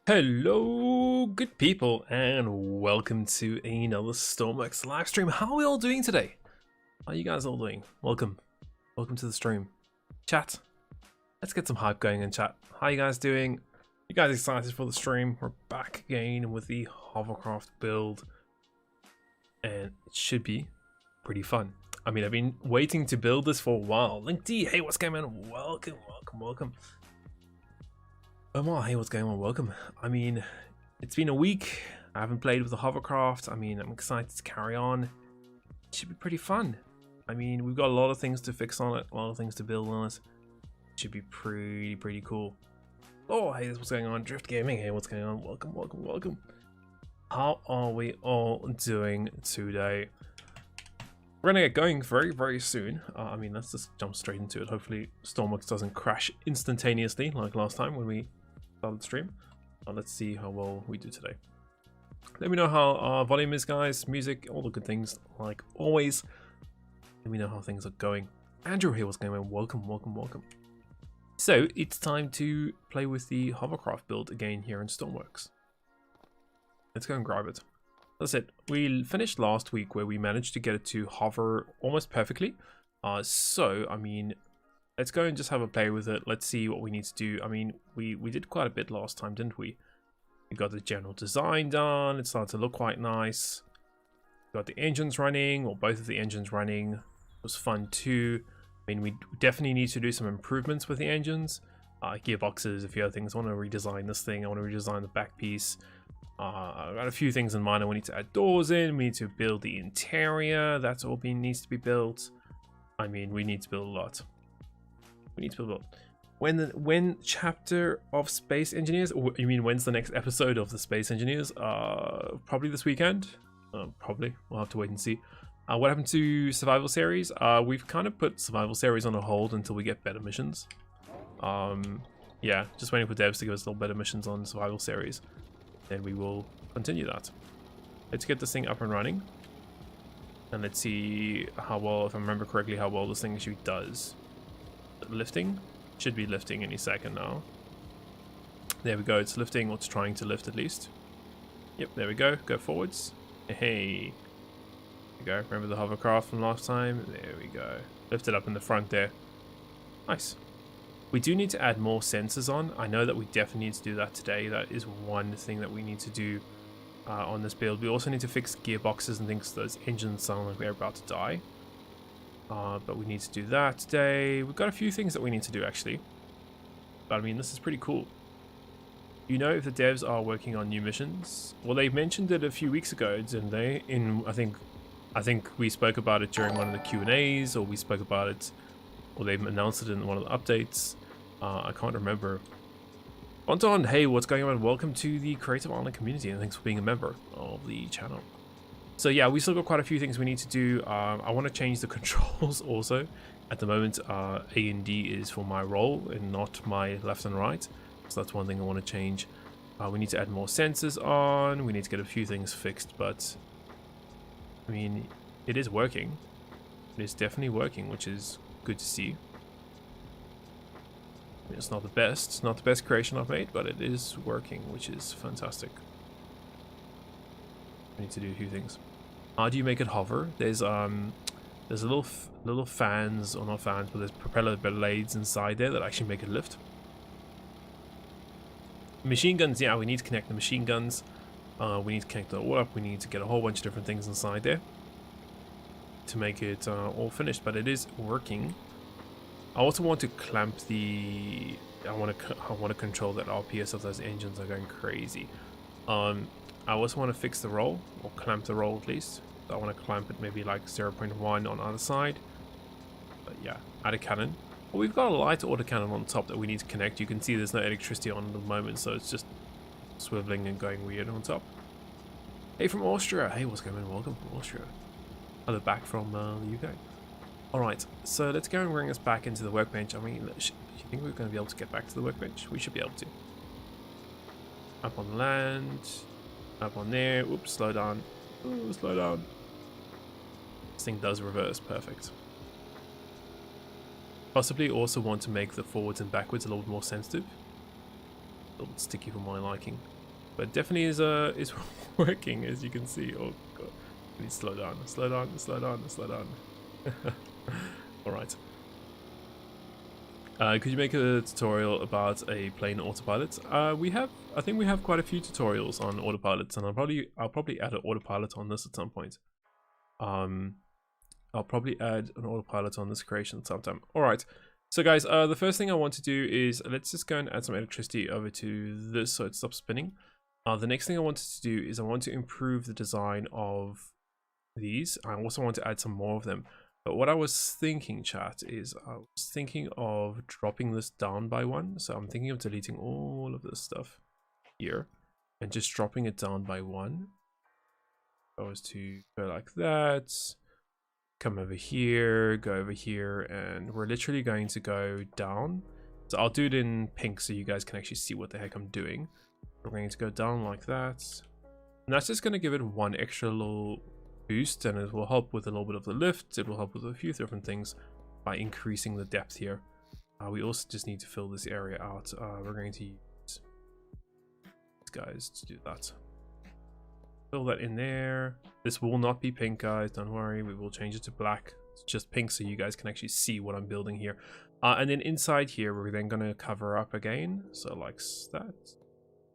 Hello, good people, and welcome to another Stormworks live stream. How are we all doing today? How are you guys all doing? Welcome to the stream. Chat, let's get some hype going in chat. How you guys doing? You guys excited for the stream? We're back again with the Hovercraft build, and it should be pretty fun. I mean, I've been waiting to build this for a while. Link D, hey, what's going on? Welcome. Omar, hey, what's going on? Welcome. I mean, it's been a week. I haven't played with the Hovercraft. I mean, I'm excited to carry on. It should be pretty fun. I mean, we've got a lot of things to fix on it, a lot of things to build on it. It should be pretty cool. Oh, hey, what's going on? Drift Gaming, hey, what's going on? Welcome. How are we all doing today? We're gonna get going very soon. I mean, let's just jump straight into it. Hopefully, Stormworks doesn't crash instantaneously like last time when we started the stream. Let's see how well we do today. Let me know how our volume is, guys. Music, all the good things, like always. Let me know how things are going. Andrew here, what's going on? Welcome. So it's time to play with the Hovercraft build again here in Stormworks. Let's go and grab it. As I said, we finished last week where we managed to get it to hover almost perfectly. So, I mean, let's go and just have a play with it. Let's see what we need to do. I mean, we did quite a bit last time, didn't we? We got the general design done. It started to look quite nice. Got the engines running, or both of the engines running. It was fun too. I mean, we definitely need to do some improvements with the engines. Gearboxes, a few other things. I want to redesign this thing. I want to redesign the back piece. I've got a few things in mind. I need to add doors in. We need to build the interior. That's all needs to be built. I mean, we need to build a lot. When chapter of Space Engineers? Or you mean when's the next episode of the Space Engineers? Probably this weekend. Probably. We'll have to wait and see. What happened to Survival Series? We've kind of put Survival Series on a hold until we get better missions. Yeah, just waiting for devs to give us little better missions on Survival Series. Then we will continue that. Let's get this thing up and running. And let's see how well, if I remember correctly, how well this thing actually does. Lifting? Should be lifting any second now. There we go, it's lifting, or it's trying to lift at least. Yep, there we go. Go forwards. Hey. There we go. Remember the hovercraft from last time? There we go. Lift it up in the front there. Nice. We do need to add more sensors on. I know that we definitely need to do that today. That is one thing that we need to do on this build. We also need to fix gearboxes and things. Those engines sound like they're about to die. But we need to do that today. We've got a few things that we need to do actually. But I mean, this is pretty cool. You know if the devs are working on new missions? Well, they mentioned it a few weeks ago, didn't they? I think we spoke about it during one of the Q&As, or we spoke about it, or they've announced it in one of the updates. I can't remember. Anton, hey, what's going on? Welcome to the Creative Island community, and thanks for being a member of the channel. So yeah, we still got quite a few things we need to do. I want to change the controls also. At the moment, A and D is for my role and not my left and right. So that's one thing I want to change. We need to add more sensors on. We need to get a few things fixed, but I mean, it is working. It is definitely working, which is good to see. I mean, it's not the best creation I've made, but it is working, which is fantastic. We need to do a few things. How do you make it hover? There's little fans, or not fans, but there's propeller blades inside there that actually make it lift. Machine guns, yeah, we need to connect the machine guns. We need to connect it all up. We need to get a whole bunch of different things inside there to make it all finished, but it is working. I also want to clamp the. I want to control that RPS of those engines are going crazy. I also want to fix the roll, or clamp the roll at least. So I want to clamp it maybe like 0.1 on either side. But yeah, add a cannon. Well, we've got a light autocannon on top that we need to connect. You can see there's no electricity on at the moment, so it's just swiveling and going weird on top. Hey, from Austria. Hey, what's going on? Welcome from Austria. Hello, back from the UK. Alright, so let's go and bring us back into the workbench. I mean, do you think we're going to be able to get back to the workbench? We should be able to. Up on land. Up on there. Oops, slow down. Oh, slow down. This thing does reverse. Perfect. Possibly also want to make the forwards and backwards a little bit more sensitive. little bit sticky for my liking. But definitely is working, as you can see. Oh god. I need to slow down, slow down, slow down, slow down. Alright. Could you make a tutorial about a plane autopilot? I think we have quite a few tutorials on autopilots, and I'll probably add an autopilot on this at some point. I'll probably add an autopilot on this creation at some time. Alright, so guys, the first thing I want to do is, let's just go and add some electricity over to this so it stops spinning. The next thing I wanted to do is I want to improve the design of these. I also want to add some more of them. But what I was thinking, chat, is I was thinking of dropping this down by 1. So I'm thinking of deleting all of this stuff here and just dropping it down by 1. If I was to go like that, come over here, go over here, and we're literally going to go down. So I'll do it in pink so you guys can actually see what the heck I'm doing. We're going to go down like that. And that's just going to give it one extra little boost, and it will help with a little bit of the lift. It will help with a few different things by increasing the depth here. We also just need to fill this area out. We're going to use these guys to do that. Fill that in there. This will not be pink, guys, don't worry. We will change it to black. It's just pink so you guys can actually see what I'm building here. And then inside here, we're then going to cover up again. So like that.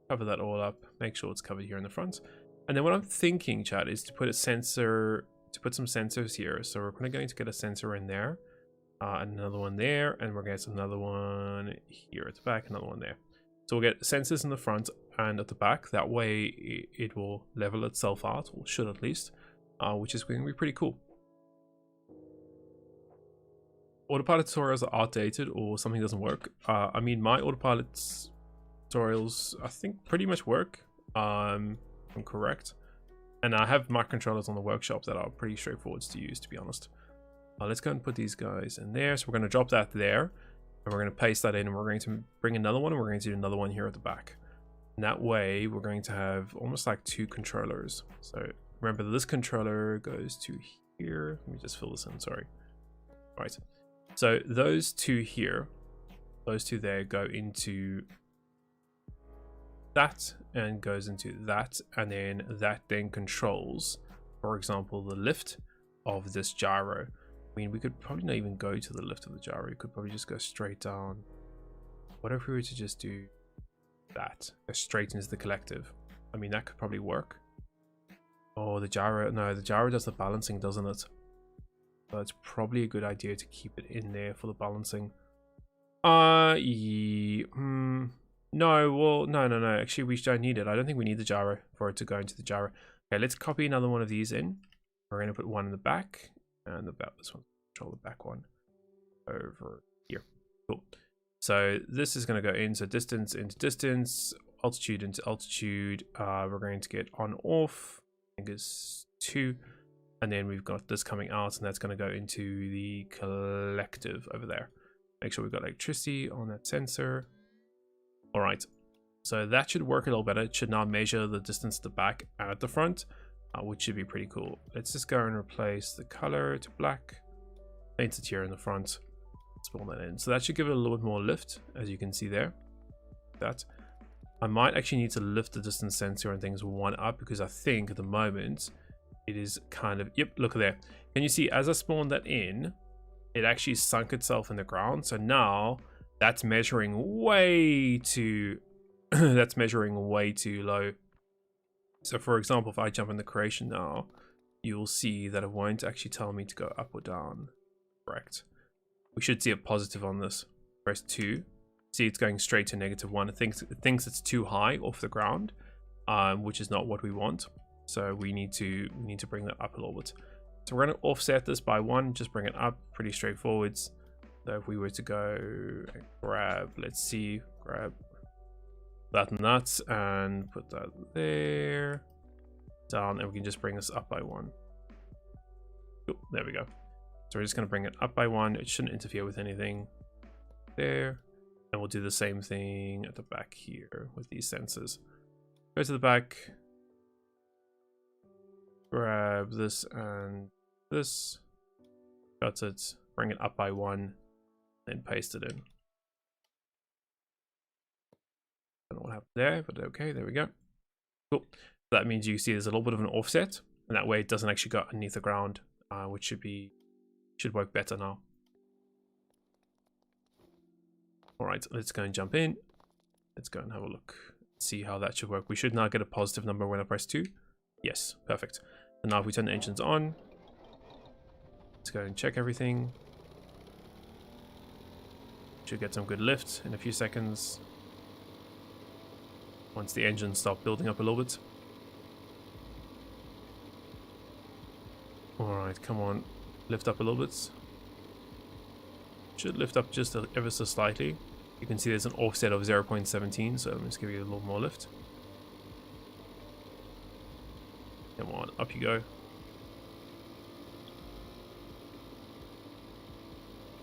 Cover that all up. Make sure it's covered here in the front. And then what I'm thinking, chat, is to put a sensor, to put some sensors here. So we're going to get a sensor in there, and another one there, and we're going to get another one here at the back, another one there. So we'll get sensors in the front and at the back. That way it will level itself out, or should at least, which is going to be pretty cool. Autopilot tutorials are outdated or something doesn't work. I mean, my autopilot tutorials, I think, pretty much work. I'm correct, and I have microcontrollers on the workshop that are pretty straightforward to use, to be honest. Let's go and put these guys in there. So we're going to drop that there, and we're going to paste that in, and we're going to bring another one, and we're going to do another one here at the back. And that way we're going to have almost like 2 controllers. So remember, this controller goes to here. Let me just fill this in, sorry. All right, so those 2 here, those 2 there go into that and goes into that, and then that then controls, for example, the lift of this gyro. I mean, we could probably not even go to the lift of the gyro. We could probably just go straight down. What if we were to just do that, go straight into the collective? I mean, that could probably work. Oh, the gyro, no, the gyro does the balancing, doesn't it? So it's probably a good idea to keep it in there for the balancing. No, well, no. Actually, we don't need it. I don't think we need the gyro for it to go into the gyro. Okay, let's copy another one of these in. We're going to put one in the back, and about this one. Control the back one over here. Cool. So this is going to go in. So distance into distance, altitude into altitude. We're going to get on off. I think it's 2, and then we've got this coming out, and that's going to go into the collective over there. Make sure we've got electricity on that sensor. All right, so that should work a little better. It should now measure the distance to the back and at the front, which should be pretty cool. Let's just go and replace the color to black. Paint it here in the front. Spawn that in. So that should give it a little bit more lift, as you can see there. That I might actually need to lift the distance sensor and things 1 up, because I think at the moment it is kind of, yep, look there. Can you see as I spawned that in, it actually sunk itself in the ground. So now that's measuring way too that's measuring way too low. So for example, if I jump in the creation now, you will see that it won't actually tell me to go up or down. Correct. We should see a positive on this. Press 2. See, it's going straight to -1. It thinks it's too high off the ground, which is not what we want. So we need to bring that up a little bit. So we're going to offset this by 1, just bring it up. Pretty straightforward. So if we were to go and grab, let's see, grab that and that and put that there, down, and we can just bring this up by 1. Cool, there we go. So we're just going to bring it up by 1. It shouldn't interfere with anything there. And we'll do the same thing at the back here with these sensors. Go to the back, grab this and this, cut it, bring it up by 1, then paste it in. don't know what happened there, but okay, there we go. Cool. That means you see there's a little bit of an offset, and that way it doesn't actually go underneath the ground, which should work better now. All right, let's go and jump in. Let's go and have a look, see how that should work. We should now get a positive number when I press 2. Yes, perfect. And now if we turn the engines on, let's go and check everything. Should get some good lift in a few seconds once the engines start building up a little bit. Alright, come on, lift up a little bit. Should lift up just ever so slightly. You can see there's an offset of 0.17, so I'm just giving you a little more lift. Come on, up you go.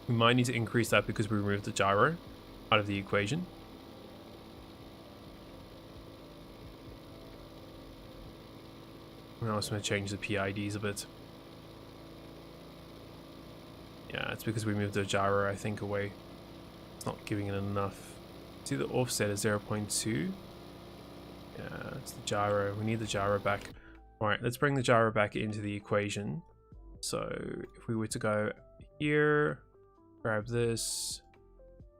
We might need to increase that because we removed the gyro out of the equation. I'm also going to change the PIDs a bit. Yeah, it's because we moved the gyro, I think, away. It's not giving it enough. See, the offset is 0.2. Yeah, it's the gyro. We need the gyro back. Alright, let's bring the gyro back into the equation. So, if we were to go here, grab this.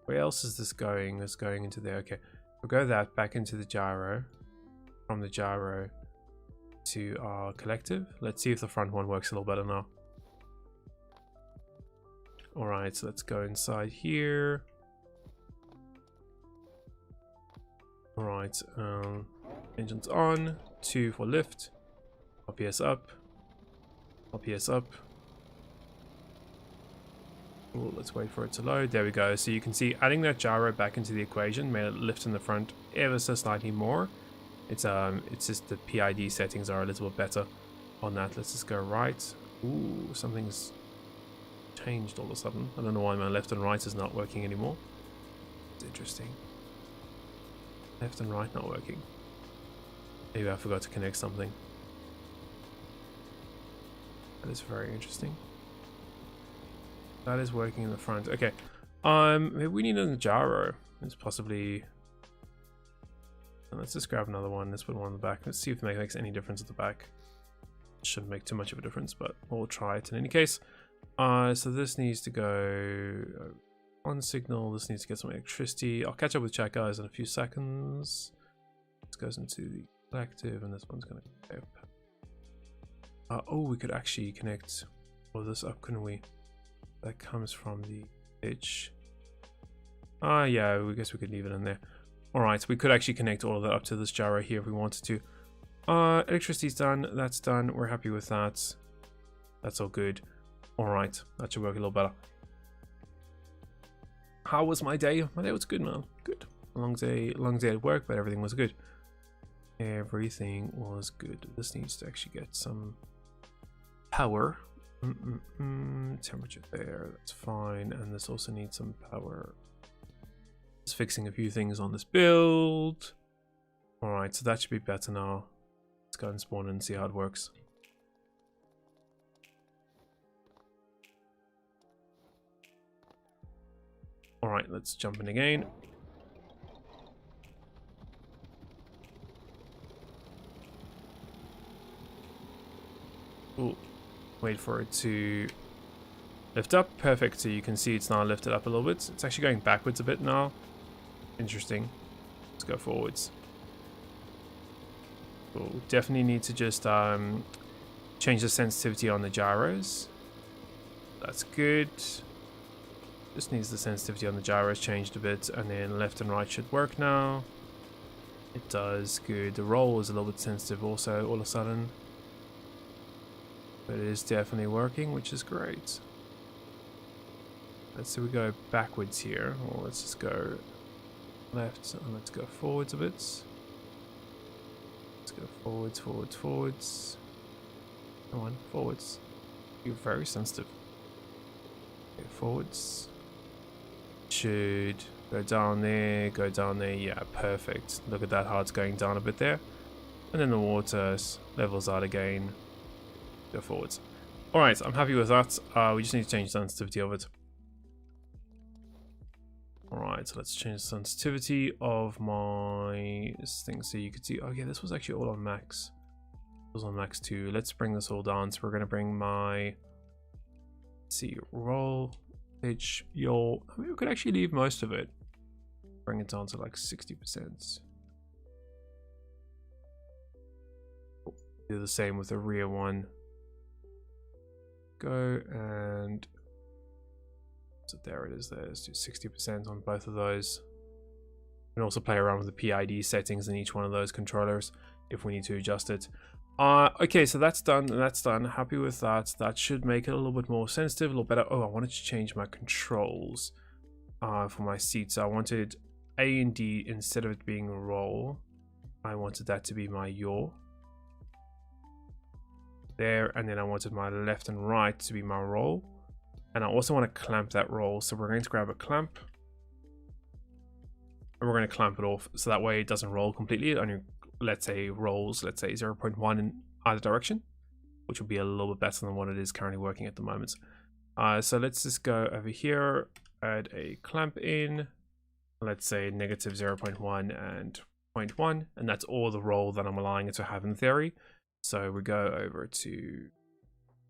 Where else is this going? It's going into there. Okay, we'll go that back into the gyro. From the gyro to our collective. Let's see if the front one works a little better now. Alright, so let's go inside here. Alright, engines on, 2 for lift, RPS up, RPS up. Ooh, let's wait for it to load. There we go. So you can see adding that gyro back into the equation made it lift in the front ever so slightly more. It's just the PID settings are a little bit better on that. Let's just go right. Ooh, something's changed all of a sudden. I don't know why my left and right is not working anymore. It's interesting. Left and right not working. Maybe I forgot to connect something. That is very interesting. That is working in the front. Okay. Maybe we need a gyro. It's possibly. And let's just grab another one. Let's put one on the back. Let's see if it makes any difference at the back. Shouldn't make too much of a difference, but we'll try it in any case. So this needs to go on signal. This needs to get some electricity. I'll catch up with chat guys in a few seconds. This goes into the collective, and this one's gonna go up. Oh, we could actually connect all this up, couldn't we? That comes from the edge. Yeah, I guess we could leave it in there. Alright, we could actually connect all of that up to this gyro here if we wanted to. Electricity's done, that's done, we're happy with that. That's all good. Alright, that should work a little better. How was my day? My day was good, man. Good. Long day at work, but everything was good. Everything was good. This needs to actually get some power. Temperature there, that's fine. And this also needs some power. Just fixing a few things on this build. Alright, so that should be better now. Let's go and spawn and see how it works. Alright, let's jump in again. Ooh, wait for it to lift up. Perfect, so you can see it's now lifted up a little bit. It's actually going backwards a bit now. Interesting. Let's go forwards. We'll definitely need to just change the sensitivity on the gyros. That's good. Just needs the sensitivity on the gyros changed a bit, and then left and right should work now. It does. Good. The roll is a little bit sensitive also all of a sudden. But it is definitely working, which is great. Let's see, we go backwards here, or let's just go left and let's go forwards a bit. Let's go forwards, forwards, forwards. Come on, forwards. You're very sensitive. Okay, forwards. Should go down there, go down there. Yeah, perfect. Look at that, how it's going down a bit there. And then the water levels out again. Go forwards. Alright, I'm happy with that. We just need to change the sensitivity of it. Alright. Alright, so let's change the sensitivity of my thing so you could see. Oh yeah, this was actually all on max. It was on max too. Let's bring this all down. So we're going to bring my, let's see, roll, pitch, yaw. I mean, we could actually leave most of it. Bring it down to like 60%. Do the same with the rear one. Go and so there it is. Let's do 60% on both of those. We can also play around with the PID settings in each one of those controllers if we need to adjust it. Okay, so that's done. That's done. Happy with that. That should make it a little bit more sensitive, a little better. Oh, I wanted to change my controls for my seats. I wanted A and D instead of it being roll. I wanted that to be my yaw. There, and then I wanted my left and right to be my roll. And I also want to clamp that roll. So we're going to grab a clamp. And we're going to clamp it off. So that way it doesn't roll completely. It only, let's say, rolls, let's say 0.1 in either direction. Which would be a little bit better than what it is currently working at the moment. So let's just go over here. Add a clamp in. Let's say negative 0.1 and 0.1. And that's all the roll that I'm allowing it to have in theory. So we go over to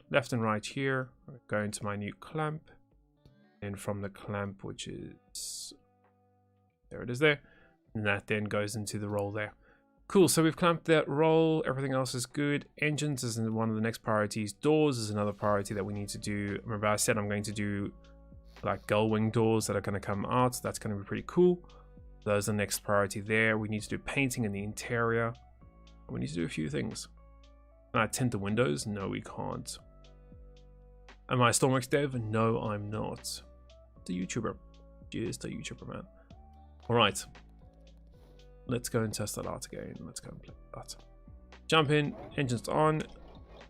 left and right here, go into my new clamp, and from the clamp, which is, there it is there, and that then goes into the roll there. Cool, so we've clamped that roll, everything else is good. Engines is one of the next priorities. Doors is another priority that we need to do. Remember I said I'm going to do like gull wing doors that are going to come out. That's going to be pretty cool. Those are the next priority there. We need to do painting in the interior. We need to do a few things. Can I tint the windows? No, we can't. Am I a Stormworks dev? No, I'm not. The YouTuber. Just a YouTuber, man. Alright. Let's go and test that out again. Let's go and play that. Jump in, engines on,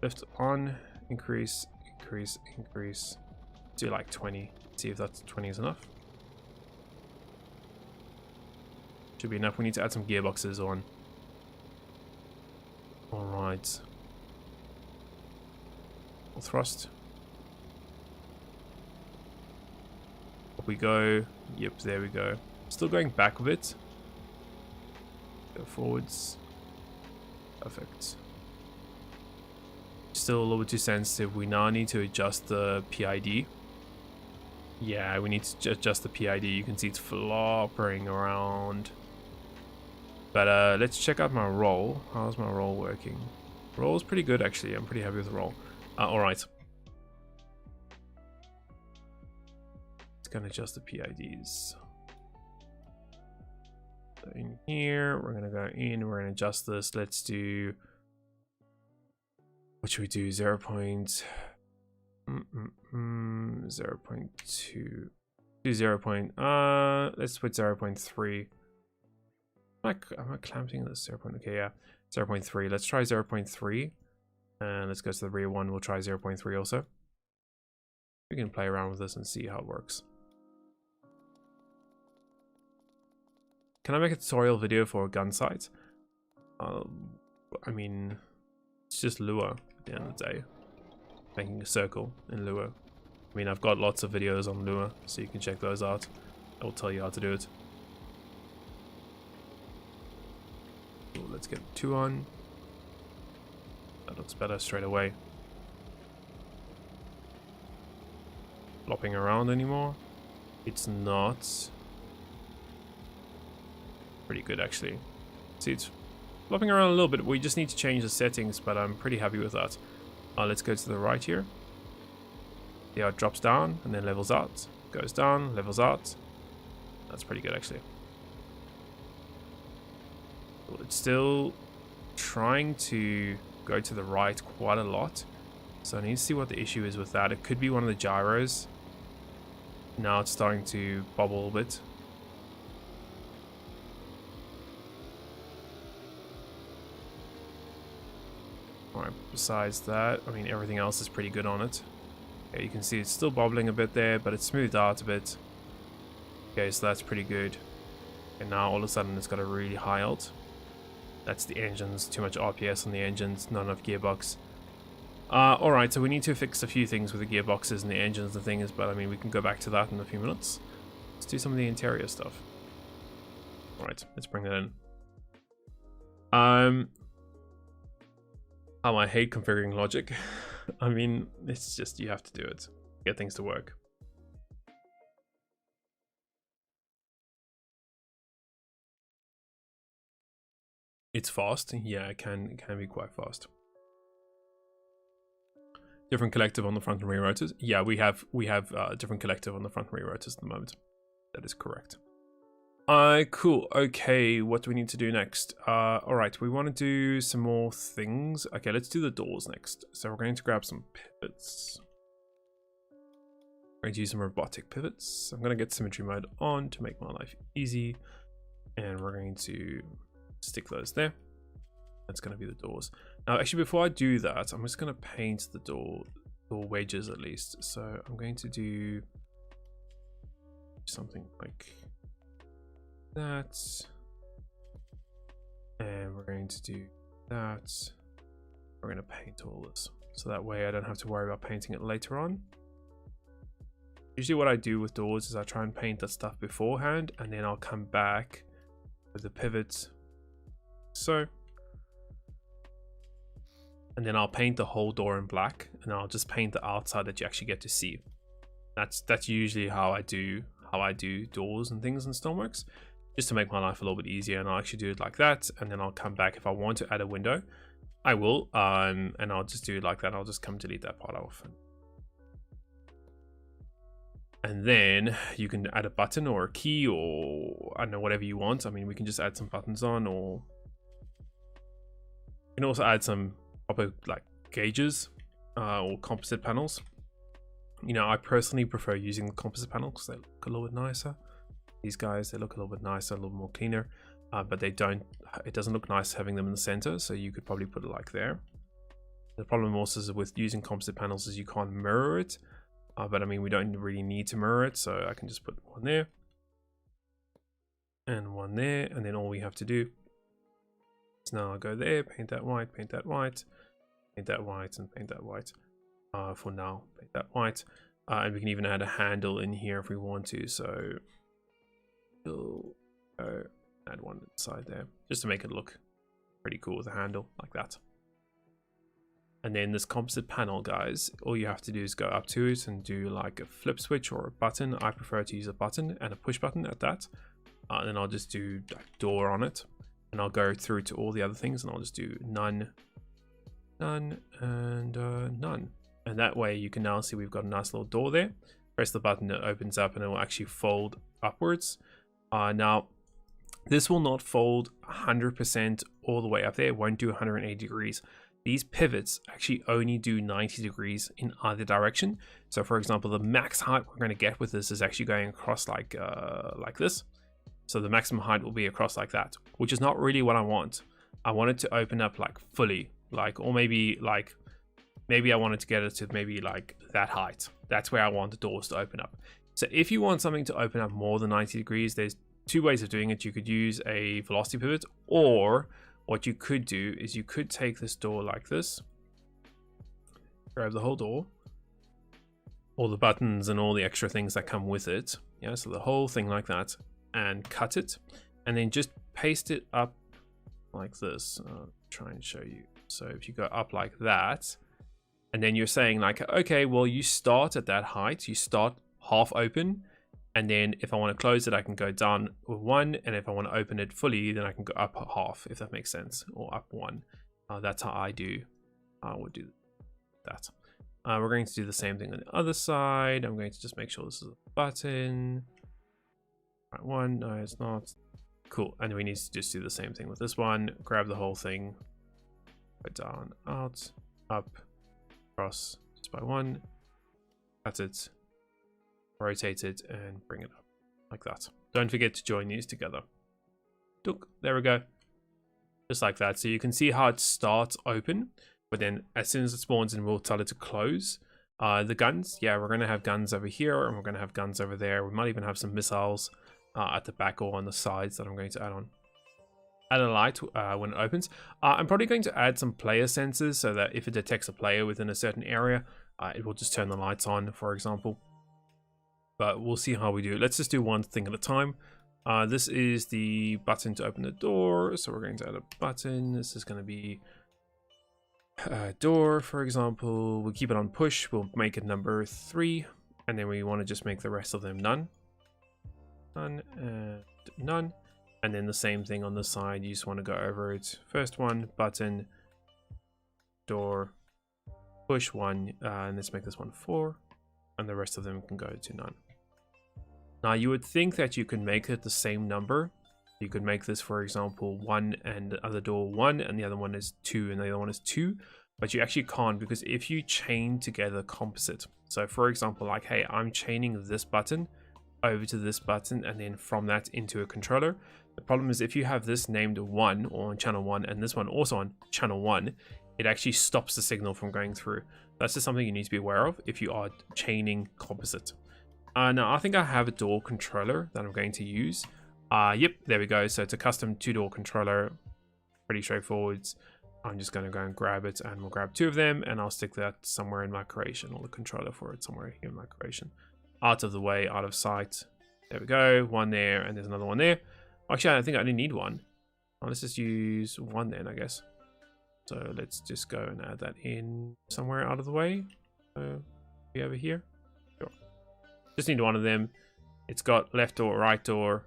lift on, increase, increase, increase. Do like 20. See if that's 20 is enough. Should be enough. We need to add some gearboxes on. Alright. Full thrust. Up we go. Yep, there we go. Still going back a bit. Go forwards. Perfect. Still a little bit too sensitive. We now need to adjust the PID. Yeah, we need to adjust the PID. You can see it's flopping around. But let's check out my roll. How's my roll working? Roll is pretty good actually. I'm pretty happy with the roll. Alright. It's gonna adjust the PIDs. So in here, we're gonna go in, we're gonna adjust this. Let's do, what should we do? 0.2. Do 0. Let's put 0.3. Am I clamping this 0. Okay, yeah, 0.3. Let's try 0.3, and let's go to the rear one. We'll try 0.3 also. We can play around with this and see how it works. Can I make a tutorial video for a gun sight? I mean, it's just lure at the end of the day. Making a circle in lure. I mean, I've got lots of videos on lure, so you can check those out. I will tell you how to do it. Ooh, let's get 2 on. That looks better straight away. Flopping around anymore? It's not. Pretty good actually. See, it's flopping around a little bit. We just need to change the settings, but I'm pretty happy with that. Let's go to the right here. See how it drops down and then levels out. Goes down, levels out. That's pretty good actually. Well, it's still trying to go to the right quite a lot. So I need to see what the issue is with that. It could be one of the gyros. Now it's starting to bobble a bit. Alright, besides that, I mean, everything else is pretty good on it. Okay, you can see it's still bobbling a bit there, but it's smoothed out a bit. Okay, so that's pretty good. And now all of a sudden it's got a really high alt. That's the engines, too much RPS on the engines, not enough gearbox. Alright, so we need to fix a few things with the gearboxes and the engines and things, but I mean, we can go back to that in a few minutes. Let's do some of the interior stuff. All right, let's bring that in. Oh, I hate configuring logic. I mean, it's just, you have to do it. Get things to work. It's fast. Yeah, it can be quite fast. Different collective on the front and rear rotors. Yeah, we have different collective on the front and rear rotors at the moment. That is correct. Cool. Okay, what do we need to do next? All right, we want to do some more things. Okay, let's do the doors next. So we're going to grab some pivots. We're going to use some robotic pivots. I'm going to get symmetry mode on to make my life easy. And we're going to stick those there. That's going to be the doors. Now, actually, before I do that, I'm just going to paint the door wedges at least. So I'm going to do something like that, and we're going to do that. We're going to paint all this, so that way I don't have to worry about painting it later on. Usually what I do with doors is I try and paint that stuff beforehand, and then I'll come back with the pivots, so, and then I'll paint the whole door in black, and I'll just paint the outside that you actually get to see. That's usually how I do doors and things in Stormworks, just to make my life a little bit easier. And I'll actually do it like that, and then I'll come back if I want to add a window, I will, and I'll just do it like that. I'll just come delete that part off, and then you can add a button or a key, or I don't know, whatever you want. I mean, we can just add some buttons on, or you can also add some proper like gauges or composite panels. You know, I personally prefer using the composite panel because they look a little bit nicer. These guys, they look a little bit nicer, a little more cleaner, but it doesn't look nice having them in the center, so you could probably put it like there. The problem also is with using composite panels is you can't mirror it, but I mean, we don't really need to mirror it, so I can just put one there and one there, and then all we have to do is now I'll go there, paint that white, paint that white, paint that white, and paint that white. For now, paint that white, and we can even add a handle in here if we want to, so we'll add one inside there just to make it look pretty cool with a handle like that. And then this composite panel, guys, all you have to do is go up to it and do like a flip switch or a button. I prefer to use a button and a push button at that, and then I'll just do door on it, and I'll go through to all the other things, and I'll just do none, none, and none. And that way you can now see we've got a nice little door there. Press the button, it opens up, and it will actually fold upwards. Now, this will not fold 100% all the way up there. It won't do 180 degrees. These pivots actually only do 90 degrees in either direction. So for example, the max height we're going to get with this is actually going across like this. So the maximum height will be across like that, which is not really what I want. I want it to open up like fully, like, or maybe I wanted to get it to maybe like that height. That's where I want the doors to open up. So if you want something to open up more than 90 degrees, there's two ways of doing it. You could use a velocity pivot, or what you could do is you could take this door like this, grab the whole door, all the buttons and all the extra things that come with it. Yeah, so the whole thing like that, and cut it, and then just paste it up like this. I'll try and show you. So if you go up like that, and then you're saying like, okay, well, you start at that height, you start half open, and then if I want to close it, I can go down with one, and if I want to open it fully, then I can go up half, if that makes sense, or up one. That's how I would do that. We're going to do the same thing on the other side. I'm going to just make sure this is a button. Right, one, no, it's not. Cool, and we need to just do the same thing with this one. Grab the whole thing, go down, out, up, across, just by one, cut it, rotate it, and bring it up like that. Don't forget to join these together. Look, there we go, just like that. So you can see how it starts open, but then as soon as it spawns in, we'll tell it to close. The guns, yeah, we're going to have guns over here, and we're going to have guns over there. We might even have some missiles at the back or on the sides that I'm going to add on. Add a light when it opens. I'm probably going to add some player sensors so that if it detects a player within a certain area, it will just turn the lights on, for example. but we'll see how we do. Let's just do one thing at a time. This is the button to open the door, so we're going to add a button. This is going to be door, for example. We'll keep it on push. We'll make it number 3, and then we want to just make the rest of them none. None and none. And then the same thing on the side. You just want to go over it. First one, button, door, push 1, and let's make this one 4, and the rest of them can go to none. Now you would think that you could make it the same number. You could make this, for example, 1 and the other door 1, and the other one is 2, and the other one is 2. But you actually can't, because if you chain together composite, so for example, like, hey, I'm chaining this button over to this button, and then from that into a controller. The problem is if you have this named 1 or on channel 1, and this one also on channel 1, it actually stops the signal from going through. That's just something you need to be aware of if you are chaining composite. Now I think I have a door controller that I'm going to use. Yep, there we go. So it's a custom 2-door controller, pretty straightforward. I'm just going to go and grab it, and we'll grab 2 of them, and I'll stick that somewhere in my creation, or the controller for it somewhere here in my creation. Out of the way, out of sight. There we go. 1 there, and there's another one there. Actually, I think I only need 1. Let's just use 1 then, I guess. So let's just go and add that in somewhere out of the way. Be over here. Sure. Just need 1 of them. It's got left door, right door.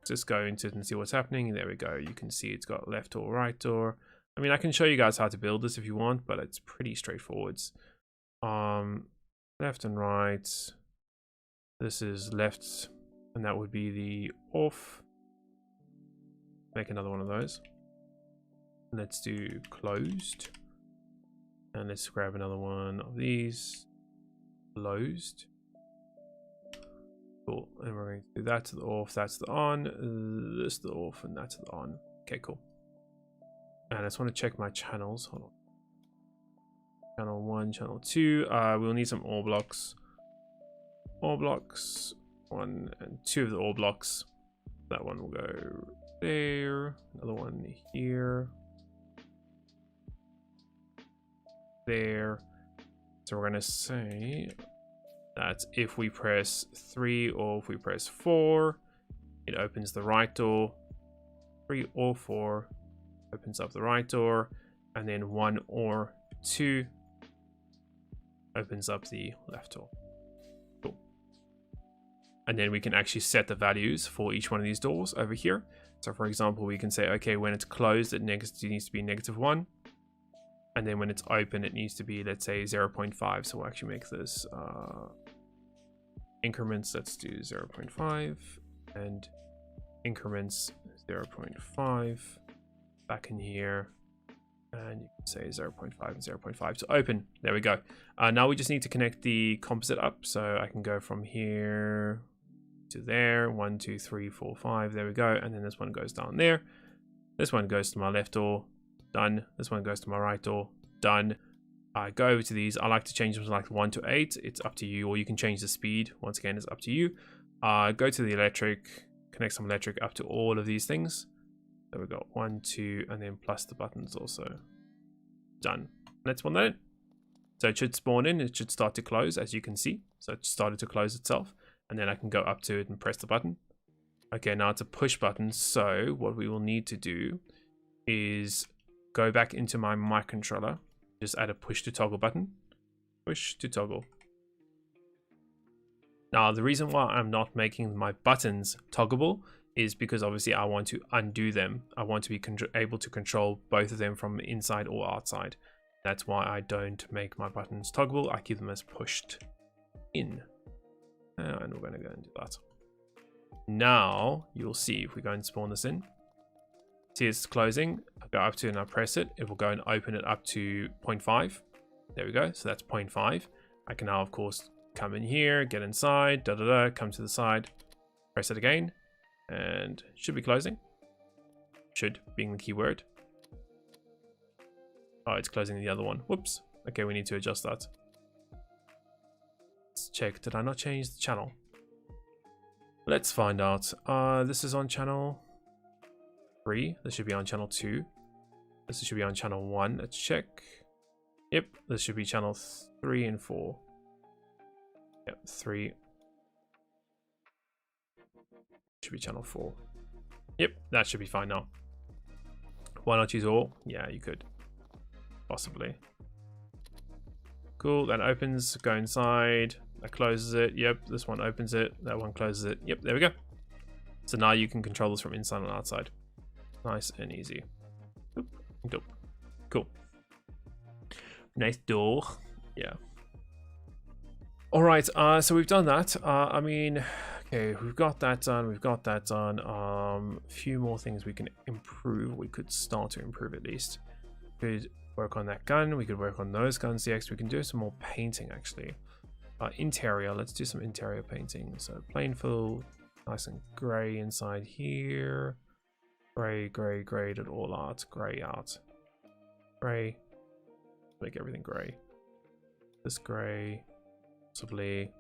Just go into it and see what's happening. There we go. You can see it's got left door, right door. I mean, I can show you guys how to build this if you want, but it's pretty straightforward. Left and right. This is left, and that would be the off. Make another one of those. Let's do closed, and let's grab another one of these. Closed. Cool. And we're going to do that to the off, that's the on, this to the off, and that's the on. Okay, cool. And I just want to check my channels. Hold on. Channel 1, channel 2. We'll need some OR blocks. OR blocks. 1 and 2 of the OR blocks. That one will go there. Another one here. There. So we're going to say that if we press 3 or if we press 4, it opens the right door. 3 or 4 opens up the right door, and then 1 or 2 opens up the left door. Cool. And then we can actually set the values for each one of these doors over here. So for example, we can say, okay, when it's closed, it needs to be -1. And then when it's open, it needs to be, let's say, 0.5. So we'll actually make this increments. Let's do 0.5 and increments 0.5 back in here. And you can say 0.5 and 0.5 to open. There we go. Now we just need to connect the composite up. So I can go from here to there. 1, 2, 3, 4, 5. There we go. And then this one goes down there. This one goes to my left door. Done. This one goes to my right door. Done. I go over to these. I like to change them to like 1 to 8. It's up to you, or you can change the speed. Once again, it's up to you. Go to the electric, connect some electric up to all of these things. So we've got 1, 2, and then plus the buttons also. Done. Let's spawn that in. So it should spawn in. It should start to close, as you can see. So it started to close itself, and then I can go up to it and press the button. Okay, now it's a push button. So what we will need to do is go back into my mic controller. Just add a push to toggle button. Push to toggle. Now, the reason why I'm not making my buttons toggleable is because obviously I want to undo them. I want to be able to control both of them from inside or outside. That's why I don't make my buttons toggleable. I keep them as pushed in. And we're going to go and do that. Now, you'll see if we go and spawn this in. See, it's closing. I go up to it and I press it. It will go and open it up to 0.5. There we go. So that's 0.5. I can now, of course, come in here, get inside, come to the side, press it again, and it should be closing. Should being the keyword. Oh, it's closing the other one. Whoops. Okay, we need to adjust that. Let's check. Did I not change the channel? Let's find out. This is on channel 3. This should be on channel 2. This should be on channel 1. Let's check. Yep, this should be channel 3 and 4. Yep, 3 Should be channel 4. Yep, that should be fine now. Why not use all? Yeah, you could. Possibly. Cool, that opens, go inside. That closes it. Yep, this one opens it. That one closes it. Yep, there we go. So now you can control this from inside and outside. Nice and easy. Oop, dope. Cool. Nice door. Yeah. All right, so we've done that. I mean, okay, we've got that done. We've got that done. A few more things we can improve. We could start to improve at least. We could work on that gun. We could work on those guns next. We can do some more painting actually. Interior. Let's do some interior painting. So plain full, nice and grey inside here. Grey, grey, greyed it all out. Grey out. Grey. Make everything grey. This grey. Possibly.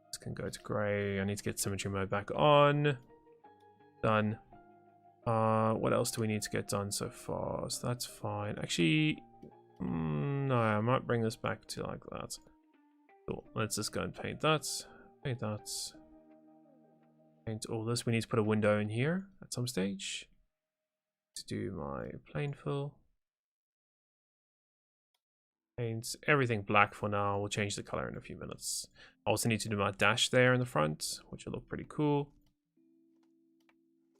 This can go to grey. I need to get symmetry mode back on. Done. What else do we need to get done so far? So that's fine. Actually, no, I might bring this back to like that. Cool. Let's just go and paint that. Paint that. Paint all this. We need to put a window in here at some stage. To do my plain fill. Paint everything black for now. We'll change the color in a few minutes. I also need to do my dash there in the front, which will look pretty cool.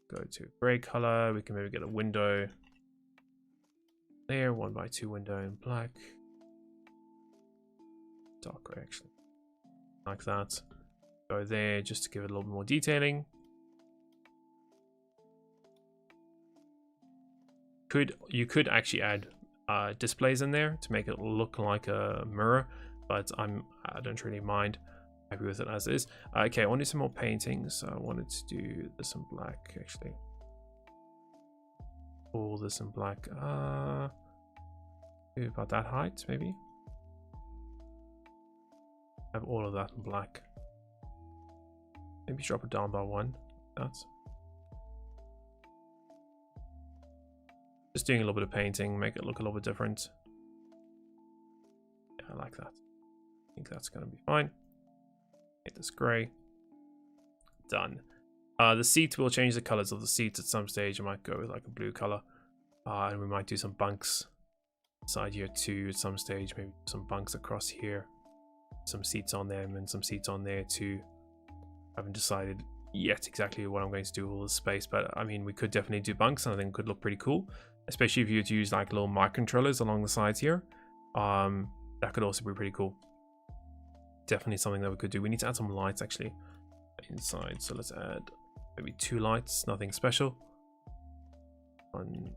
Go to gray color. We can maybe get a window there, 1x2 window in black. Dark gray actually. Like that. Go there just to give it a little bit more detailing. You could actually add displays in there to make it look like a mirror, but I don't really mind. Happy with it as is. Okay, I want to do some more painting, so I wanted to do this in black actually. All this in black. Do about that height maybe. Have all of that in black. Maybe drop it down by 1. That's just doing a little bit of painting, make it look a little bit different. Yeah, I like that. I think that's going to be fine. Make this grey. Done. The seat, will change the colors of the seats at some stage. I might go with like a blue color. And we might do some bunks inside here too at some stage. Maybe some bunks across here. Some seats on them and some seats on there too. I haven't decided yet exactly what I'm going to do with all this space, but I mean, we could definitely do bunks and I think it could look pretty cool. Especially if you were to use like little mic controllers along the sides here. That could also be pretty cool. Definitely something that we could do. We need to add some lights actually inside. So let's add maybe 2 lights, nothing special. One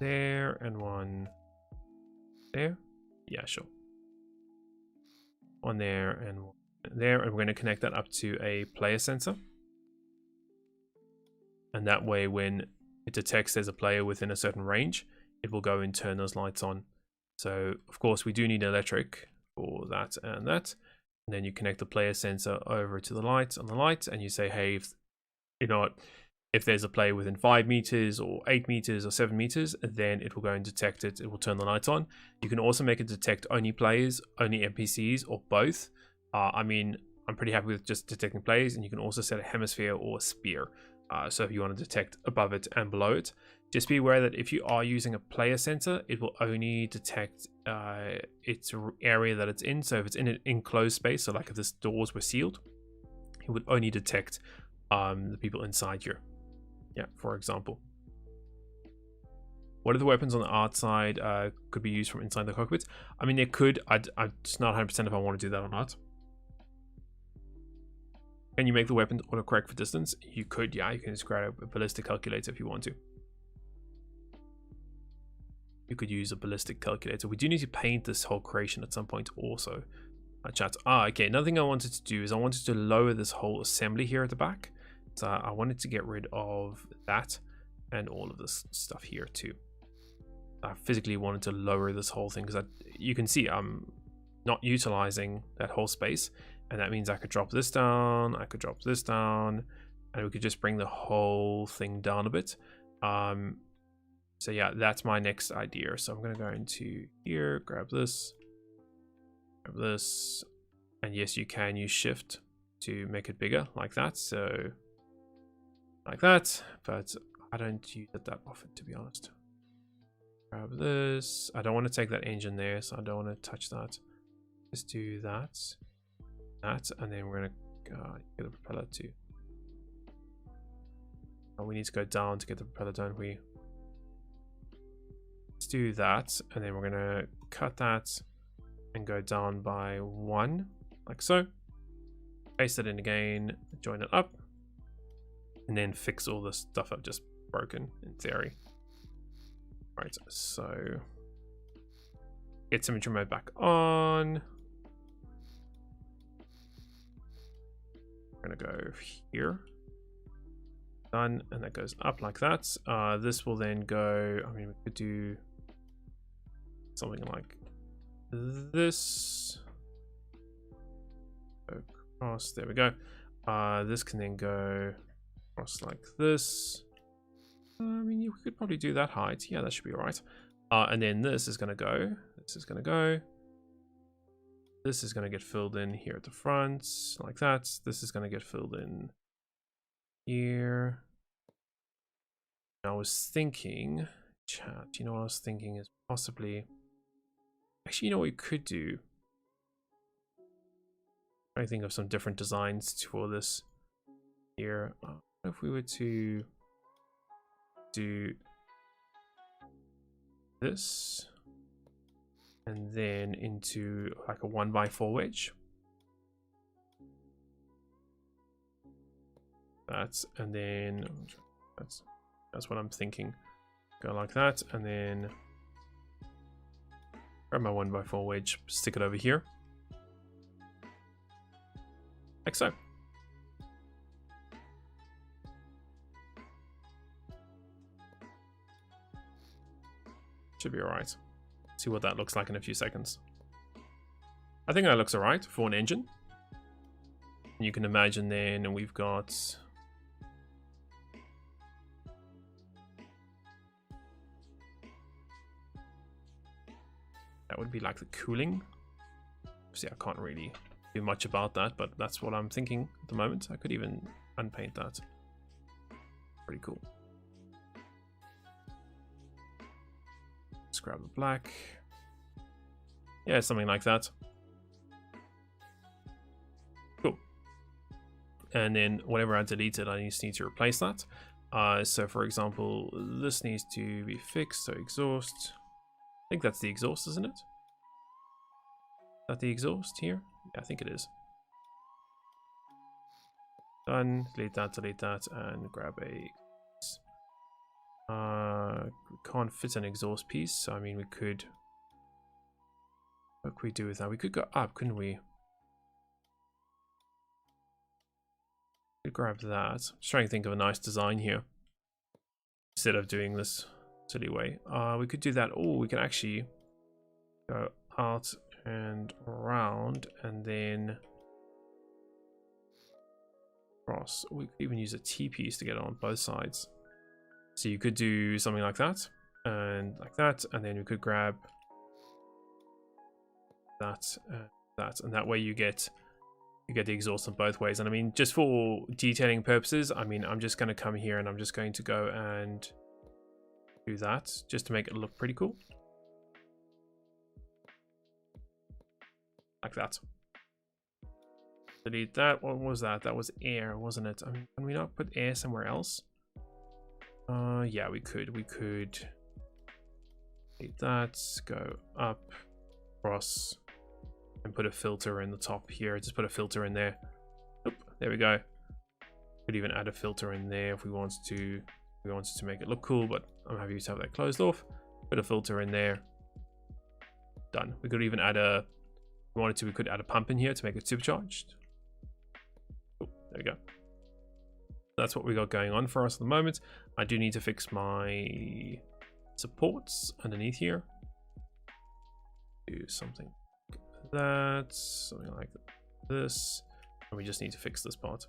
there and one there. Yeah, sure. One there and one there. And we're going to connect that up to a player sensor. And that way when it detects there's a player within a certain range, it will go and turn those lights on. So of course we do need electric for that and that. And then you connect the player sensor over to the light on the light, and you say, hey, if you know what, if there's a player within 5 meters or 8 meters or 7 meters, then it will go and detect it. It will turn the lights on. You can also make it detect only players, only NPCs, or both. I mean, I'm pretty happy with just detecting players, and you can also set a hemisphere or a spear. So if you want to detect above it and below it, just be aware that if you are using a player sensor, it will only detect its area that it's in. So if it's in an enclosed space, so like if the doors were sealed, it would only detect the people inside here. Yeah, for example. What are the weapons on the outside could be used from inside the cockpit? I mean, they could. I'm just not 100% if I want to do that or not. Can you make the weapon autocorrect for distance? You could, yeah. You can just grab a ballistic calculator if you want to. You could use a ballistic calculator. We do need to paint this whole creation at some point also. Chat. Okay. Another thing I wanted to do is I wanted to lower this whole assembly here at the back. So I wanted to get rid of that and all of this stuff here too. I physically wanted to lower this whole thing because you can see I'm not utilizing that whole space. And that means I could drop this down, I could drop this down, and we could just bring the whole thing down a bit. So yeah, that's my next idea. So I'm going to go into here, grab this, and yes, you can use shift to make it bigger like that. So like that, but I don't use it that often, to be honest. Grab this. I don't want to take that engine there, so I don't want to touch that. Let's do that, and then we're gonna get the propeller too. Oh, we need to go down to get the propeller, don't we? Let's do that, and then we're gonna cut that and go down by 1, like so. Paste it in again, join it up, and then fix all the stuff I've just broken in theory. Right, so get temperature mode back on. We're gonna go here. Done, and that goes up like that. This will then go, I mean, we could do something like this. Across, there we go. This can then go across like this. I mean, you could probably do that height. Yeah, that should be all right. And then this is going to go. This is going to go. This is going to get filled in here at the front, like that. This is going to get filled in here. I was thinking, chat, you know what I was thinking is possibly... Actually, you know what we could do? I think of some different designs for this here. What if we were to do this and then into like a 1x4 wedge? That's, and then that's what I'm thinking. Go like that, and then grab my 1x4 wedge, stick it over here. Like so. Should be alright. See what that looks like in a few seconds. I think that looks alright for an engine. And you can imagine then we've got... That would be like the cooling. See, I can't really do much about that, but that's what I'm thinking at the moment. I could even unpaint that. Pretty cool. Let's grab the black. Yeah, something like that. Cool. And then whatever I deleted, I just need to replace that. So for example, this needs to be fixed. So exhaust. I think that's the exhaust, isn't it? Is that the exhaust here? Yeah, I think it is. Done. Delete that, and grab a... we can't fit an exhaust piece, so I mean we could... What could we do with that? We could go up, couldn't we? We could grab that. I'm just trying to think of a nice design here. Instead of doing this silly way. We could do that. Oh, we can actually go out and around and then cross. We could even use a T-piece to get on both sides. So you could do something like that, and then we could grab that and that way you get the exhaust on both ways. And I mean, just for detailing purposes, I mean, I'm just going to come here and I'm just going to go and do that just to make it look pretty cool. Like that. Delete that. What was that? That was air, wasn't it? I mean, can we not put air somewhere else? Yeah, we could. We could delete that, go up, cross, and put a filter in the top here. Just put a filter in there. Oop, there we go. Could even add a filter in there if we wanted to. We wanted to make it look cool, but I'm happy to have that closed off. Put a filter in there. Done. We could even add a... If we wanted to, we could add a pump in here to make it supercharged. Oh, there we go. That's what we got going on for us at the moment. I do need to fix my supports underneath here. Do something like that, something like this, and we just need to fix this part.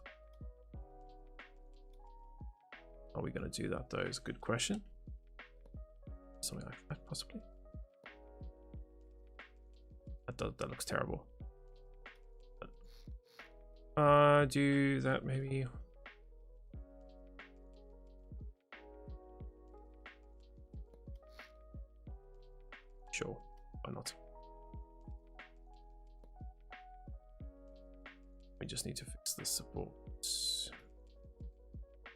Are we going to do that though? Is a good question. Something like that, possibly. That looks terrible. Do that maybe. Sure, why not? We just need to fix the support.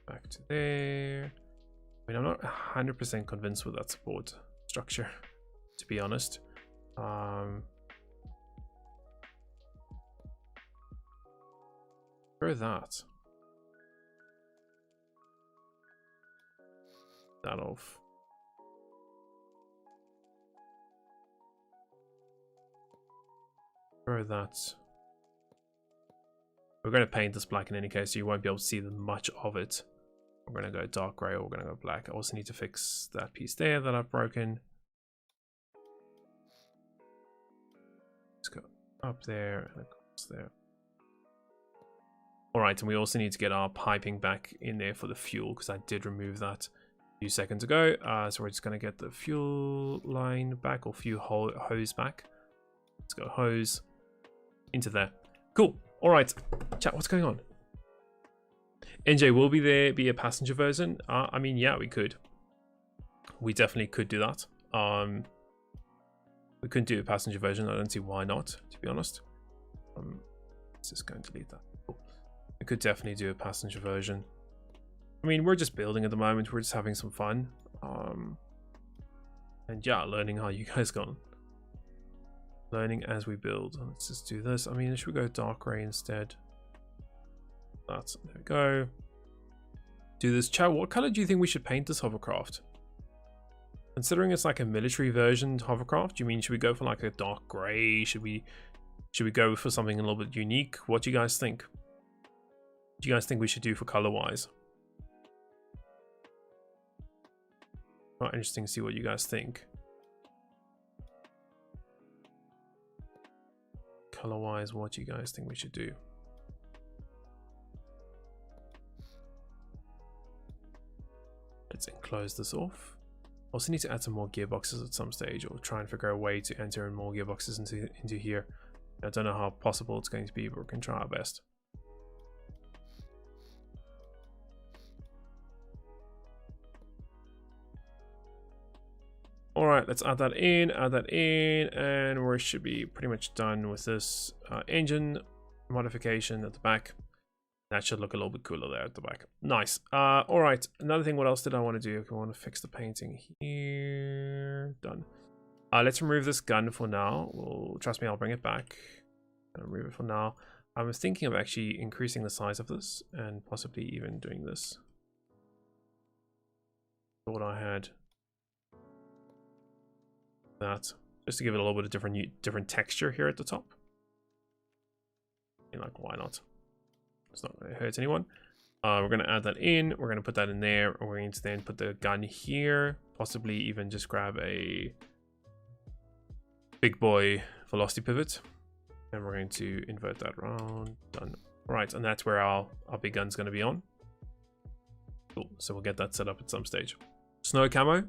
Back to there. I mean, I'm not 100% convinced with that support structure, to be honest. Throw that off. Throw that. We're going to paint this black in any case, so you won't be able to see much of it. We're going to go dark gray, or we're going to go black. I also need to fix that piece there that I've broken. Let's go up there and across there. All right, and we also need to get our piping back in there for the fuel, because I did remove that a few seconds ago. So we're just going to get the fuel line back, or fuel hose back. Let's go hose into there. Cool. All right, chat, what's going on? NJ, will there be a passenger version? I mean, yeah, we could. We definitely could do that. We couldn't do a passenger version. I don't see why not, to be honest. Let's just go and delete that. Cool. We could definitely do a passenger version. I mean, we're just building at the moment. We're just having some fun. And yeah, learning how you guys got on. Learning as we build. Let's just do this. I mean, should we go dark gray instead? There we go. Do this. Chow, what color do you think we should paint this hovercraft? Considering it's like a military version hovercraft, do you mean should we go for like a dark gray? Should we go for something a little bit unique? What do you guys think? What do you guys think we should do for color wise? Quite interesting to see what you guys think. Color wise, what do you guys think we should do? Let's enclose this off. Also need to add some more gearboxes at some stage, or try and figure out a way to enter in more gearboxes into here. I don't know how possible it's going to be, but we can try our best. All right, let's add that in, and we should be pretty much done with this engine modification at the back. That should look a little bit cooler there at the back. Nice. All right, another thing, what else did I want to do? I want to fix the painting here. Done. Let's remove this gun for now. Well, trust me, I'll bring it back. I'll remove it for now. I was thinking of actually increasing the size of this and possibly even doing this. Thought I had that just to give it a little bit of different texture here at the top. And like, why not? It's not going to hurt anyone. We're going to add that in. We're going to put that in there. And we're going to then put the gun here. Possibly even just grab a big boy velocity pivot. And we're going to invert that around. Done. All right, and that's where our big gun's going to be on. Cool. So we'll get that set up at some stage. Snow camo.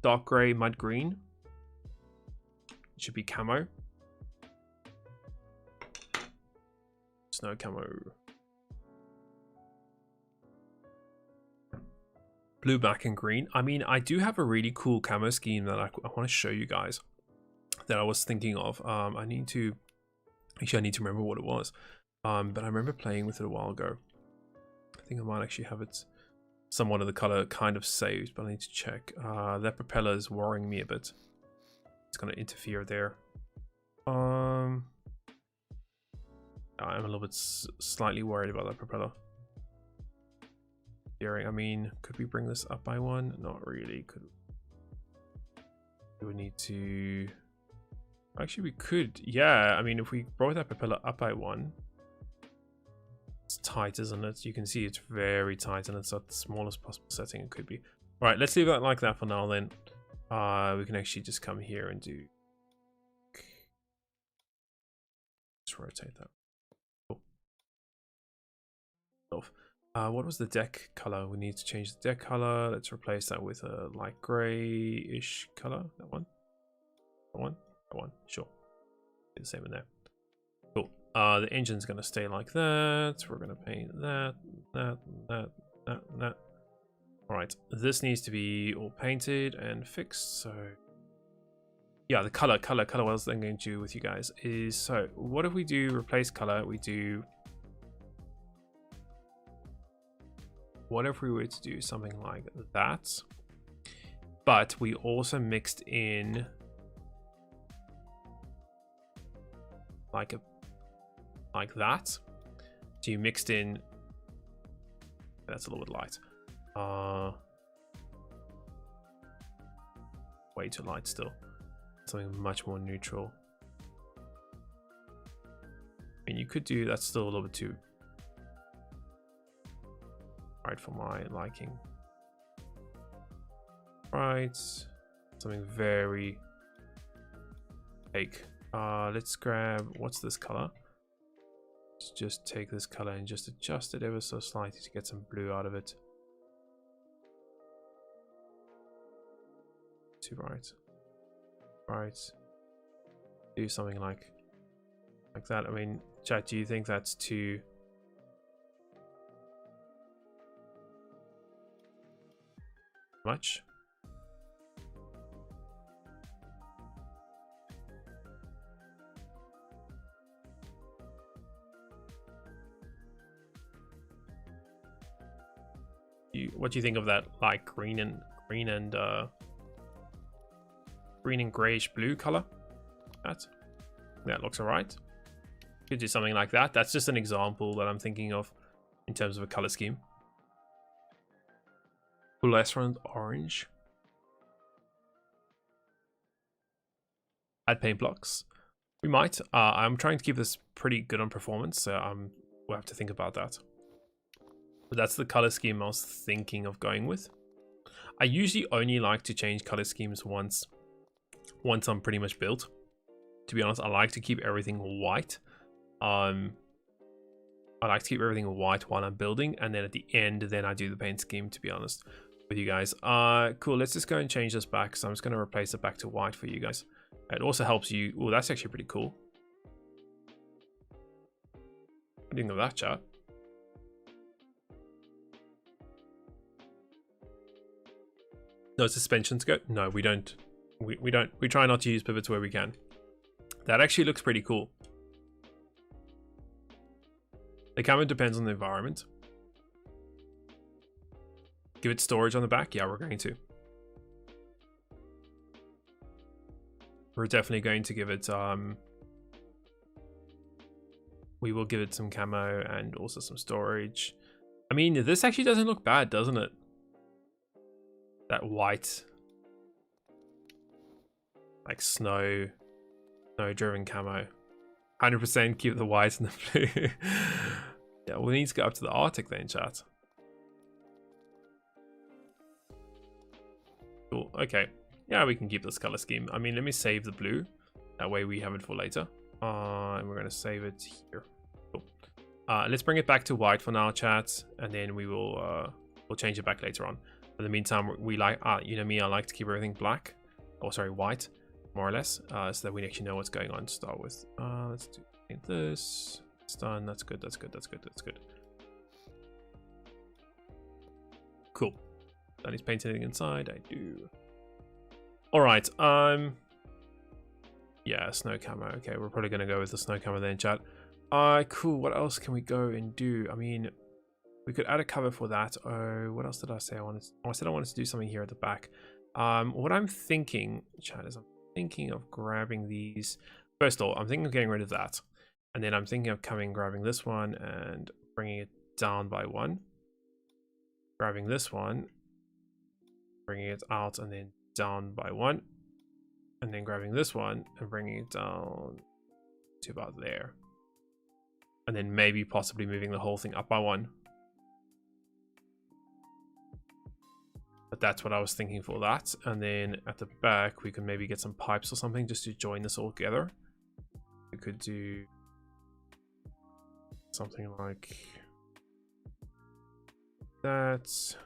Dark gray, mud green. It should be camo. Snow camo. Blue, black, and green. I mean, I do have a really cool camo scheme that I want to show you guys that I was thinking of. I need to remember what it was. But I remember playing with it a while ago. I think I might actually have it somewhat of the color kind of saved, but I need to check. That propeller is worrying me a bit. It's going to interfere there. I'm a little bit slightly worried about that propeller. I mean, could we bring this up by one? Not really. We would need to... Actually, we could. Yeah, I mean, if we brought that propeller up by one... It's tight, isn't it? You can see it's very tight, and it's at the smallest possible setting it could be. All right, let's leave that like that for now then. We can actually just come here and do... Let's rotate that. Cool. What was the deck color? We need to change the deck color. Let's replace that with a light gray-ish color. That one? That one? That one? Sure. Do the same in there. Cool. The engine's going to stay like that. We're going to paint that. All right, this needs to be all painted and fixed. So yeah, the color. What I was then going to do with you guys is, so what if we do replace color? We do, what if we were to do something like that, but we also mixed in like that. So you mixed in, that's a little bit light. Way too light still. Something much more neutral. I mean, you could do, that's still a little bit too bright for my liking. Right, something very fake. Let's grab, what's this color? Let's just take this color and just adjust it ever so slightly to get some blue out of it. Too bright. Right. Do something like that. I mean, chat, do you think that's too much? What do you think of that, like green and grayish blue color? That looks alright. Could do something like that. That's just an example that I'm thinking of in terms of a color scheme. Fluorescent orange. Add paint blocks. We might. I'm trying to keep this pretty good on performance, so we'll have to think about that. But that's the color scheme I was thinking of going with. I usually only like to change color schemes once I'm pretty much built. To be honest, I like to keep everything white. I like to keep everything white while I'm building, and then at the end, then I do the paint scheme, to be honest with you guys. Cool, let's just go and change this back. So I'm just going to replace it back to white for you guys. It also helps you. Oh, that's actually pretty cool. What do you think of that, chat? No suspension skirt? No, we don't. We don't. We try not to use pivots where we can. That actually looks pretty cool. The camera depends on the environment. Give it storage on the back? Yeah, we're going to. We're definitely going to give it, we will give it some camo and also some storage. I mean, this actually doesn't look bad, doesn't it? That white, like snow-driven camo. 100% keep the white and the blue. Yeah, we need to go up to the Arctic then, chat. Cool, okay. Yeah, we can keep this color scheme. I mean, let me save the blue. That way we have it for later. And we're going to save it here. Cool. Let's bring it back to white for now, chat. And then we will we'll change it back later on. In the meantime, we like, you know me, I like to keep everything black. Or sorry, white, more or less. So that we actually know what's going on to start with. Let's do this. It's done. That's good. That's good. That's good. That's good. Cool. That is paint anything inside. I do. All right. Yeah, snow camo. Okay, we're probably gonna go with the snow camo then, chat. Cool. What else can we go and do? I mean, we could add a cover for that. Oh, what else did I say? I said I wanted to do something here at the back. What I'm thinking, chat, is I'm thinking of grabbing these. First of all, I'm thinking of getting rid of that, and then I'm thinking of grabbing this one and bringing it down by one. Grabbing this one, bringing it out, and then down by one, and then grabbing this one and bringing it down to about there, and then maybe possibly moving the whole thing up by one. But that's what I was thinking for that. And then at the back we can maybe get some pipes or something just to join this all together. We could do something like that. This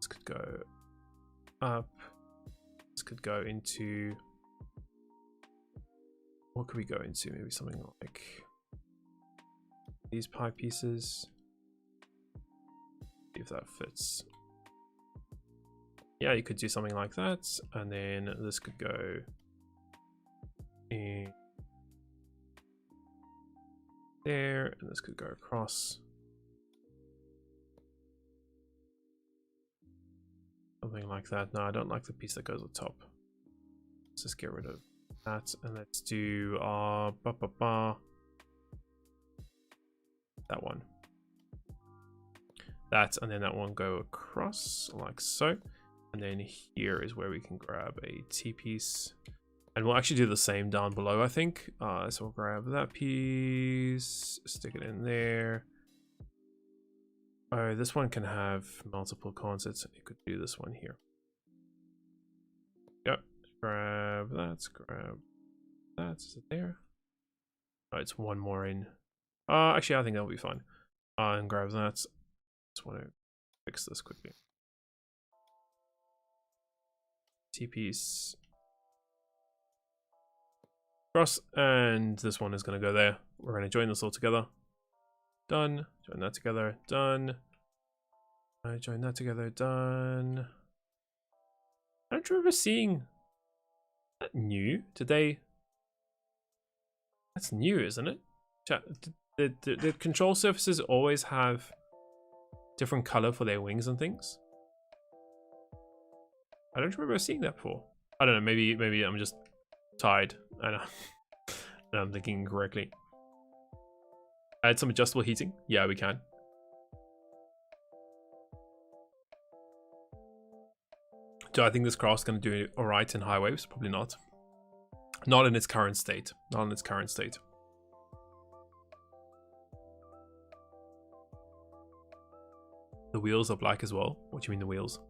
could go up. This could go into, what could we go into? Maybe something like these pipe pieces. See if that fits. Yeah, you could do something like that, and then this could go in there, and this could go across. Something like that. No, I don't like the piece that goes on top. Let's just get rid of that, and let's do that one. That, and then that one go across like so. And then here is where we can grab a T-piece. And we'll actually do the same down below, I think. So we'll grab that piece, stick it in there. Oh, this one can have multiple concepts. You could do this one here. Yep. Grab that, grab that. Is it there? Oh, it's one more in. Actually, I think that'll be fine. And grab that. Just want to fix this quickly. T-piece. Cross, and this one is going to go there. We're going to join this all together. Done. Join that together. Done. I join that together. Done. I don't remember seeing that new. Did they? That's new, isn't it? The control surfaces always have different color for their wings and things. I don't remember seeing that before. I don't know. Maybe I'm just tired and I'm thinking incorrectly. Add some adjustable heating. Yeah, we can. Do I think this craft's going to do alright in high waves? Probably not. Not in its current state. Not in its current state. The wheels are black as well. What do you mean the wheels?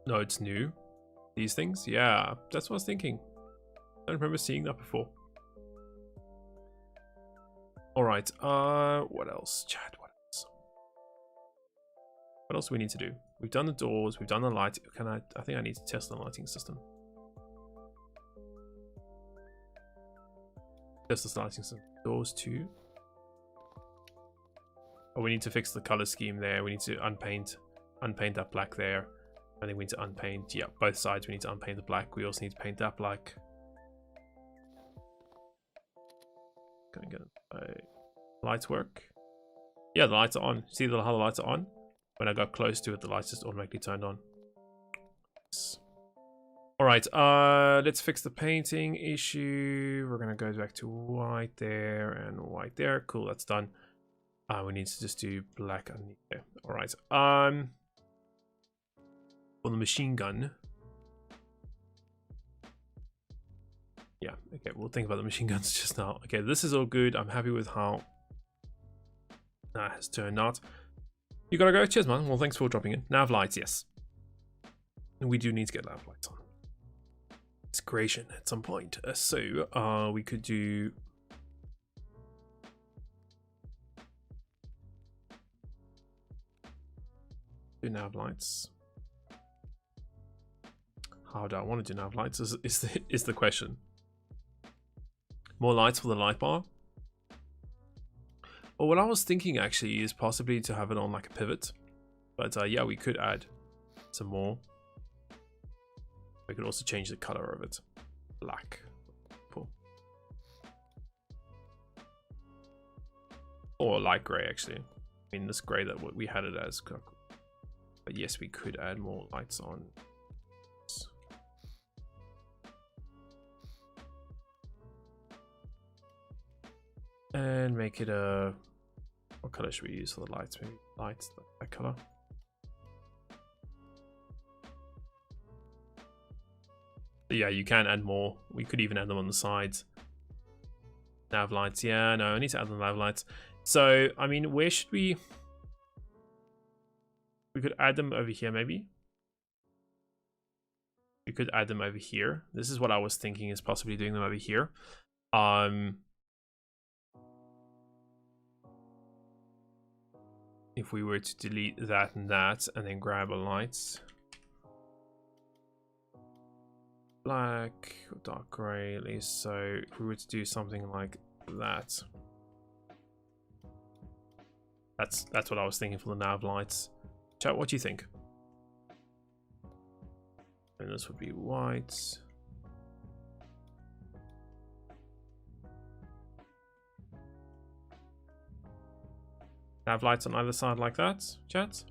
No, it's new. These things? Yeah, that's what I was thinking. I don't remember seeing that before. Alright, what else? Chat, what else? What else do we need to do? We've done the doors, we've done the light. I think I need to test the lighting system. Test the lighting system. Doors too. Oh, we need to fix the color scheme there. We need to unpaint that black there. I think we need to unpaint, yeah, both sides. We need to unpaint the black. We also need to paint that black. Gonna get lights work. Yeah, the lights are on. See how the lights are on? When I got close to it, the lights just automatically turned on. Yes. All right, let's fix the painting issue. We're gonna go back to white there and white there. Cool, that's done. We need to just do black underneath there. All right. On the machine gun. Yeah, okay, we'll think about the machine guns just now. Okay, this is all good. I'm happy with how that has turned out. You gotta go. Cheers, man. Well, thanks for dropping in. Nav lights, yes. We do need to get nav lights on. It's creation at some point. So we could do nav lights. How do I want to do nav lights is the question. More lights for the light bar. Well, what I was thinking actually is possibly to have it on like a pivot. But yeah, we could add some more. We could also change the color of it. Black. Cool. Or light gray actually. I mean this gray that we had it as. But yes, we could add more lights on. And make it a... What color should we use for the lights? Maybe lights, that color. But yeah, you can add more. We could even add them on the sides. Nav lights, yeah, no, I need to add the nav lights. So, I mean, where should we... We could add them over here, maybe. We could add them over here. This is what I was thinking, is possibly doing them over here. If we were to delete that and then grab a lights. black or dark gray at least. So if we were to do something like that, that's what I was thinking for the nav lights. Chat, what do you think? And this would be white. Nav lights on either side like that, chat.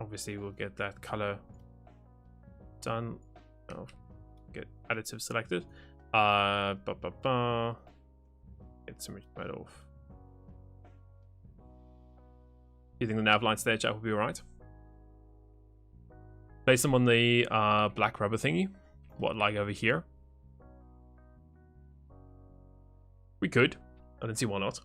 Obviously we'll get that color done. I'll get additive selected. Get some right off. Do you think the nav lights there, chat, will be alright? Place them on the black rubber thingy. What, like over here? We could. I don't see why not.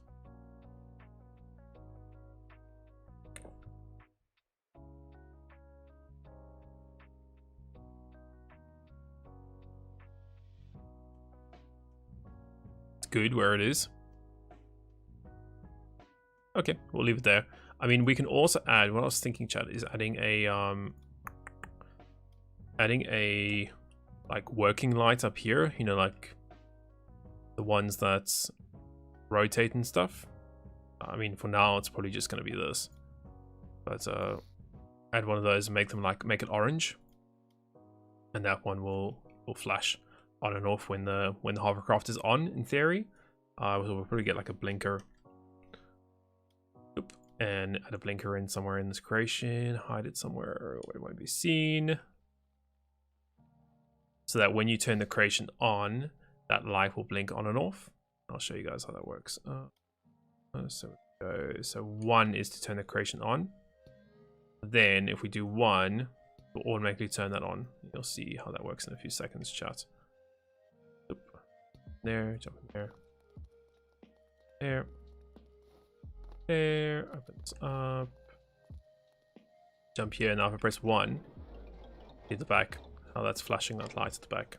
It's good where it is. Okay, we'll leave it there. I mean, we can also add, what I was thinking, chat, is adding a like working light up here, you know, like the ones that rotate and stuff. I mean, for now it's probably just going to be this, but add one of those and make it orange, and that one will flash on and off when the hovercraft is on, in theory. We'll probably get like a blinker. Oop. And add a blinker in somewhere in this creation, hide it somewhere where it won't be seen, so that when you turn the creation on, that light will blink on and off. I'll show you guys how that works. So 1 is to turn the creation on. Then if we do 1, we'll automatically turn that on. You'll see how that works in a few seconds, chat. Oop. There, jump in there. There, opens up. Jump here, now if I press 1, see the back, how that's flashing that light at the back.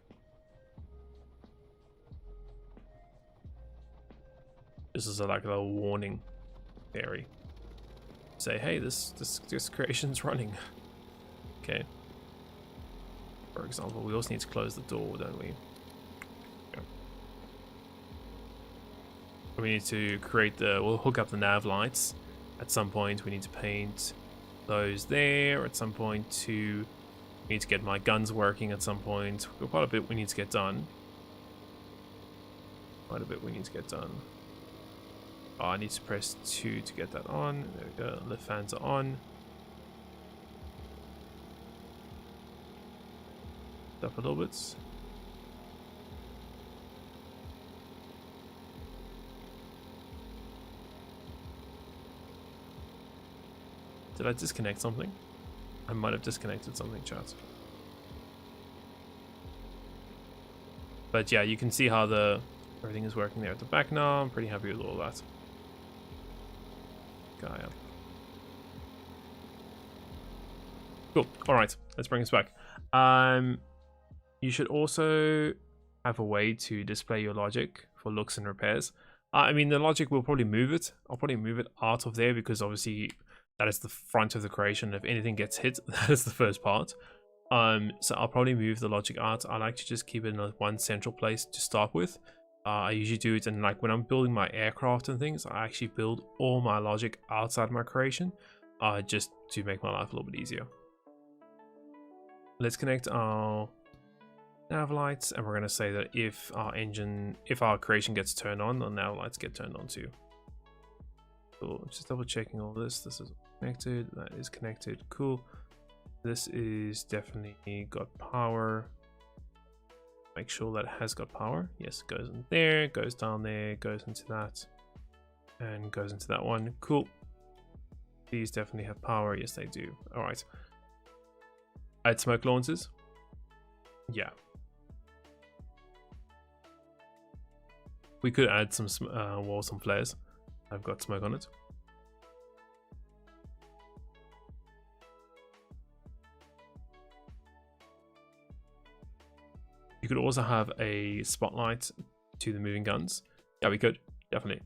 This is like a little warning fairy. Say, hey, this creation's running. Okay. For example, we also need to close the door, don't we? Yeah. We need to create we'll hook up the nav lights. At some point we need to paint those there. At some point we need to get my guns working at some point. We've got quite a bit we need to get done. Oh, I need to press 2 to get that on. There we go, the fans are on. Up a little bit. Did I disconnect something? I might have disconnected something, chat. But yeah, you can see how everything is working there at the back now. I'm pretty happy with all that. Guy up. Cool. All right, let's bring us back. You should also have a way to display your logic for looks and repairs. I mean, the logic will probably move it. I'll probably move it out of there because obviously that is the front of the creation. If anything gets hit, that is the first part. So I'll probably move the logic out. I like to just keep it in one central place to start with. I usually do it, and like when I'm building my aircraft and things, I actually build all my logic outside my creation, just to make my life a little bit easier. Let's connect our nav lights, and we're going to say that if our creation gets turned on, the nav lights get turned on too. Cool. Just double checking all this. This is connected. That is connected. Cool. This is definitely got power. Make sure that it has got power. Yes, it goes in there, goes down there, goes into that, and goes into that one. Cool. These definitely have power. Yes, they do. All right. Add smoke launchers. Yeah. We could add some walls and flares. I've got smoke on it. You could also have a spotlight to the moving guns. Yeah, we could. Definitely.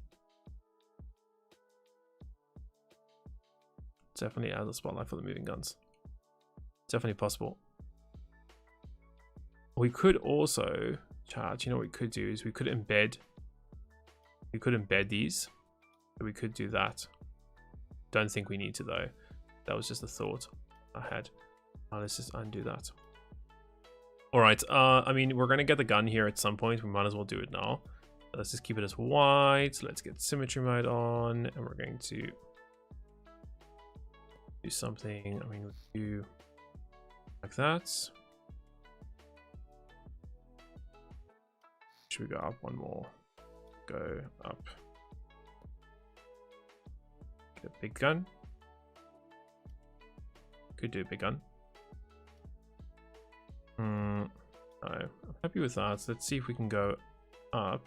Definitely add a spotlight for the moving guns. Definitely possible. We could also, chat, you know what we could do is we could embed these. So we could do that. Don't think we need to though. That was just a thought I had. Let's just undo that. All right. I mean, we're gonna get the gun here at some point. We might as well do it now. Let's just keep it as white. Let's get symmetry mode on, and we're going to do something. I mean, we do like that. Should we go up one more? Go up. Get a big gun. Could do a big gun. No, I'm happy with that. So let's see if we can go up.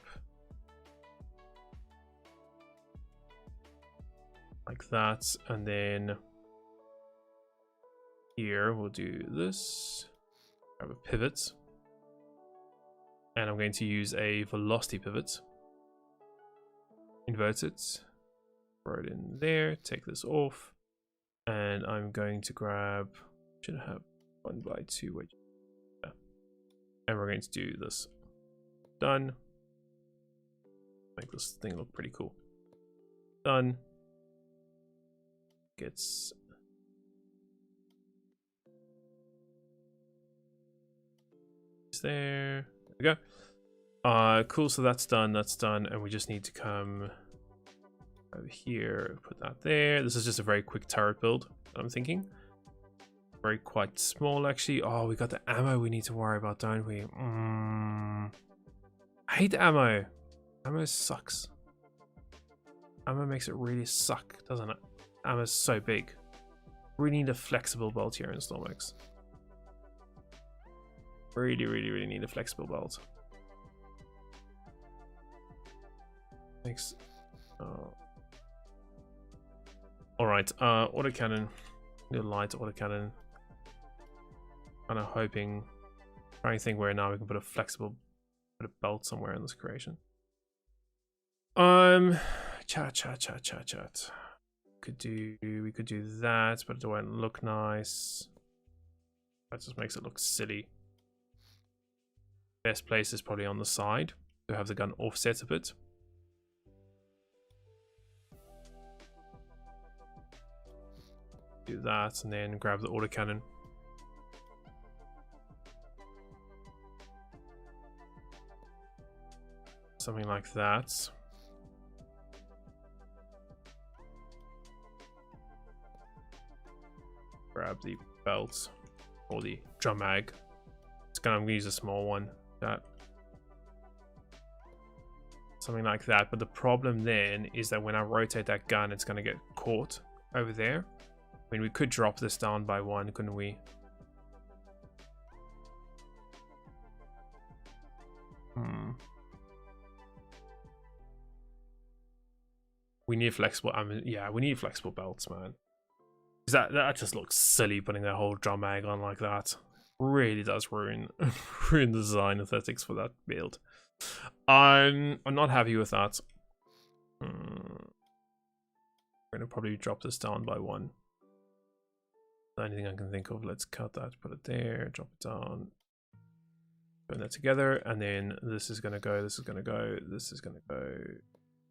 Like that. And then here we'll do this. Grab a pivot. And I'm going to use a velocity pivot. Invert it. Throw it in there. Take this off. And I'm going to grab, should have 1x2 wedge. Yeah. And we're going to do this. Done. Make this thing look pretty cool. Done. Gets there. There we go. Cool. So that's done. That's done. And we just need to come over here, put that there. This is just a very quick turret build, I'm thinking. Very quite small, actually. Oh, we got the ammo we need to worry about, don't we? I hate the ammo. Ammo sucks. Ammo makes it really suck, doesn't it? Ammo's so big. We need a flexible belt here in Stormworks. Really need a flexible belt. Thanks. Alright, autocannon. New light autocannon. Kind of hoping, trying to think where now we can put a belt somewhere in this creation. Chat. We could do that, but it won't look nice. That just makes it look silly. Best place is probably on the side to have the gun offset a bit. Do that and then grab the autocannon. Something like that. Grab the belt or the drum mag. I'm gonna use a small one. That. Something like that. But the problem then is that when I rotate that gun, it's gonna get caught over there. I mean, we could drop this down by one, couldn't we? We need flexible. I mean, yeah, we need flexible belts, man. That just looks silly putting that whole drum mag on like that. Really does ruin the design aesthetics for that build. I'm not happy with that. We're gonna probably drop this down by one. Anything I can think of. Let's cut that, put it there, drop it down, put that together, and then this is gonna go, this is gonna go, this is gonna go,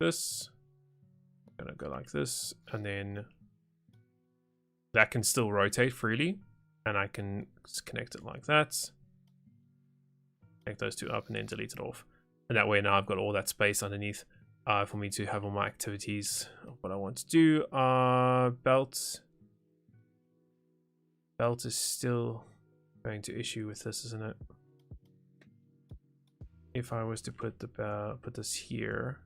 this gonna go like this, and then that can still rotate freely, and I can just connect it like that, connect those two up, and then delete it off, and that way now I've got all that space underneath for me to have all my activities of what I want to do. Belt is still going to issue with this, isn't it? If I was to put this here,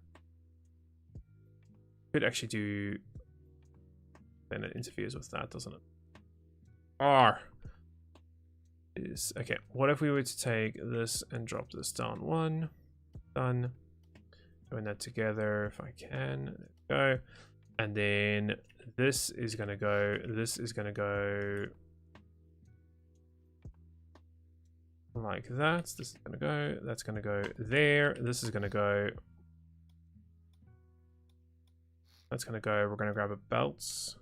could actually do. Then it interferes with that, doesn't it? R is okay. What if we were to take this and drop this down one? Done. Join that together if I can. There we go. And then this is gonna go. This is gonna go. Like that. This is gonna go. That's gonna go there. This is gonna go. That's gonna go. We're gonna grab a belt.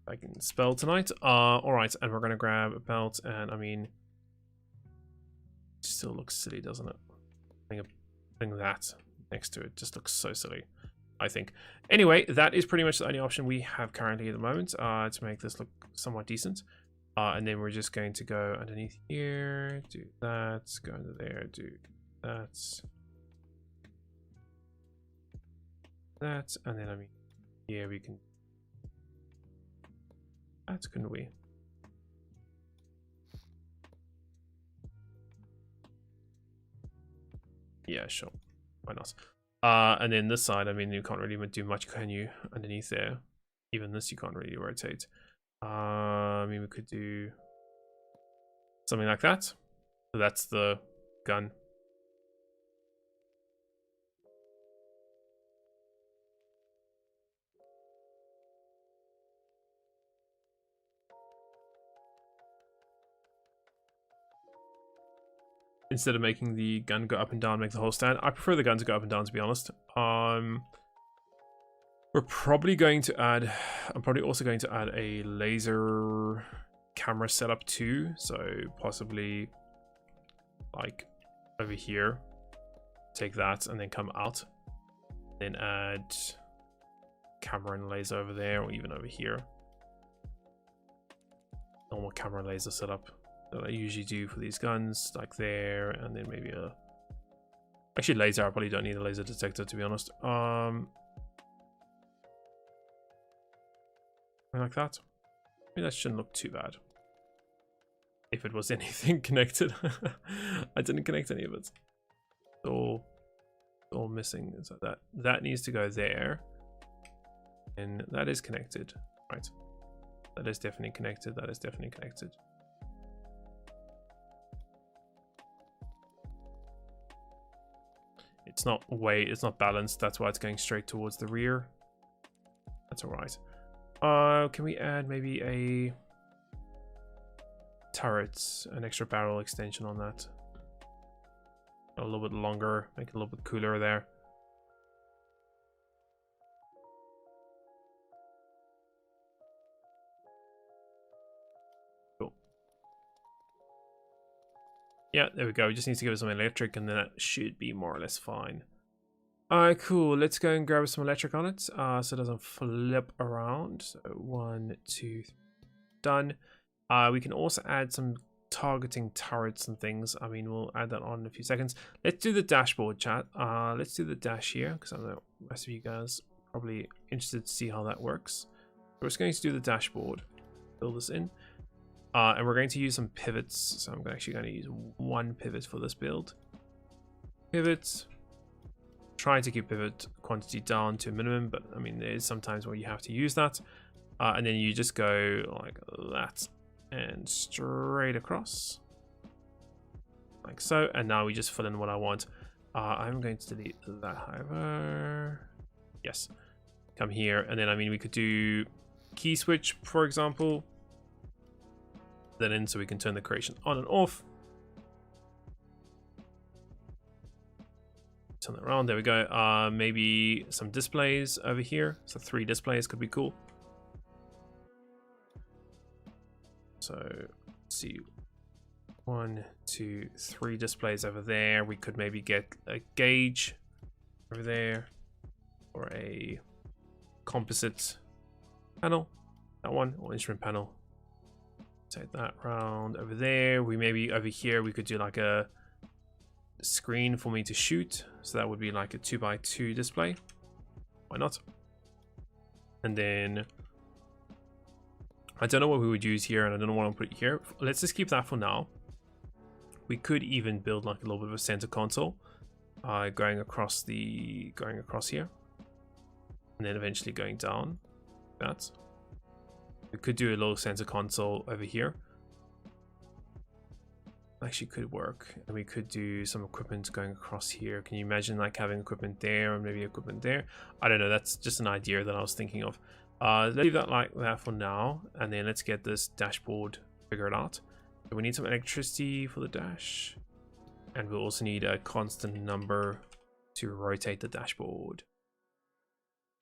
I can spell tonight. All right, and we're gonna grab a belt, and I mean, it still looks silly, doesn't it? Putting that next to it just looks so silly, I think. Anyway, that is pretty much the only option we have currently at the moment to make this look somewhat decent. And then we're just going to go underneath here, do that, go under there, do that, and then I mean, yeah, we can. That couldn't we? Yeah, sure. Why not? And then this side, I mean, you can't really do much, can you? Underneath there, even this you can't really rotate. I mean, we could do something like that. So that's the gun. Instead of making the gun go up and down, make the whole stand. I prefer the gun to go up and down, to be honest. We're probably going to add, I'm probably also going to add a laser camera setup too. So possibly like over here, take that and then come out, then add camera and laser over there, or even over here. Normal camera and laser setup that I usually do for these guns, like there, and then maybe a, actually laser, I probably don't need a laser detector, to be honest. Like that. I mean, that shouldn't look too bad. If it was anything connected. I didn't connect any of it. It's all missing. So that needs to go there. And that is connected. Right. That is definitely connected. That is definitely connected. It's not balanced. That's why it's going straight towards the rear. That's all right. Can we add maybe a turret, an extra barrel extension on that? A little bit longer, make it a little bit cooler there. Cool. Yeah, there we go. We just need to give it some electric and then that should be more or less fine. Alright, cool. Let's go and grab some electric on it so it doesn't flip around. So 1, 2, 3, done. We can also add some targeting turrets and things. I mean, we'll add that on in a few seconds. Let's do the dashboard, chat. Let's do the dash here because I know the rest of you guys are probably interested to see how that works. We're just going to do the dashboard. Build this in. And we're going to use some pivots. So I'm actually going to use one pivot for this build. Pivots. Try to keep pivot quantity down to a minimum, but I mean, there is sometimes where you have to use that. And then you just go like that and straight across. Like so. And now we just fill in what I want. I'm going to delete that, however. Yes. Come here. And then, I mean, we could do key switch, for example. Then in so we can turn the creation on and off. Turn that around. There we go. Maybe some displays over here. So 3 displays could be cool. So let's see. 1, 2, 3 displays over there. We could maybe get a gauge over there or a composite panel. That one, or instrument panel. Take that round over there. We maybe over here we could do like a screen for me to shoot. So that would be like a 2x2 display. Why not? And then I don't know what we would use here, and I don't know what I'll put here. Let's just keep that for now. We could even build like a little bit of a center console, going across here, and then eventually going down. That we could do a little center console over here. Actually could work, and we could do some equipment going across here. Can you imagine like having equipment there and maybe equipment there? I don't know, that's just an idea that I was thinking of. Let's leave that like that for now, and then let's get this dashboard figured out. So we need some electricity for the dash, and we'll also need a constant number to rotate the dashboard.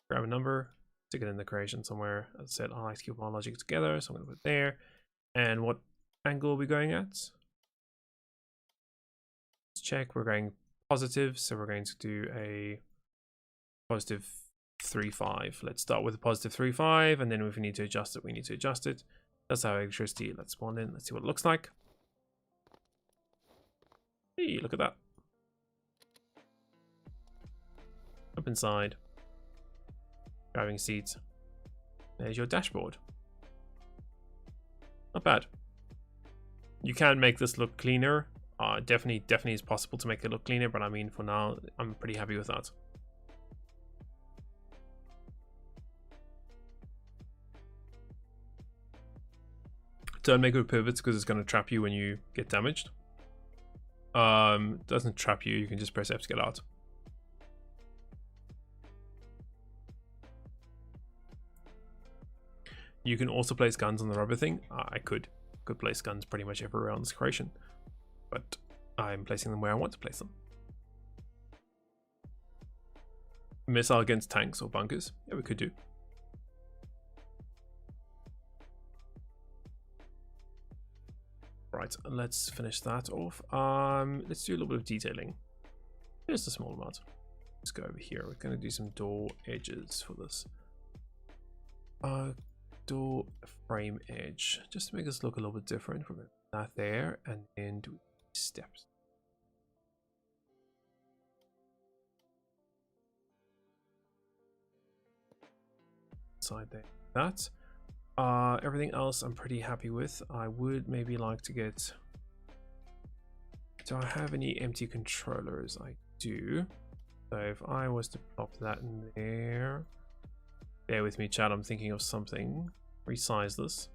Grab a number, stick it in the creation somewhere. As I said, I like to keep my logic together, so I'm going to put it there. And what angle are we going at? Let's check. We're going positive, so we're going to do a positive 3.5. Let's start with a positive 3.5, and then if we need to adjust it, we need to adjust it. That's our electricity. Let's spawn in. Let's see what it looks like. Hey, look at that. Up inside. Driving seat. There's your dashboard. Not bad. You can make this look cleaner. Definitely is possible to make it look cleaner, but I mean, for now, I'm pretty happy with that. Don't make it with pivots because it's going to trap you when you get damaged. Doesn't trap you. You can just press F to get out. You can also place guns on the rubber thing. I could place guns pretty much everywhere on this creation, but I'm placing them where I want to place them. Missile against tanks or bunkers. Yeah, we could do. Right, let's finish that off. Let's do a little bit of detailing. Just a small amount. Let's go over here. We're going to do some door edges for this. Door frame edge, just to make this look a little bit different. We're going to put that there and then do steps. Side there. That. Everything else I'm pretty happy with. I would maybe like to get... Do I have any empty controllers? I do. So if I was to pop that in there... Bear with me, chat. I'm thinking of something. Resize this.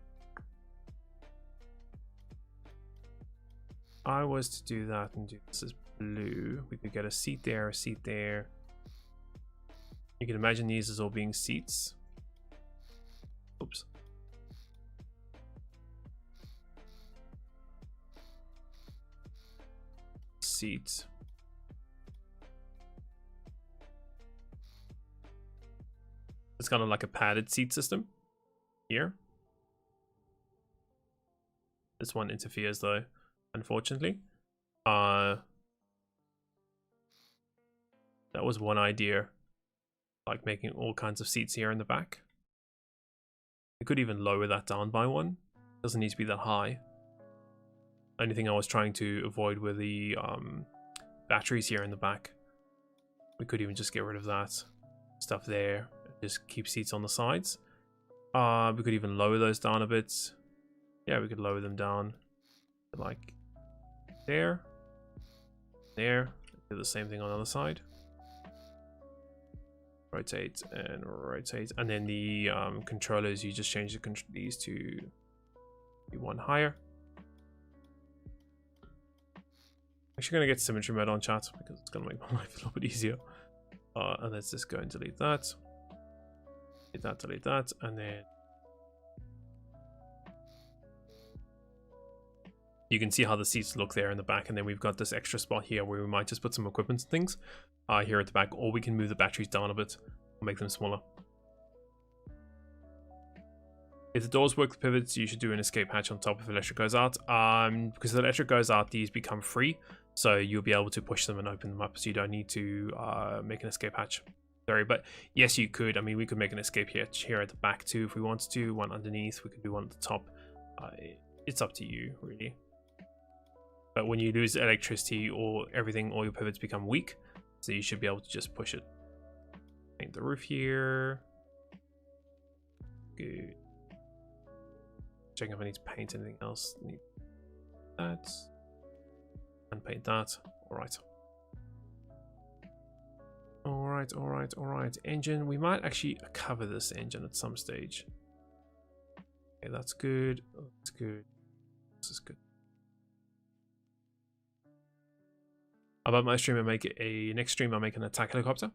I was to do that and do this as blue. We could get a seat there, a seat there. You can imagine these as all being seats. Oops. Seats. It's kind of like a padded seat system here. This one interferes though, unfortunately. That was one idea, like making all kinds of seats here in the back. You could even lower that down by one. Doesn't need to be that high. Only thing I was trying to avoid were the batteries here in the back. We could even just get rid of that stuff there. Just keep seats on the sides. We could even lower those down a bit. Yeah, we could lower them down like there. There. Do the same thing on the other side. Rotate and rotate. And then the controllers, you just change these to be one higher. Actually going to get symmetry mode on, chat, because it's going to make my life a little bit easier. And let's just go and delete that. Delete that, and then you can see how the seats look there in the back, and then we've got this extra spot here where we might just put some equipment and things here at the back, or we can move the batteries down a bit or make them smaller. If the doors work with pivots, you should do an escape hatch on top if electric goes out. Because if electric goes out, these become free, so you'll be able to push them and open them up, so you don't need to make an escape hatch. Sorry, but yes, you could. I mean, we could make an escape hatch here at the back too if we wanted to. One underneath, we could do one at the top. It's up to you, really. But when you lose electricity or everything, all your pivots become weak, so you should be able to just push it. Paint the roof here. Good. Checking if I need to paint anything else. Need that. And paint that. Alright. Alright. Engine. We might actually cover this engine at some stage. Okay, that's good. That's good. This is good. How about my stream? I make a next stream. I make an attack helicopter.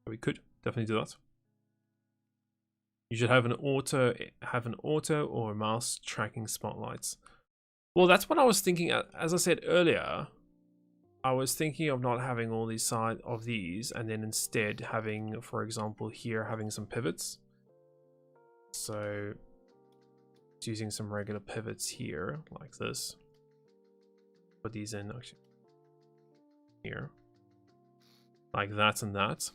We could definitely do that. You should have an auto or a mouse tracking spotlights. Well, that's what I was thinking. As I said earlier, I was thinking of not having all these side of these, and then instead having, for example, here having some pivots. So it's using some regular pivots here, like this. Put these in actually here, like that and that.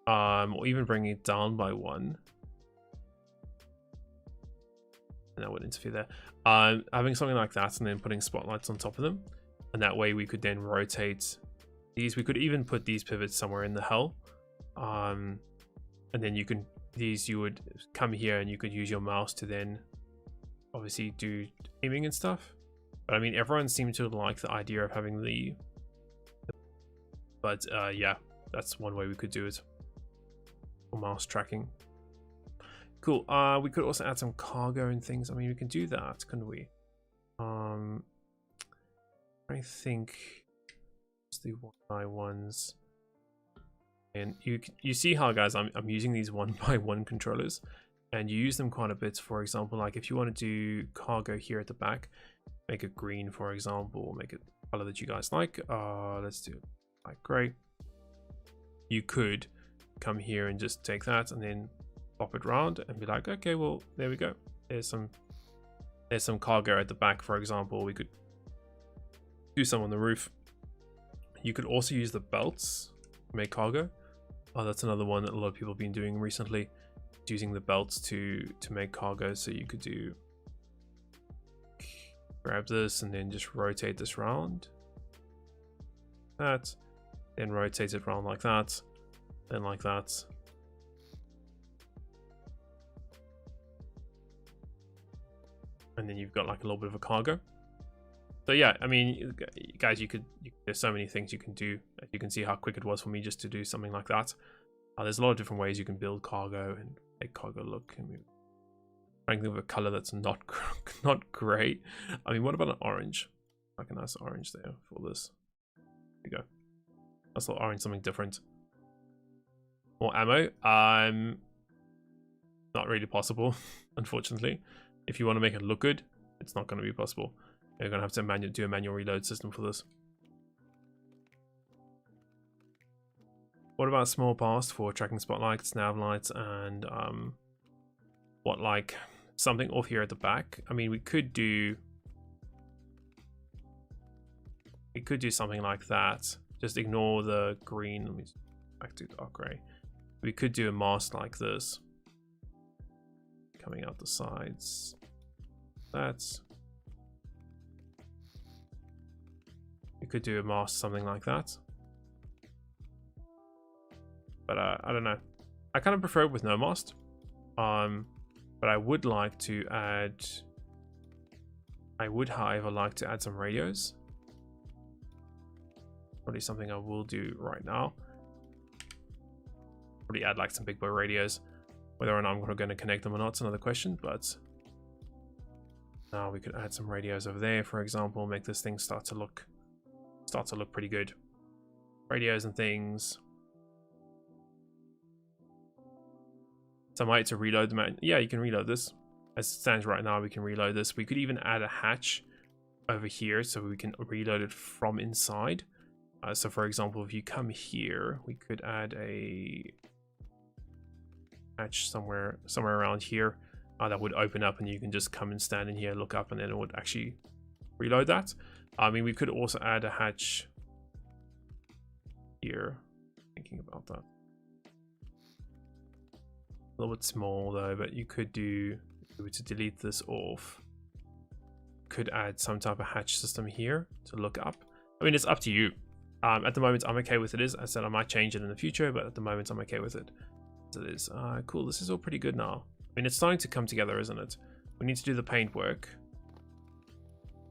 Or even bringing it down by one. And that would interfere there. Having something like that and then putting spotlights on top of them. And that way we could then rotate these. We could even put these pivots somewhere in the hull. And then you can, you would come here and you could use your mouse to then obviously do aiming and stuff. But I mean, everyone seemed to like the idea of having the, but yeah, that's one way we could do it. For mouse tracking. Cool. We could also add some cargo and things. I mean, we can do that, couldn't we? I think let's do 1x1s. And you see how, guys, I'm using these 1x1 controllers, and you use them quite a bit. For example, like if you want to do cargo here at the back, make it green, for example, make it color that you guys like. Let's do like gray. You could come here and just take that and then pop it around and be like, okay, well, there we go. There's some cargo at the back, for example. We could do some on the roof. You could also use the belts to make cargo. Oh, that's another one that a lot of people have been doing recently, using the belts to make cargo. So you could do, grab this and then just rotate this round, that, then rotate it around like that, then like that. And then you've got like a little bit of a cargo. So yeah, I mean, guys, there's so many things you can do. You can see how quick it was for me just to do something like that. There's a lot of different ways you can build cargo and make cargo look. I mean, trying to think of a color that's not great. I mean, what about an orange? Like a nice orange there for this. There you go. Nice little orange, something different. More ammo. Not really possible, unfortunately. If you want to make it look good, it's not going to be possible. You're going to have to do a manual reload system for this. What about small pass for tracking spotlights, nav lights, and what, like something off here at the back? I mean, we could do something like that. Just ignore the green. Let me back to dark gray. We could do a mast like this, coming out the sides. That's. We could do a mast something like that. But I don't know. I kind of prefer it with no mast. But I would like to add. I would, however, like to add some radios. Probably something I will do right now. Probably add like some big boy radios. Whether or not I'm going to connect them or not is another question, but now we could add some radios over there, for example, make this thing start to look pretty good. Radios and things. So I might to reload them. Yeah, you can reload this. As it stands right now, we can reload this. We could even add a hatch over here so we can reload it from inside. So for example, if you come here, we could add a hatch somewhere around here that would open up, and you can just come and stand in here, look up, and then it would actually reload that. I mean, we could also add a hatch here. Thinking about that. A little bit small though, but you could do, if we were to delete this off, could add some type of hatch system here to look up. I mean, it's up to you. At the moment, I'm okay with it. As I said, I might change it in the future, but at the moment, I'm okay with it. So it is. Cool. This is all pretty good now. I mean, it's starting to come together, isn't it? We need to do the paint work.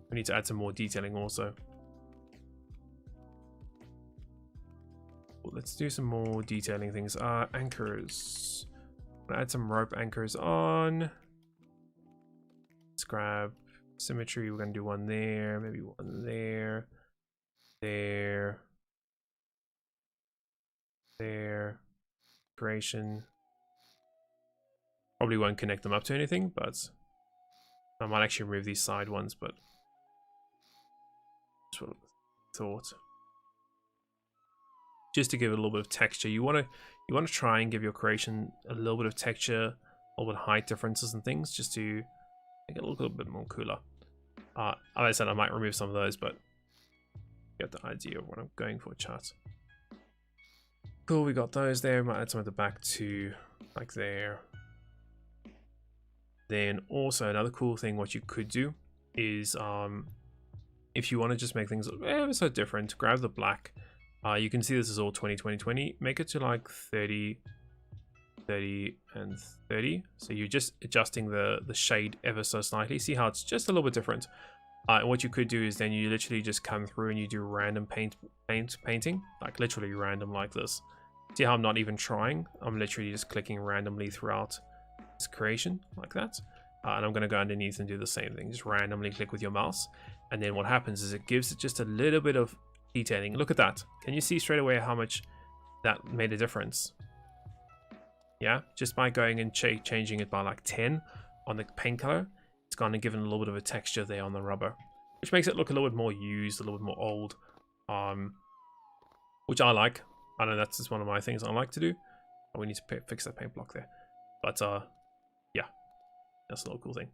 We need to add some more detailing also. Well, let's do some more detailing things. Anchors. I'm gonna add some rope anchors on. Let's grab symmetry. We're gonna do one there, maybe one there. There. Creation. Probably won't connect them up to anything, but I might actually remove these side ones, but just what I thought. Just to give it a little bit of texture. You want to try and give your creation a little bit of texture, little bit height differences and things, just to make it a little bit more cooler. Like I said, I might remove some of those, but you get the idea of what I'm going for, chat. Cool, we got those there. Might add some at the back too, like there. Then also another cool thing, what you could do is, if you want to just make things ever so different, grab the black. You can see this is all 20, make it to like 30, 30, and 30. So you're just adjusting the shade ever so slightly. See how it's just a little bit different. What you could do is then you literally just come through and you do random painting, like literally random like this. See how I'm not even trying? I'm literally just clicking randomly throughout this creation like that. And I'm going to go underneath and do the same thing. Just randomly click with your mouse. And then what happens is it gives it just a little bit of detailing. Look at that. Can you see straight away how much that made a difference? Yeah, just by going and changing it by like 10 on the paint color, it's gone and given a little bit of a texture there on the rubber, which makes it look a little bit more used, a little bit more old, which I like. I know that's just one of my things I like to do. We need to fix that paint block there, but yeah, that's a little cool thing.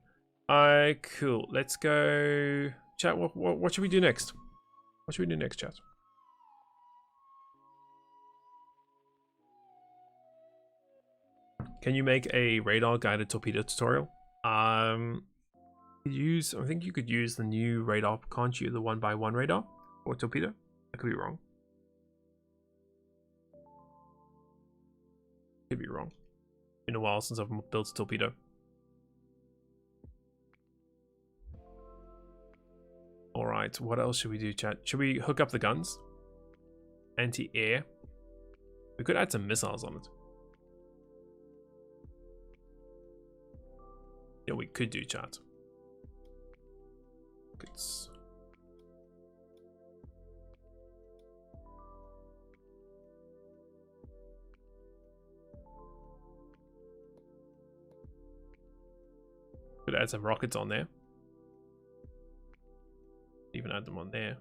Cool. Let's go, chat. What should we do next? What should we do next, chat? Can you make a radar guided torpedo tutorial? I think you could use the new radar, can't you? The 1x1 radar or torpedo? I could be wrong. Could be wrong. Been a while since I've built a torpedo. All right, what else should we do, chat? Should we hook up the guns? Anti-air. We could add some missiles on it. Yeah, we could do, chat. Could add some rockets on there. Even add them on there.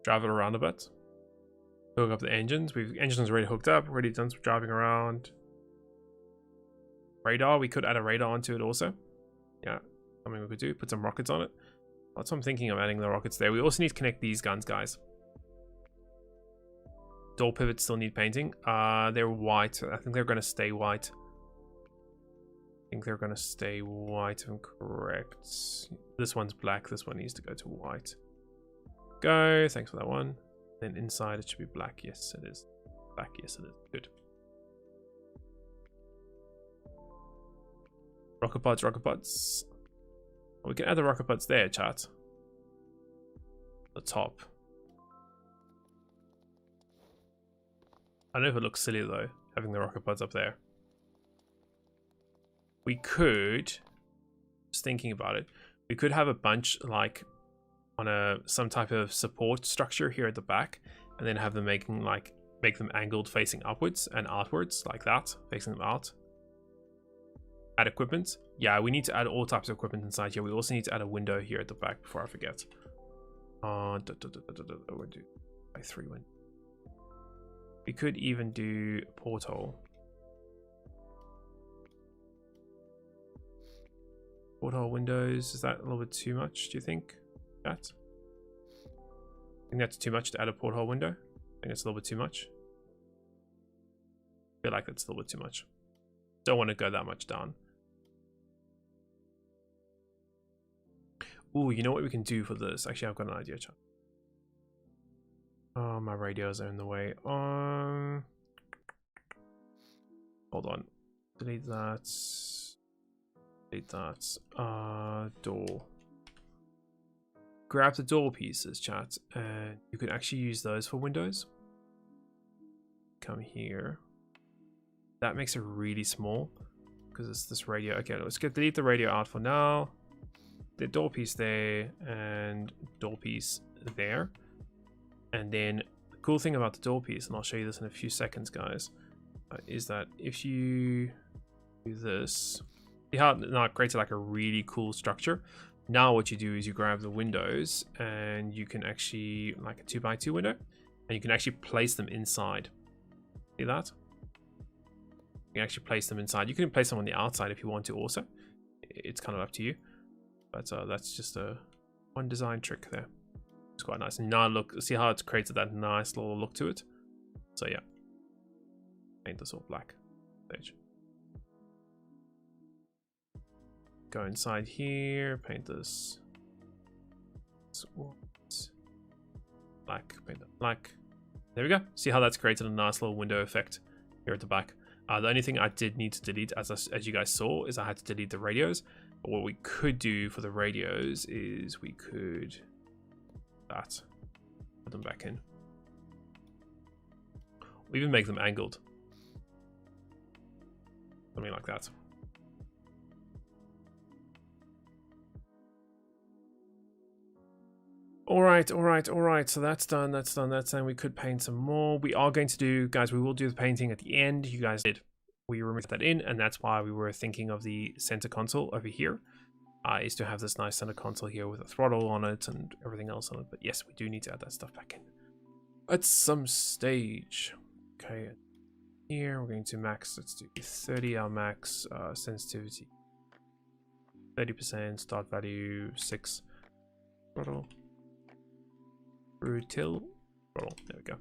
Drive it around a bit. Hook up the engines. Engines already hooked up. Already done some driving around. Radar. We could add a radar onto it also. Yeah, something we could do. Put some rockets on it. That's what I'm thinking of, adding the rockets there. We also need to connect these guns, guys. Door pivots still need painting. They're white. I think they're going to stay white. If I'm correct. This one's black. This one needs to go to white. Go. Thanks for that one. Then inside it should be black. Yes, it is. Black. Yes, it is. Good. Rocket pods. Rocket pods. We can add the rocket pods there, chat. The top. I don't know if it looks silly though, having the rocket pods up there. We could, just thinking about it, we could have a bunch like on some type of support structure here at the back, and then have them make them angled facing upwards and outwards like that, facing them out. Add equipment. Yeah, we need to add all types of equipment inside here. We also need to add a window here at the back before I forget. We'll do by 3 windows. We could even do a porthole. Porthole windows, is that a little bit too much, do you think? I think that's too much to add a porthole window. I think it's a little bit too much. I feel like that's a little bit too much. Don't want to go that much down. Ooh, you know what we can do for this? Actually, I've got an idea, chat. Oh, my radios are in the way. Hold on. Delete that. Delete that. Door. Grab the door pieces, chat, and you can actually use those for windows. Come here. That makes it really small because it's this radio. Okay, let's delete the radio out for now. The door piece there and door piece there. And then the cool thing about the door piece, and I'll show you this in a few seconds, guys, is that if you do this, see how it now creates like a really cool structure. Now what you do is you grab the windows and you can actually, like a 2x2 window, and you can actually place them inside. See that? You can actually place them inside. You can place them on the outside if you want to also. It's kind of up to you. But that's just a one design trick there. It's quite nice. And now look, see how it's created that nice little look to it. So yeah, paint this all black. Page. Go inside here, paint this black, paint that black. There we go. See how that's created a nice little window effect here at the back. The only thing I did need to delete, as you guys saw, is I had to delete the radios. But what we could do for the radios is we could put them back in. We even make them angled. Something like that. All right. So that's done. That's done. We could paint some more. We are going to do, guys, we will do the painting at the end. You guys did. We removed that in, and that's why we were thinking of the center console over here. Is to have this nice center console here with a throttle on it and everything else on it. But yes, we do need to add that stuff back in at some stage. Okay, here we're going to max. Let's do 30. Our max sensitivity 30%. Start value 6. Throttle. Through till throttle. There we go.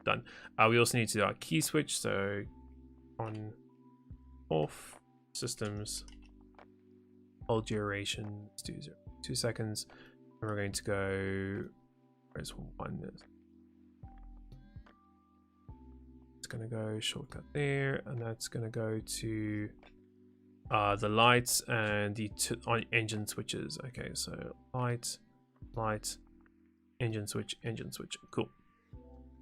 Done. We also need to do our key switch. So on, off, systems, hold duration. Let's do 2 seconds. And we're going to go. Where's 1? It's going to go shortcut there, and that's going to go to the lights and the engine switches. Okay, so light. Engine switch. Cool.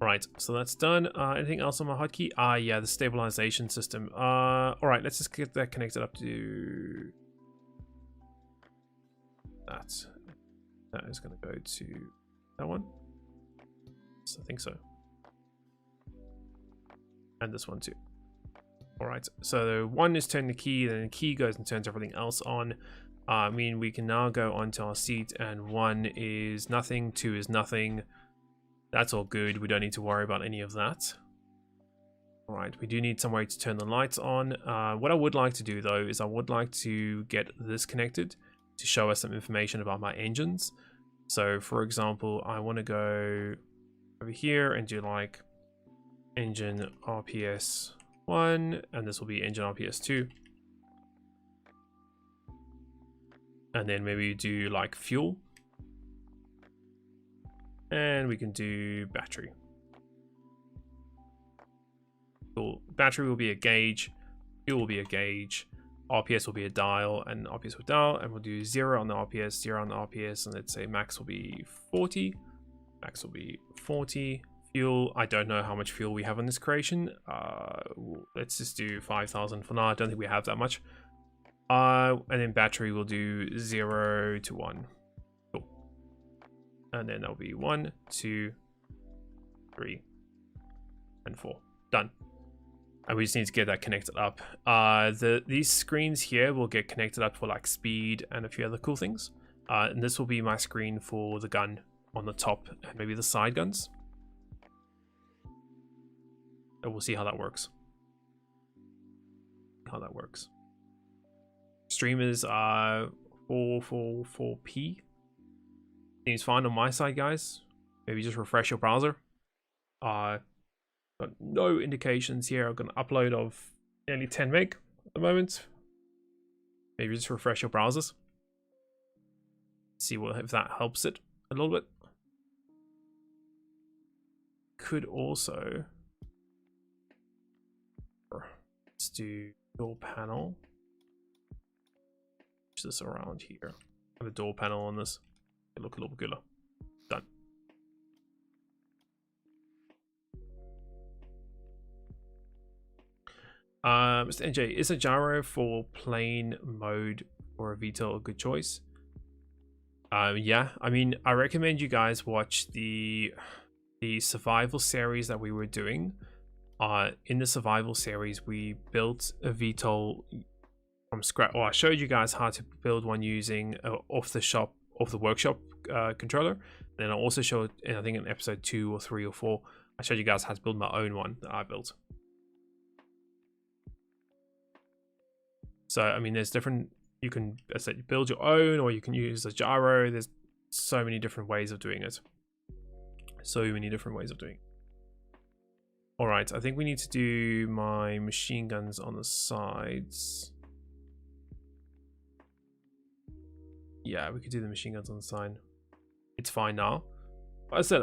All right, so that's done. Anything else on my hotkey? Yeah, the stabilization system. All right, let's just get that connected up to that. That is going to go to that one. So I think so. And this one too. All right, so one is turn the key, then the key goes and turns everything else on. I mean, we can now go onto our seat, and 1 is nothing, 2 is nothing. That's all good. We don't need to worry about any of that. All right, we do need some way to turn the lights on. What I would like to do though is I would like to get this connected to show us some information about my engines. So for example, I want to go over here and do like engine RPS 1, and this will be engine RPS 2. And then maybe do like fuel. And we can do battery. Cool. Battery will be a gauge. Fuel will be a gauge. RPS will be a dial, and RPS will dial. And we'll do 0 on the RPS, 0 on the RPS. And let's say max will be 40. Max will be 40. Fuel, I don't know how much fuel we have on this creation. Let's just do 5,000 for now. I don't think we have that much. And then battery will do 0 to 1. Cool. And then that'll be 1, 2, 3, and 4. Done. And we just need to get that connected up. These screens here will get connected up for like speed and a few other cool things. And this will be my screen for the gun on the top and maybe the side guns. And we'll see how that works. Streamers are 444p. Seems fine on my side, guys. Maybe just refresh your browser. Got no indications here. I've got an upload of nearly 10 meg at the moment. Maybe just refresh your browsers. See if that helps it a little bit. Could also, let's do door panel. This around here. Have a door panel on this. It look a little cooler. Done. MrNJ, is a gyro for plane mode or a VTOL a good choice? Yeah, I mean, I recommend you guys watch the survival series that we were doing. In the survival series, we built a VTOL from scratch. Well, I showed you guys how to build one using off the workshop controller. And then I also showed, I think in episode 2 or 3 or 4, I showed you guys how to build my own one that I built. So I mean, there's different. You can, as I said, build your own, or you can use a gyro. There's so many different ways of doing it. So many different ways of doing it. All right, I think we need to do my machine guns on the sides. Yeah, we could do the machine guns on the side. It's fine now. I said,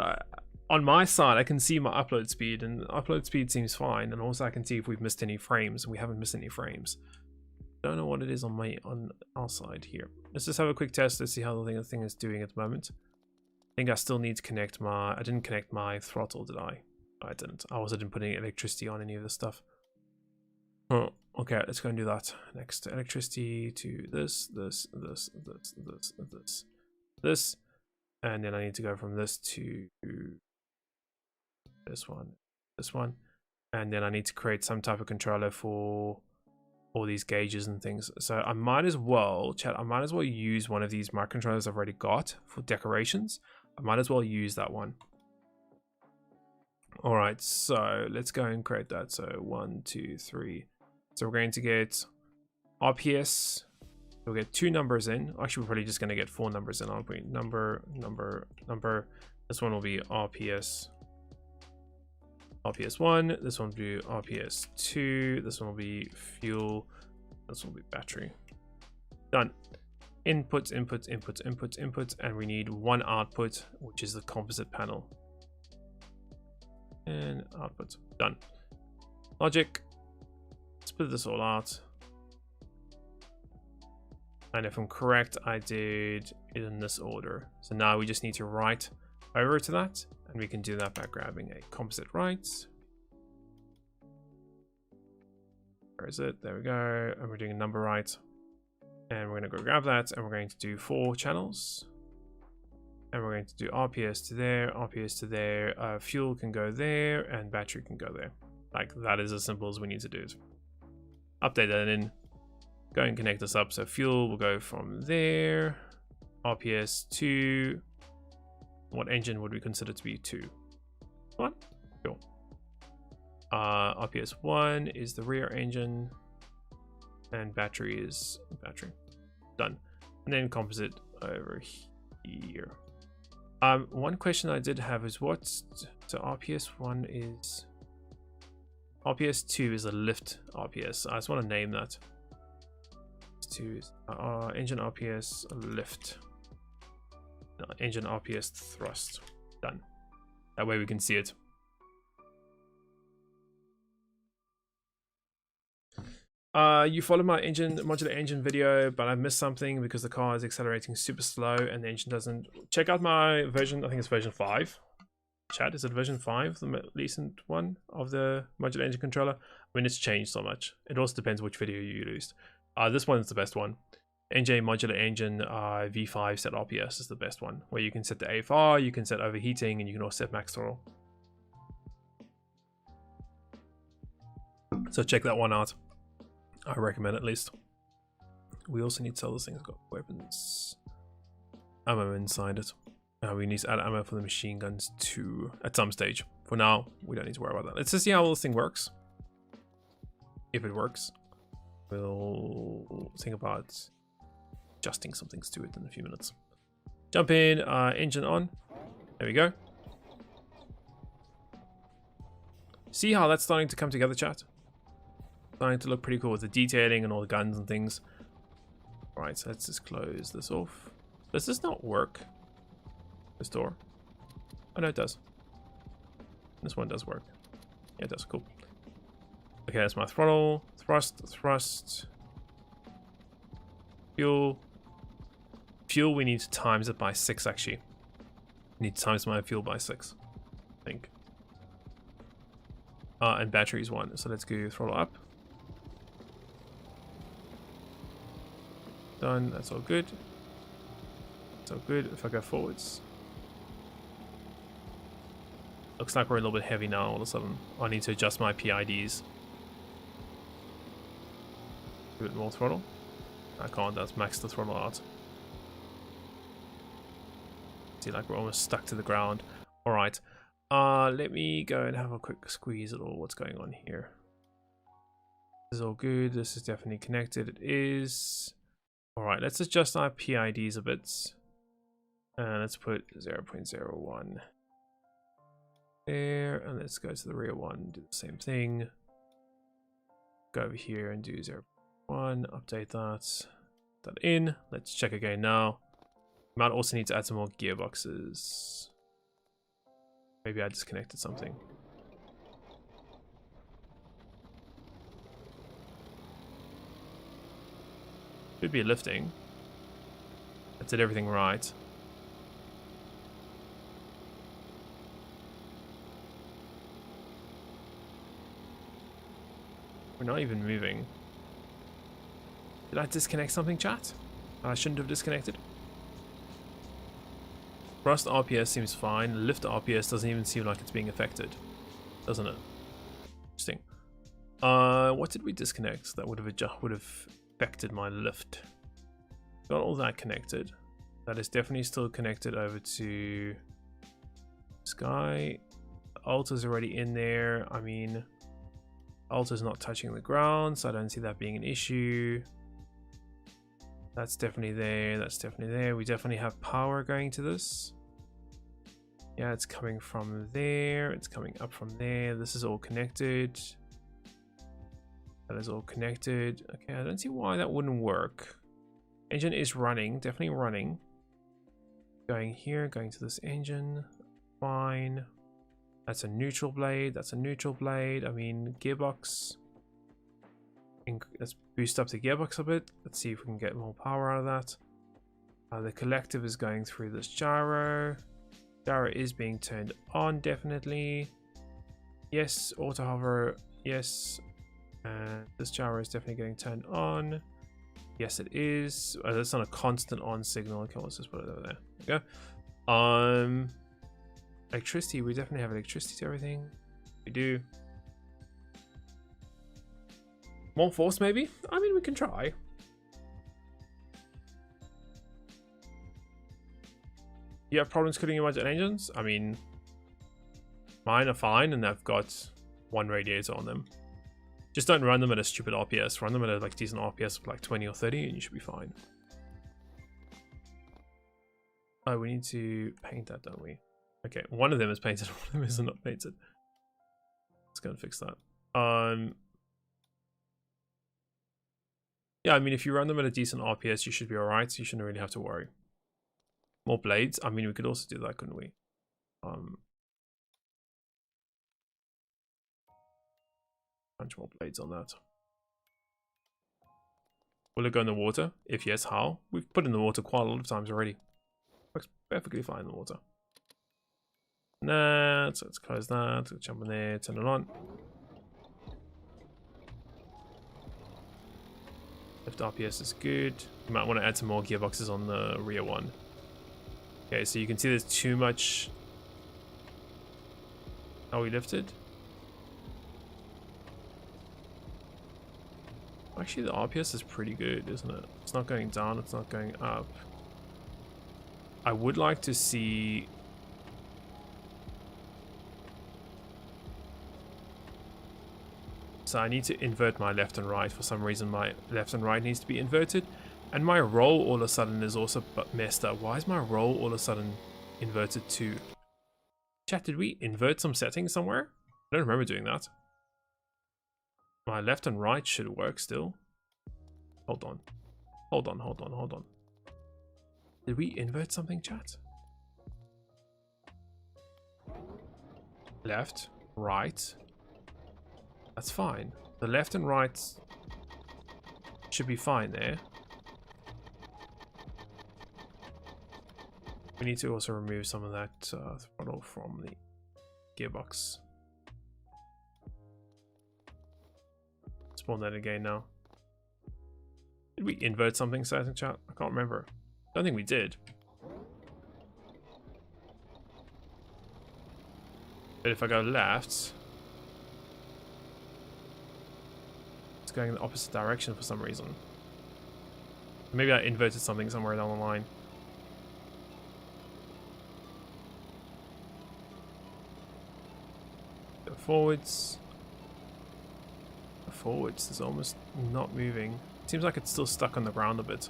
on my side, I can see my upload speed, and upload speed seems fine. And also I can see if we've missed any frames, and we haven't missed any frames. Don't know what it is on our side here. Let's just have a quick test. Let's see how the thing is doing at the moment. I think I still need to connect my... I didn't connect my throttle, did I? I didn't. I also didn't put any electricity on any of this stuff. Oh, okay, let's go and do that. Next, electricity to this, and then I need to go from this to this one, and then I need to create some type of controller for all these gauges and things. So I might as well, chat, I might as well use one of these microcontrollers I've already got for decorations. I might as well use that one. All right, so let's go and create that. So 1, 2, 3. So we're going to get RPS. We'll get 2 numbers in. Actually, we're probably just going to get 4 numbers in, aren't we? Number. This one will be RPS 1. This one will be RPS 2. This one will be fuel. This will be battery. Done. Inputs, and we need 1 output, which is the composite panel. And output. Done. Logic. Split this all out. And if I'm correct, I did it in this order. So now we just need to write over to that, and we can do that by grabbing a composite write. Where is it? There we go. And we're doing a number write. And we're going to go grab that, and we're going to do 4 channels. And we're going to do RPS to there, RPS to there. Fuel can go there, and battery can go there. Like, that is as simple as we need to do it. Update that in. Go and connect this up. So fuel will go from there. RPS 2. What engine would we consider to be 2? 1? Cool. RPS 1 is the rear engine. And battery is battery. Done. And then composite over here. One question I did have is what's... So RPS 1 is... RPS 2 is a lift RPS. I just want to name that. 2 is engine RPS lift. No, engine RPS thrust. Done. That way we can see it. You followed my modular engine video, but I missed something because the car is accelerating super slow and the engine doesn't. Check out my version. I think it's version 5. Chat, is it version 5, the recent one of the modular engine controller? I mean, it's changed so much. It also depends which video you used. This one is the best one. NJ modular engine V5 set RPS is the best one, where you can set the AFR, you can set overheating, and you can also set max throttle. So check that one out. I recommend at least. We also need to sell this thing. It's got weapons, ammo inside it. We need to add ammo for the machine guns too at some stage. For now, we don't need to worry about that. Let's just see how this thing works. If it works, we'll think about adjusting some things to it in a few minutes. Jump in, engine on. There we go. See how that's starting to come together, chat? Starting to look pretty cool with the detailing and all the guns and things. Alright, so let's just close this off. Does this not work? This door? Oh no, it does. This one does work. Yeah, it does. Cool. Okay, that's my throttle. Thrust. Fuel. Fuel, we need to times it by 6 actually. We need to times my fuel by 6, I think. And batteries 1. So let's go throttle up. Done. That's all good. That's all good. If I go forwards. Looks like we're a little bit heavy now all of a sudden. I need to adjust my PIDs. A bit more throttle. I can't, that's max the throttle out. See, like we're almost stuck to the ground. Alright. Let me go and have a quick squeeze at all what's going on here. This is all good. This is definitely connected. It is. All right, let's adjust our PIDs a bit. Let's put 0.01 there, and let's go to the rear one, do the same thing. Go over here and do 0.1, update that in. Let's check again now. Might also need to add some more gearboxes. Maybe I disconnected something. Should be lifting. I did everything right. We're not even moving. Did I disconnect something, chat? I shouldn't have disconnected. Thrust RPS seems fine. Lift RPS doesn't even seem like it's being affected, doesn't it? Interesting. What did we disconnect that would have affected my lift? Got all that connected. That is definitely still connected over to Sky. Alta's already in there. I mean, Alta's not touching the ground, so I don't see that being an issue. That's definitely there. That's definitely there. We definitely have power going to this. Yeah, it's coming from there. It's coming up from there. This is all connected. That is all connected. Okay, I don't see why that wouldn't work. Engine is running, definitely running. Going here, going to this engine. Fine. That's a neutral blade. That's a neutral blade. I mean, gearbox. Let's boost up the gearbox a bit. Let's see if we can get more power out of that. The collective is going through this gyro. Gyro is being turned on, definitely. Yes, auto hover. Yes. And this gyro is definitely getting turned on. Yes, it is. That's on a constant on signal. Okay, let's just put it over there. There we go. Electricity. We definitely have electricity to everything. We do. More force, maybe? I mean, we can try. You have problems cooling your budget engines? I mean, mine are fine, and I've got one radiator on them. Just don't run them at a stupid RPS. Run them at a like decent RPS of like 20 or 30, and you should be fine. Oh, we need to paint that, don't we? Okay, one of them is painted, one of them is not painted. Let's go and fix that. Yeah, I mean, if you run them at a decent RPS, you should be alright, so you shouldn't really have to worry. More blades? I mean, we could also do that, couldn't we? Bunch more blades on that. Will it go in the water? If yes, how? We've put it in the water quite a lot of times already. Works perfectly fine in the water. Nah, so let's close that. Let's jump in there, turn it on. Lift RPS is good. You might want to add some more gearboxes on the rear one. Okay, so you can see there's too much. Are we lifted? Actually, the RPS is pretty good, isn't it? It's not going down, it's not going up. I would like to see... So I need to invert my left and right. For some reason, my left and right needs to be inverted. And my roll all of a sudden is also messed up. Why is my roll all of a sudden inverted too? Chat, did we invert some settings somewhere? I don't remember doing that. My left and right should work still. Hold on. Hold on, hold on, hold on. Did we invert something, chat? Left, right. That's fine. The left and right should be fine there. We need to also remove some of that throttle from the gearbox. Spawn that again now. Did we invert something, Satin Chat? I can't remember. Don't think we did. But if I go left, it's going in the opposite direction for some reason. Maybe I inverted something somewhere down the line. Go forwards. Go forwards. It's almost not moving. Seems like it's still stuck on the ground a bit.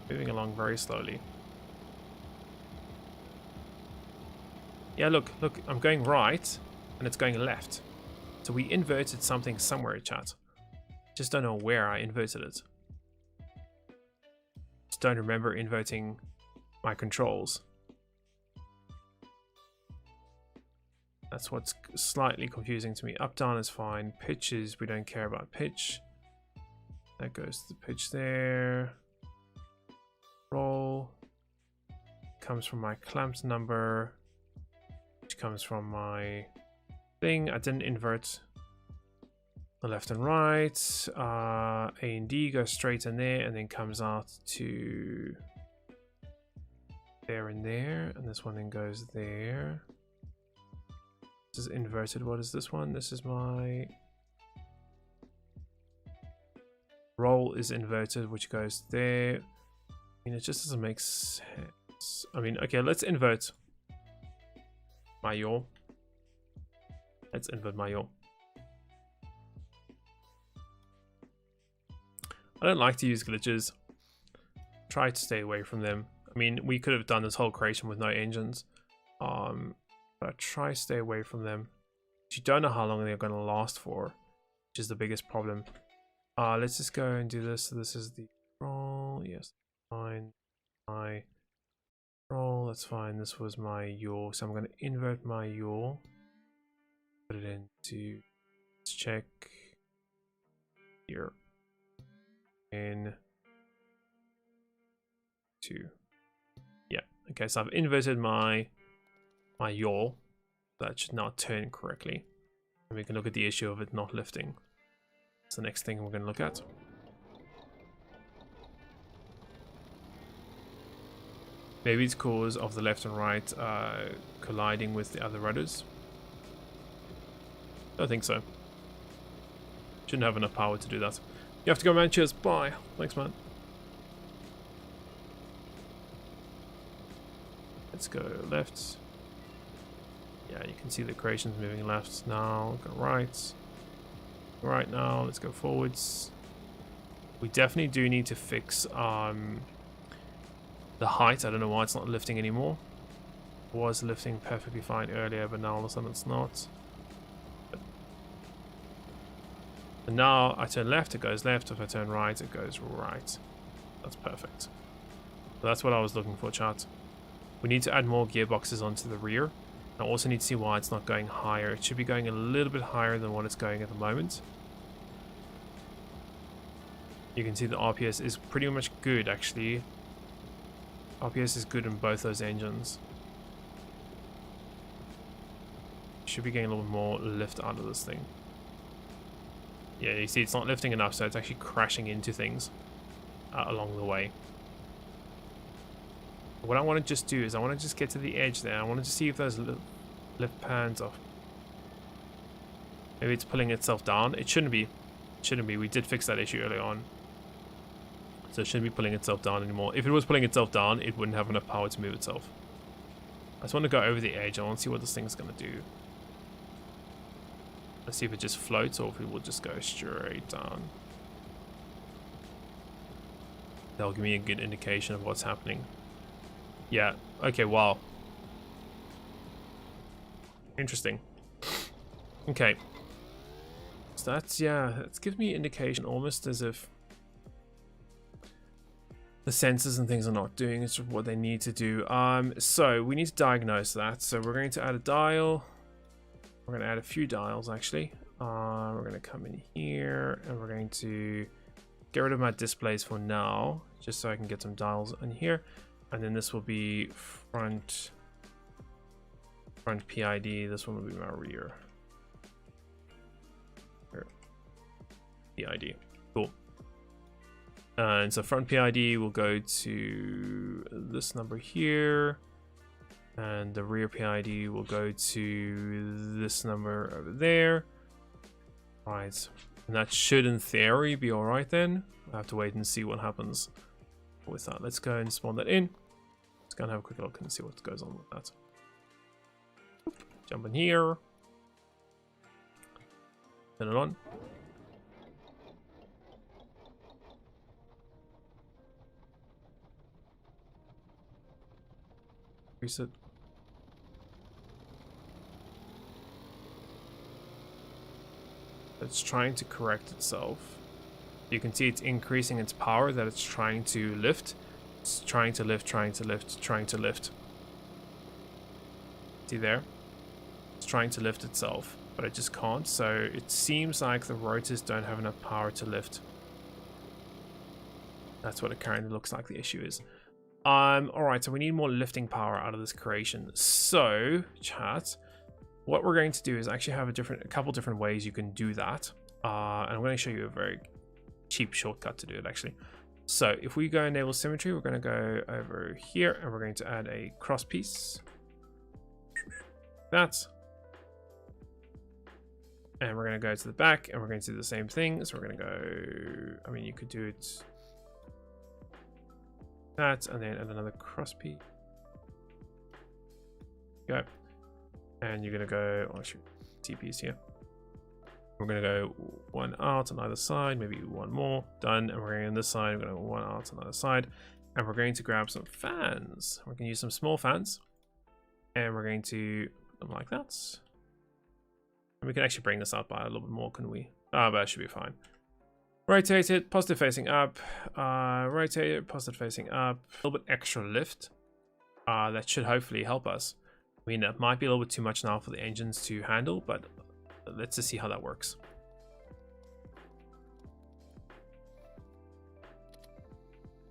Moving along very slowly. Yeah, look, I'm going right and it's going left. So we inverted something somewhere, chat. Just don't know where I inverted it. Just don't remember inverting my controls. That's what's slightly confusing to me. Up, down is fine. Pitches, we don't care about pitch. That goes to the pitch there. Roll. Comes from my clamped number. Which comes from my thing. I didn't invert the left and right. A and D goes straight in there and then comes out to there and there. And this one then goes there. This is inverted. What is this one? This is my roll is inverted, which goes there. I mean, it just doesn't make sense. I mean, okay, let's invert my yaw. Let's invert my yaw. I don't like to use glitches. Try to stay away from them. I mean, we could have done this whole creation with no engines. But try to stay away from them. You don't know how long they're going to last for, which is the biggest problem. Let's just go and do this. So this is the roll. Yes, fine. My roll. That's fine. This was my yaw. So I'm going to invert my yaw. Put it into. Let's check here. In 2. Yeah. Okay. So I've inverted my yaw. That should not turn correctly. And we can look at the issue of it not lifting. That's the next thing we're going to look at. Maybe it's because of the left and right colliding with the other rudders. I don't think so. Shouldn't have enough power to do that. You have to go, man. Cheers. Bye. Thanks, man. Let's go left. Yeah, you can see the creation's moving left now. Go right. Right now, let's go forwards. We definitely do need to fix the height. I don't know why it's not lifting anymore. It was lifting perfectly fine earlier, but now all of a sudden it's not. And now I turn left, it goes left. If I turn right, it goes right. That's perfect. So that's what I was looking for, chat. We need to add more gearboxes onto the rear. I also need to see why it's not going higher. It should be going a little bit higher than what it's going at the moment. You can see the RPS is pretty much good, actually. RPS is good in both those engines. Should be getting a little more lift out of this thing. Yeah, you see it's not lifting enough, so it's actually crashing into things along the way. What I want to just do is I want to just get to the edge there. I want to just see if those lift pans off. Maybe it's pulling itself down. It shouldn't be. It shouldn't be. We did fix that issue early on. So it shouldn't be pulling itself down anymore. If it was pulling itself down, it wouldn't have enough power to move itself. I just want to go over the edge. I want to see what this thing's going to do. Let's see if it just floats or if it will just go straight down. That'll give me a good indication of what's happening. Yeah, okay, wow. Interesting. Okay. So that's, yeah, that gives me indication almost as if the sensors and things are not doing it's what they need to do. So we need to diagnose that. So we're going to add a dial. We're going to add a few dials, actually. We're going to come in here and we're going to get rid of my displays for now, just so I can get some dials in here. And then this will be front PID. This one will be my rear. PID. Cool. And so front PID will go to this number here. And the rear PID will go to this number over there. Right. And that should, in theory, be alright then. I have to wait and see what happens with that. Let's go and spawn that in. Let's go and have a quick look and see what goes on with that. Jump in here. Turn it on. Reset. It's trying to correct itself. You can see it's increasing its power that it's trying to lift. It's trying to lift, trying to lift, trying to lift. See there? It's trying to lift itself, but it just can't. So it seems like the rotors don't have enough power to lift. That's what it currently looks like the issue is. Alright, so we need more lifting power out of this creation. So, chat, what we're going to do is actually have a couple different ways you can do that. And I'm going to show you a very cheap shortcut to do it actually. So if we go enable symmetry, we're going to go over here and we're going to add a cross piece. That. And we're going to go to the back and we're going to do the same thing. So we're going to go, I mean, you could do it that and then add another cross piece. Go. And you're going to go, oh shoot, TPs here. We're going to go one out on either side, maybe one more, done. And we're going on this side, we're going to go one out on the other side. And we're going to grab some fans. We're going to use some small fans. And we're going to put them like that. And we can actually bring this up by a little bit more, can we? Ah, but that should be fine. Rotate it, positive facing up. Rotate it, positive facing up. A little bit extra lift. That should hopefully help us. I mean, it might be a little bit too much now for the engines to handle, but let's just see how that works.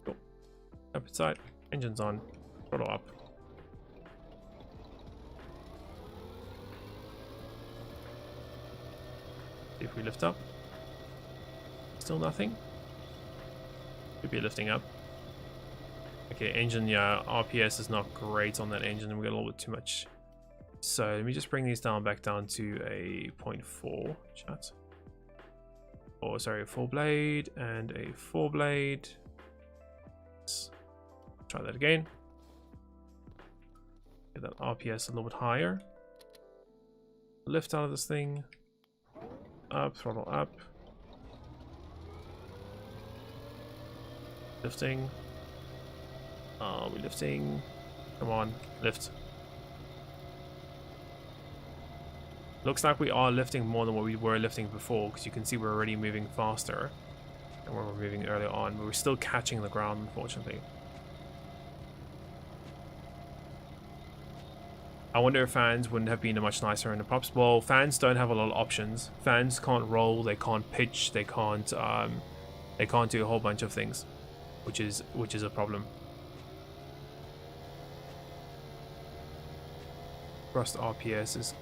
Cool. Up inside, engines on, throttle up. See if we lift up. Still nothing. Could be lifting up. Okay, engine, yeah, RPS is not great on that engine, and we got a little bit too much. So let me just bring these back down to a 0.4 chat. Or sorry, a 4 blade and a 4 blade. Let's try that again. Get that RPS a little bit higher. Lift out of this thing. Up, throttle up. Lifting. Are we lifting? Come on, lift. Looks like we are lifting more than what we were lifting before, because you can see we're already moving faster than when we were moving earlier on, but we're still catching the ground, unfortunately. I wonder if fans wouldn't have been much nicer in the props. Well, fans don't have a lot of options. Fans can't roll, they can't pitch, they can't do a whole bunch of things, which is a problem. Thrust RPS is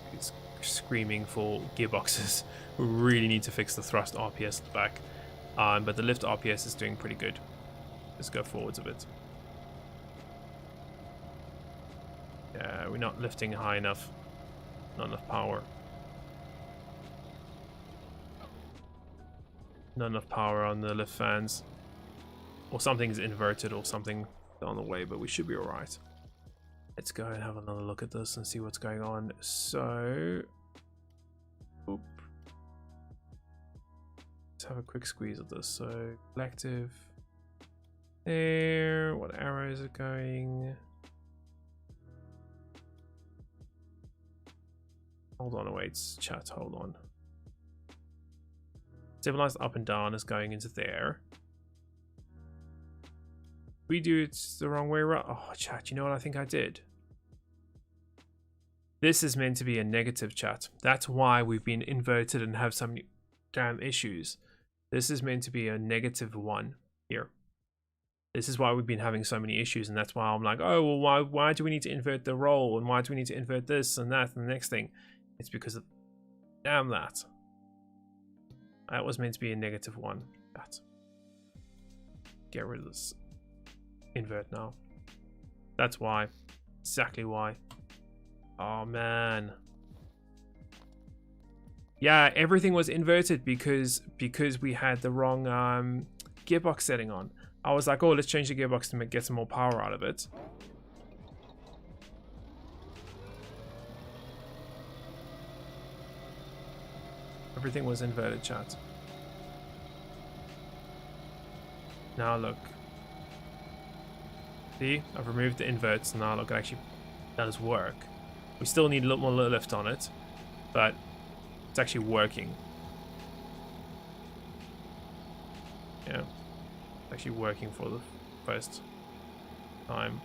screaming for gearboxes. We really need to fix the thrust RPS at the back, but the lift RPS is doing pretty good. Let's go forwards a bit. Yeah, we're not lifting high enough. Not enough power. Not enough power on the lift fans. Or something's inverted or something on the way, but we should be alright. Let's go and have another look at this and see what's going on. So, oop. Let's have a quick squeeze of this. So, collective. There. What arrow is it going? Hold on, wait, chat, hold on. Stabilized up and down is going into there. We do it the wrong way around. Oh, chat, you know what I think I did? This is meant to be a negative, chat. That's why we've been inverted and have some damn issues. This is meant to be a -1 here. This is why we've been having so many issues, and that's why I'm like, oh, well, why do we need to invert the roll? And why do we need to invert this and that and the next thing? It's because of, damn that. That was meant to be a -1. That. Get rid of this. Invert now. That's why. Exactly why. Oh man. Yeah, everything was inverted because we had the wrong gearbox setting on. I was like, oh, let's change the gearbox to get some more power out of it. everything was inverted, chat. Now look. See, I've removed the inverts. Now look, it actually does work. We still need a little more lift on it, but it's actually working. Yeah, it's actually working for the first time.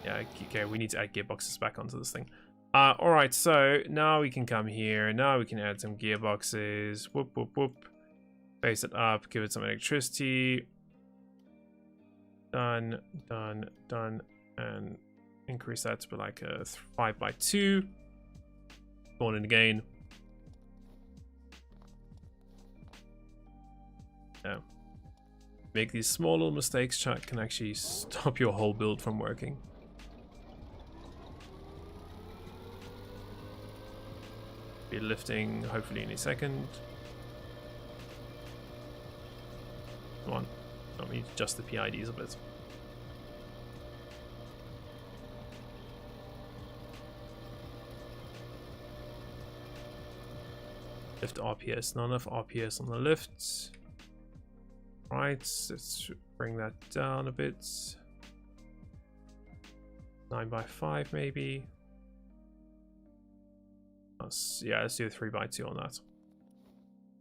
Yeah, okay, we need to add gearboxes back onto this thing. Alright, so now we can come here. Now we can add some gearboxes. Whoop, whoop, whoop. Base it up, give it some electricity. Done, done, done. And increase that to like a 5x2. Spawn in again. Yeah. Make these small little mistakes, chat, can actually stop your whole build from working. Be lifting hopefully in a second. Come on. Let me adjust the PIDs a bit. Lift RPS, not enough RPS on the lifts. Right, let's bring that down a bit. 9x5 maybe. Yeah, let's do a 3x2 on that.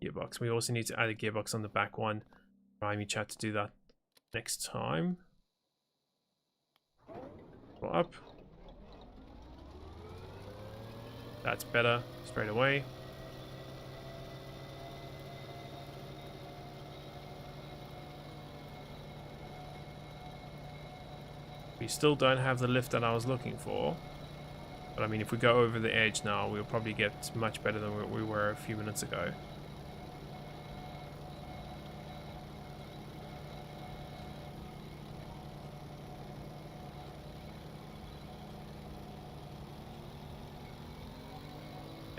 Gearbox. We also need to add a gearbox on the back one. Remind me, chat, to do that next time. Go up. That's better straight away. We still don't have the lift that I was looking for. But I mean, if we go over the edge now, we'll probably get much better than we were a few minutes ago.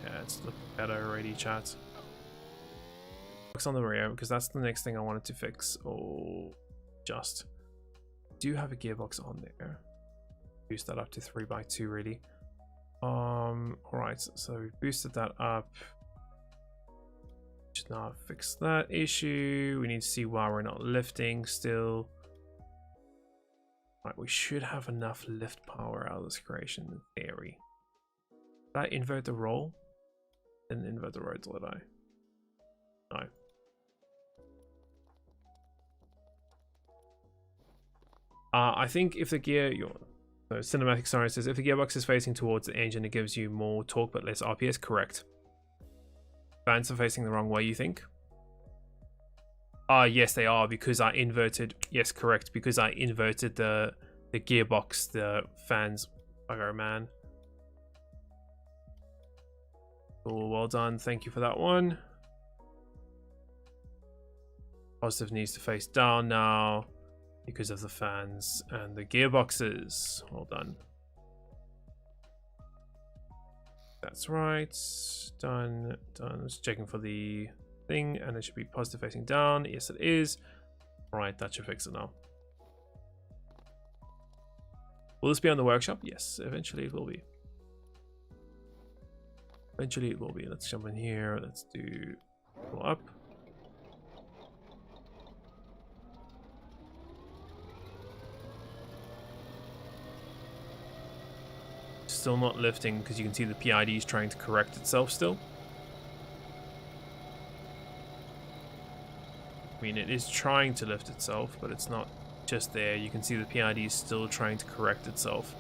Yeah, it's looking better already, chat. Focus on the rear, because that's the next thing I wanted to fix. Or just do have a gearbox on there. Boost that up to 3x2 really. Alright, so we boosted that up. Should now fix that issue. We need to see why we're not lifting still. Right, we should have enough lift power out of this creation in theory. Did I invert the roll? Didn't invert the roll, did I? No. I think if the gear, so Cinematic Star says, if the gearbox is facing towards the engine, it gives you more torque but less RPS. Correct. Fans are facing the wrong way, you think? Yes, they are, because I inverted. Yes, correct, because I inverted the gearbox. The fans. Bugger, man. Cool, well done. Thank you for that one. Positive needs to face down now, because of the fans and the gearboxes. Well done. That's right. Done. Done. Just checking for the thing, and it should be positive facing down. Yes, it is. All right, that should fix it now. Will this be on the workshop? Yes, eventually it will be. Eventually it will be. Let's jump in here. Let's do go up. Still not lifting because you can see the PID is trying to correct itself still. I mean, it is trying to lift itself, but it's not just there. You can see the PID is still trying to correct itself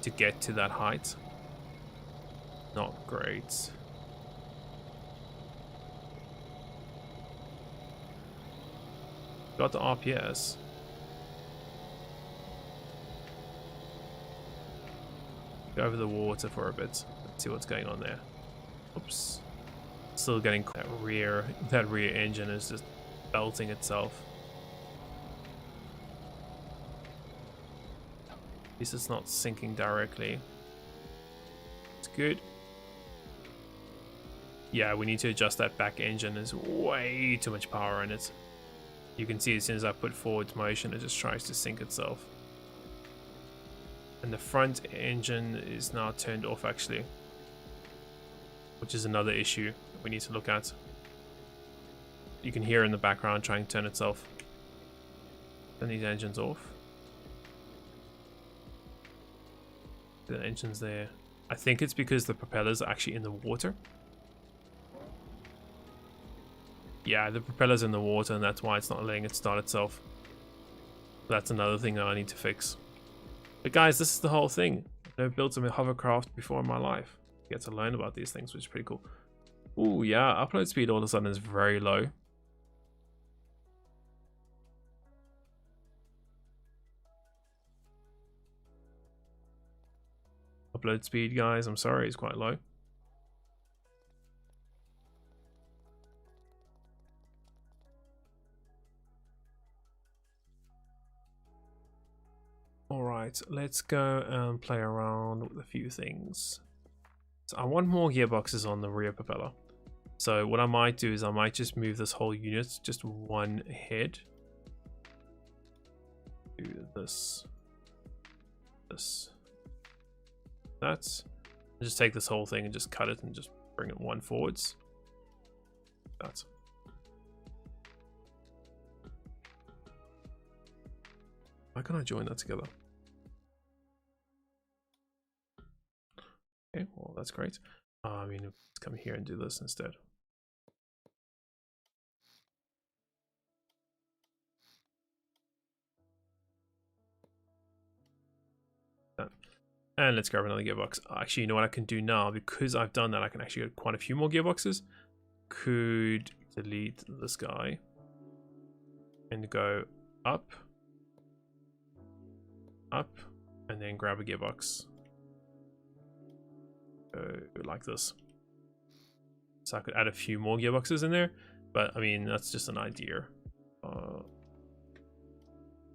to get to that height. Not great. Got the RPS. Go over the water for a bit. Let's see what's going on there. Oops. Still getting that rear engine is just belting itself. At least it's not sinking directly. It's good. Yeah, we need to adjust that back engine. There's way too much power in it. You can see as soon as I put forward motion, it just tries to sink itself. And the front engine is now turned off actually. which is another issue that we need to look at. You can hear in the background trying to turn itself. Turn these engines off. The engine's there. I think it's because the propellers are actually in the water. Yeah, the propeller's in the water, and that's why it's not letting it start itself. That's another thing that I need to fix. But guys, this is the whole thing. I've never built a hovercraft before in my life. You get to learn about these things, which is pretty cool. Ooh, yeah, upload speed all of a sudden is very low. Upload speed, guys, I'm sorry, it's quite low. Alright, let's go and play around with a few things. So I want more gearboxes on the rear propeller. So what I might do is I might just move this whole unit just one ahead. Do this. That. Just take this whole thing and just cut it and just bring it one forwards. That. Why can't I join that together? Okay, well that's great. I mean, let's come here and do this instead. Done. And let's grab another gearbox. Actually, you know what I can do now? Because I've done that, I can actually get quite a few more gearboxes. Could delete this guy and go up, and then grab a gearbox. Like this. So I could add a few more gearboxes in there, but I mean, that's just an idea.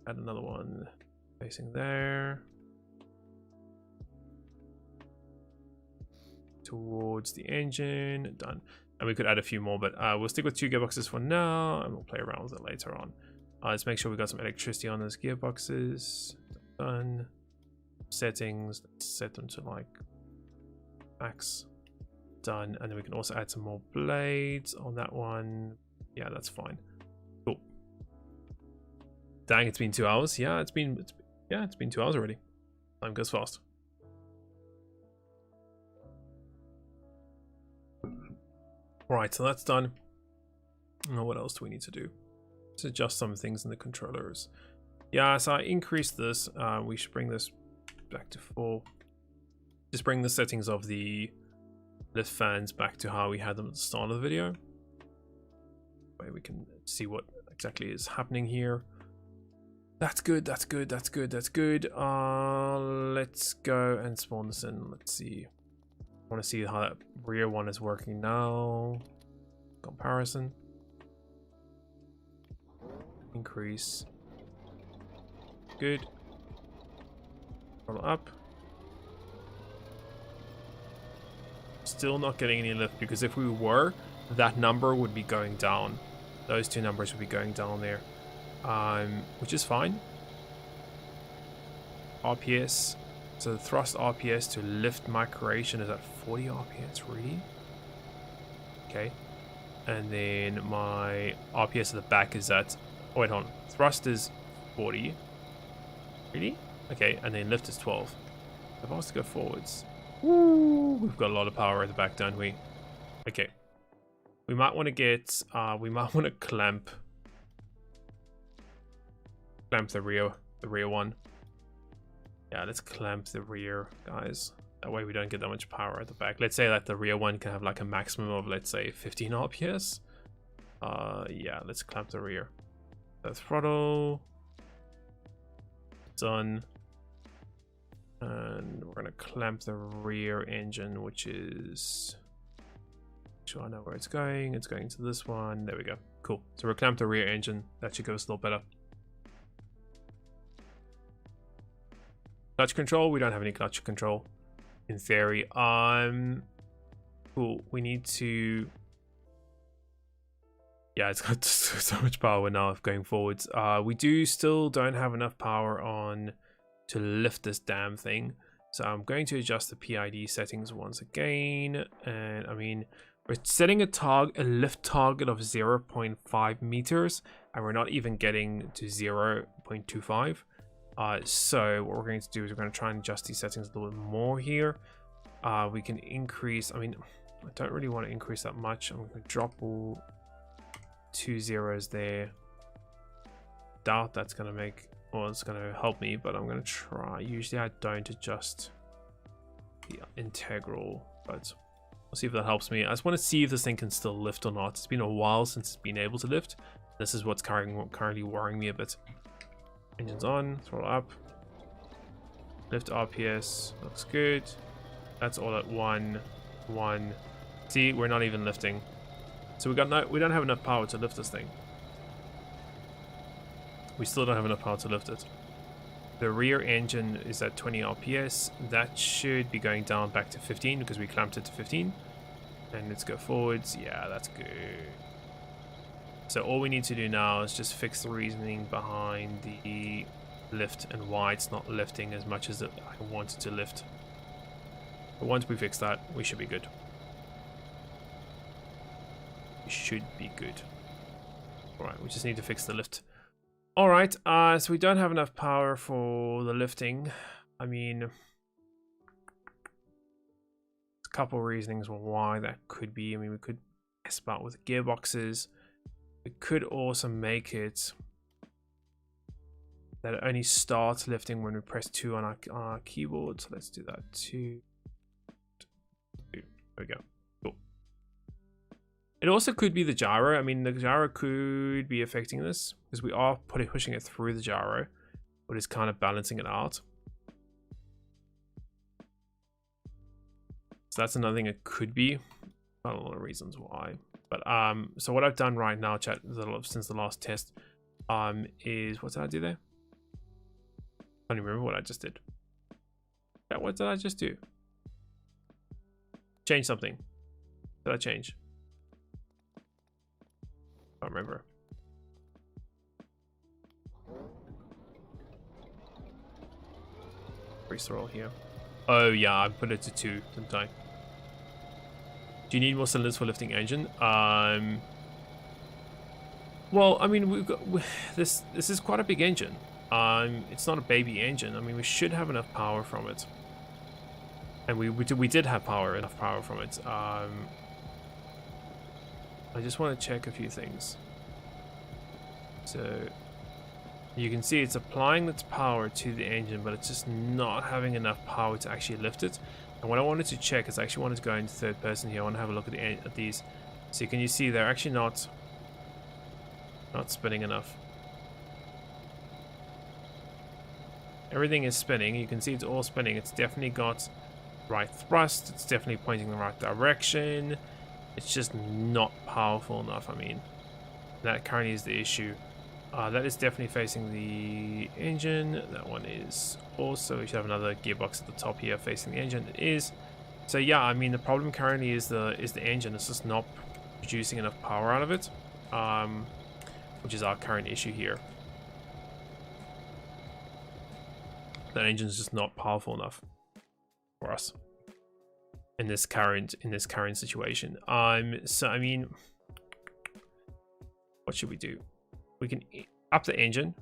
Add another one facing there. Towards the engine, done. And we could add a few more, but we'll stick with 2 gearboxes for now, and we'll play around with it later on. Let's make sure we got some electricity on those gearboxes. Done. Settings, let's set them to like max. Done. And then we can also add some more blades on that one. Yeah, that's fine. Cool. Dang, it's been 2 hours. Yeah, it's been 2 hours already. Time goes fast. Right, so that's done. Now what else do we need to do? Let's adjust some things in the controllers. Yeah, so I increased this. We should bring this back to 4. Just bring the settings of the lift fans back to how we had them at the start of the video. Way we can see what exactly is happening here. That's good, that's good, that's good, that's good. Let's go and spawn this in. Let's see. I want to see how that rear one is working now. Comparison. Increase. Good. Roll up. Still not getting any lift, because if we were, that number would be going down. Those 2 numbers would be going down there. Which is fine. RPS. So the thrust RPS to lift my creation is at 40 RPS, really? Okay. And then my RPS at the back is at... Oh, wait, hold on. Thrust is 40. Really? Okay, and then lift is 12. If I was to go forwards... Woo! We've got a lot of power at the back, don't we? Okay. We might want to get... we might want to clamp the rear one. Yeah, let's clamp the rear, guys. That way we don't get that much power at the back. Let's say that the rear one can have like a maximum of, let's say, 15 RPS. Yeah, let's clamp the rear. The throttle. Done. And we're gonna clamp the rear engine, which is... Sure, I know where it's going. It's going to this one. There we go. Cool. So we're clamped the rear engine. That should go a little better. Clutch control, we don't have any clutch control in theory. Cool. We need to... Yeah, it's got so much power now going forwards. We still don't have enough power on to lift this damn thing. So I'm going to adjust the PID settings once again. And I mean, we're setting a lift target of 0.5 meters, and we're not even getting to 0.25. So what we're going to do is we're going to try and adjust these settings a little bit more here. We can increase, I mean, I don't really want to increase that much. I'm going to drop all 2 zeros there. Doubt that's going to make, well, it's going to help me, but I'm going to try. Usually I don't adjust the integral, but we'll see if that helps me. I just want to see if this thing can still lift or not. It's been a while since it's been able to lift. This is what's currently worrying me a bit. Engines on, throttle up. Lift RPS, looks good. That's all at 1. See, we're not even lifting. So we don't have enough power to lift this thing. We still don't have enough power to lift it. The rear engine is at 20 RPS. That should be going down back to 15 because we clamped it to 15. And let's go forwards. Yeah, that's good. So all we need to do now is just fix the reasoning behind the lift and why it's not lifting as much as I wanted to lift. But once we fix that, we should be good. We should be good. Alright, we just need to fix the lift. Alright, so we don't have enough power for the lifting. I mean, a couple of reasonings why that could be. I mean, we could mess about with gearboxes. We could also make it that it only starts lifting when we press 2 on our keyboard. So let's do that. 2. There we go. Cool. It also could be the gyro. I mean, the gyro could be affecting this because we are pushing it through the gyro, but it's kind of balancing it out. So that's another thing it could be. Not a lot of reasons why. But so what I've done right now, chat, since the last test, is what did I do there? I don't even remember what I just did. Yeah, what did I just do? Change something. Did I change? I don't remember. Freeze throttle here. Oh yeah, I put it to 2, didn't I? Do you need more cylinders for lifting engine? Well, I mean, we've got this is quite a big engine. It's not a baby engine. I mean, we should have enough power from it, and we did have enough power from it. I just want to check a few things. So you can see it's applying its power to the engine, but it's just not having enough power to actually lift it. And what I wanted to check is I actually wanted to go into third person here. I want to have a look at these. So can you see they're actually not spinning enough. Everything is spinning. You can see it's all spinning. It's definitely got right thrust. It's definitely pointing in the right direction. It's just not powerful enough. I mean, that currently is the issue. That is definitely facing the engine. That one is also, we should have another gearbox at the top here facing the engine. It is. So yeah, I mean, the problem currently is the engine. It's just not producing enough power out of it, which is our current issue here. That engine is just not powerful enough for us in this current situation. So I mean, what should we do? We can up the engine,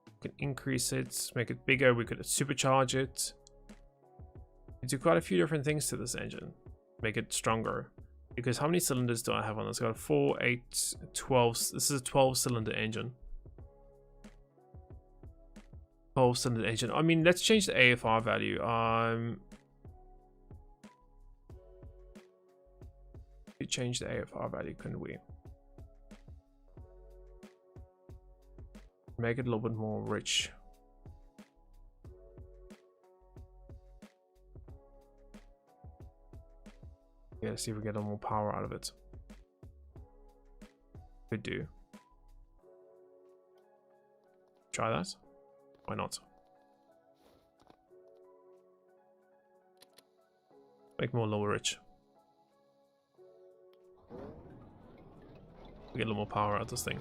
we can increase it, make it bigger, we could supercharge it. We do quite a few different things to this engine, make it stronger. Because how many cylinders do I have on this? I've got 4, 8, 12. This is a 12-cylinder engine. 12-cylinder engine. I mean, let's change the AFR value. We could change the AFR value, couldn't we? Make it a little bit more rich. Yeah, let's see if we get a little more power out of it. Could do. Try that. Why not? Make more lower rich. We get a little more power out of this thing.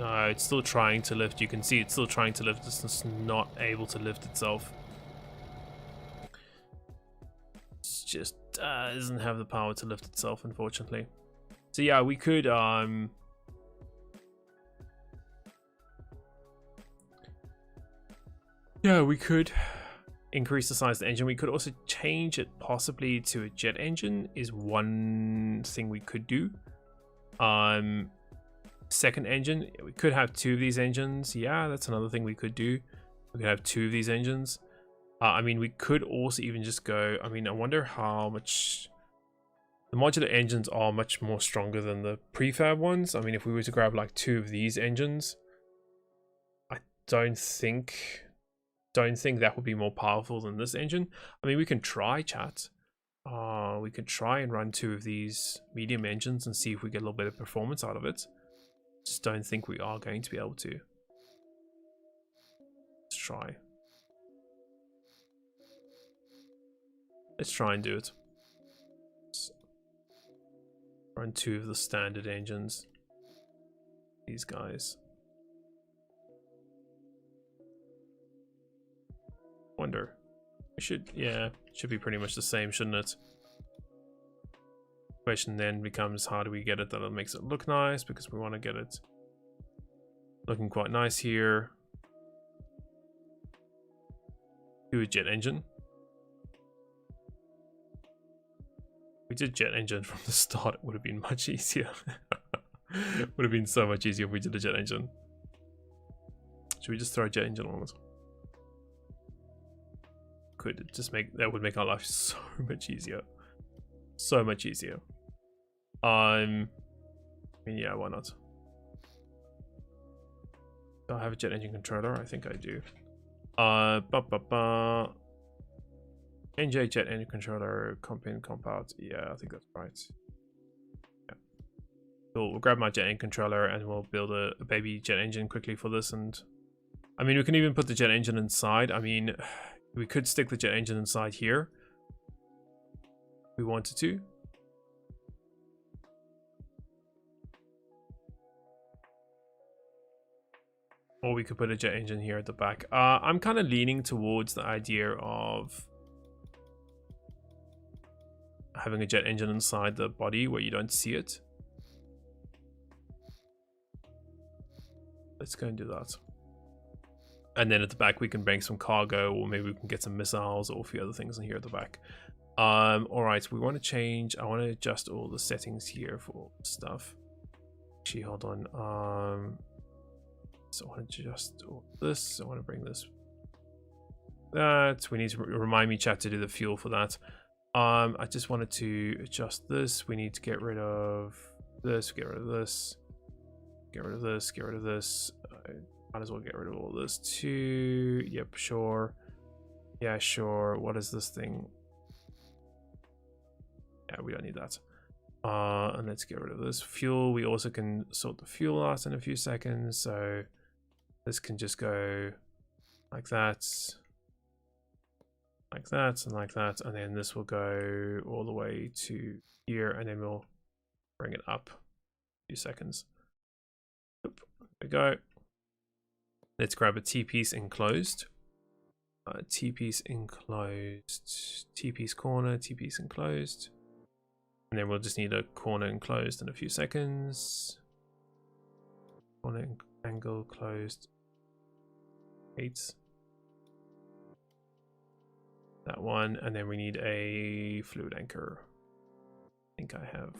It's still trying to lift. You can see it's still trying to lift. It's just not able to lift itself. It just doesn't have the power to lift itself, unfortunately. So yeah, we could increase the size of the engine. We could also change it possibly to a jet engine is one thing we could do. Second engine, we could have 2 of these engines. Yeah, that's another thing we could do. We could have 2 of these engines. I mean, we could also even just go, I mean, I wonder how much the modular engines are much more stronger than the prefab ones. I mean, if we were to grab like 2 of these engines, I don't think that would be more powerful than this engine. I mean, we can try, chat. We could try and run 2 of these medium engines and see if we get a little bit of performance out of it. Just don't think we are going to be able to. Let's try. Let's try and do it. Let's run 2 of the standard engines. These guys. Wonder. We should, yeah, should be pretty much the same, shouldn't it? Question then becomes, how do we get it that it makes it look nice? Because we want to get it looking quite nice here. Do a jet engine. We did jet engine from the start. It would have been much easier. Would have been so much easier if we did a jet engine. Should we just throw a jet engine on it? Could just make that would make our life so much easier. So much easier. I mean, yeah, why not? Do I have a jet engine controller? I think I do. NJ jet engine controller, compound. Yeah, I think that's right. Yeah. We'll grab my jet engine controller and we'll build a baby jet engine quickly for this. And I mean, we can even put the jet engine inside. I mean, we could stick the jet engine inside here if we wanted to. Or we could put a jet engine here at the back. I'm kind of leaning towards the idea of having a jet engine inside the body where you don't see it. Let's go and do that. And then at the back we can bring some cargo, or maybe we can get some missiles or a few other things in here at the back. All right, we want to change. I want to adjust all the settings here for stuff. Actually, hold on. So I want to adjust all this. I want to bring this. That we need to remind me, chat, to do the fuel for that. I just wanted to adjust this. We need to get rid of this. Get rid of this. Get rid of this. Get rid of this. Might as well get rid of all this too. Yep, sure. Yeah, sure. What is this thing? Yeah, we don't need that. And let's get rid of this fuel. We also can sort the fuel out in a few seconds. So this can just go like that, like that, and like that. And then this will go all the way to here, and then we'll bring it up a few seconds. Oop, there we go. Let's grab a T-piece enclosed. T-piece enclosed. T-piece corner, T-piece enclosed. And then we'll just need a corner enclosed in a few seconds. Corner angle closed. 8. That one. And then we need a fluid anchor. I think I have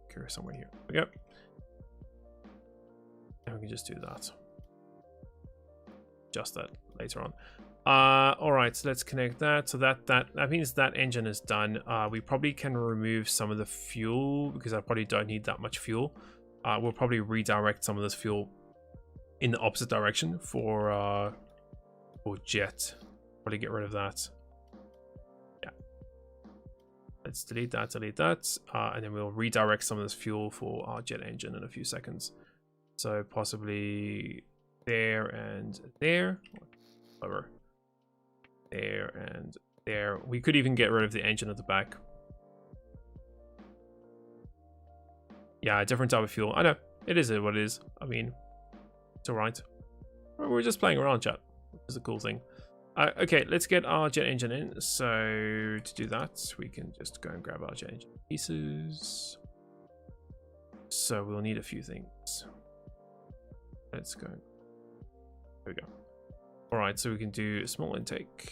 anchor somewhere here. There we go. And we can just do that. Adjust that later on. All right, so let's connect that. So that means that engine is done. We probably can remove some of the fuel because I probably don't need that much fuel. We'll probably redirect some of this fuel in the opposite direction for jet. Probably get rid of that. Yeah. Let's delete that, and then we'll redirect some of this fuel for our jet engine in a few seconds. So possibly there and there. Whatever. There and there. We could even get rid of the engine at the back. Yeah, different type of fuel. I know, it is what it is. I mean, It's all right. We're just playing around, chat, which is a cool thing. Okay, let's get our jet engine in. So to do that, we can just go and grab our jet engine pieces. So we'll need a few things. Let's go. There we go. All right, so we can do a small intake.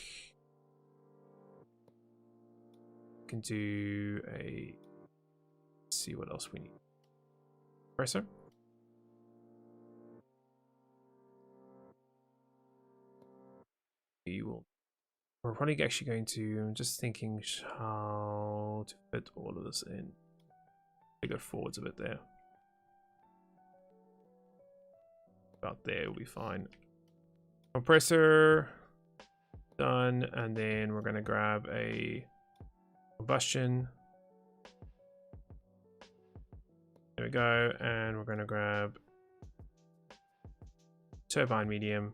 We can do a. Let's see what else we need. Compressor. We're probably actually going to. I'm just thinking how to fit all of this in. Go forwards a bit there. About there will be fine. Compressor done, and then we're going to grab a combustion. There we go, and we're going to grab turbine medium.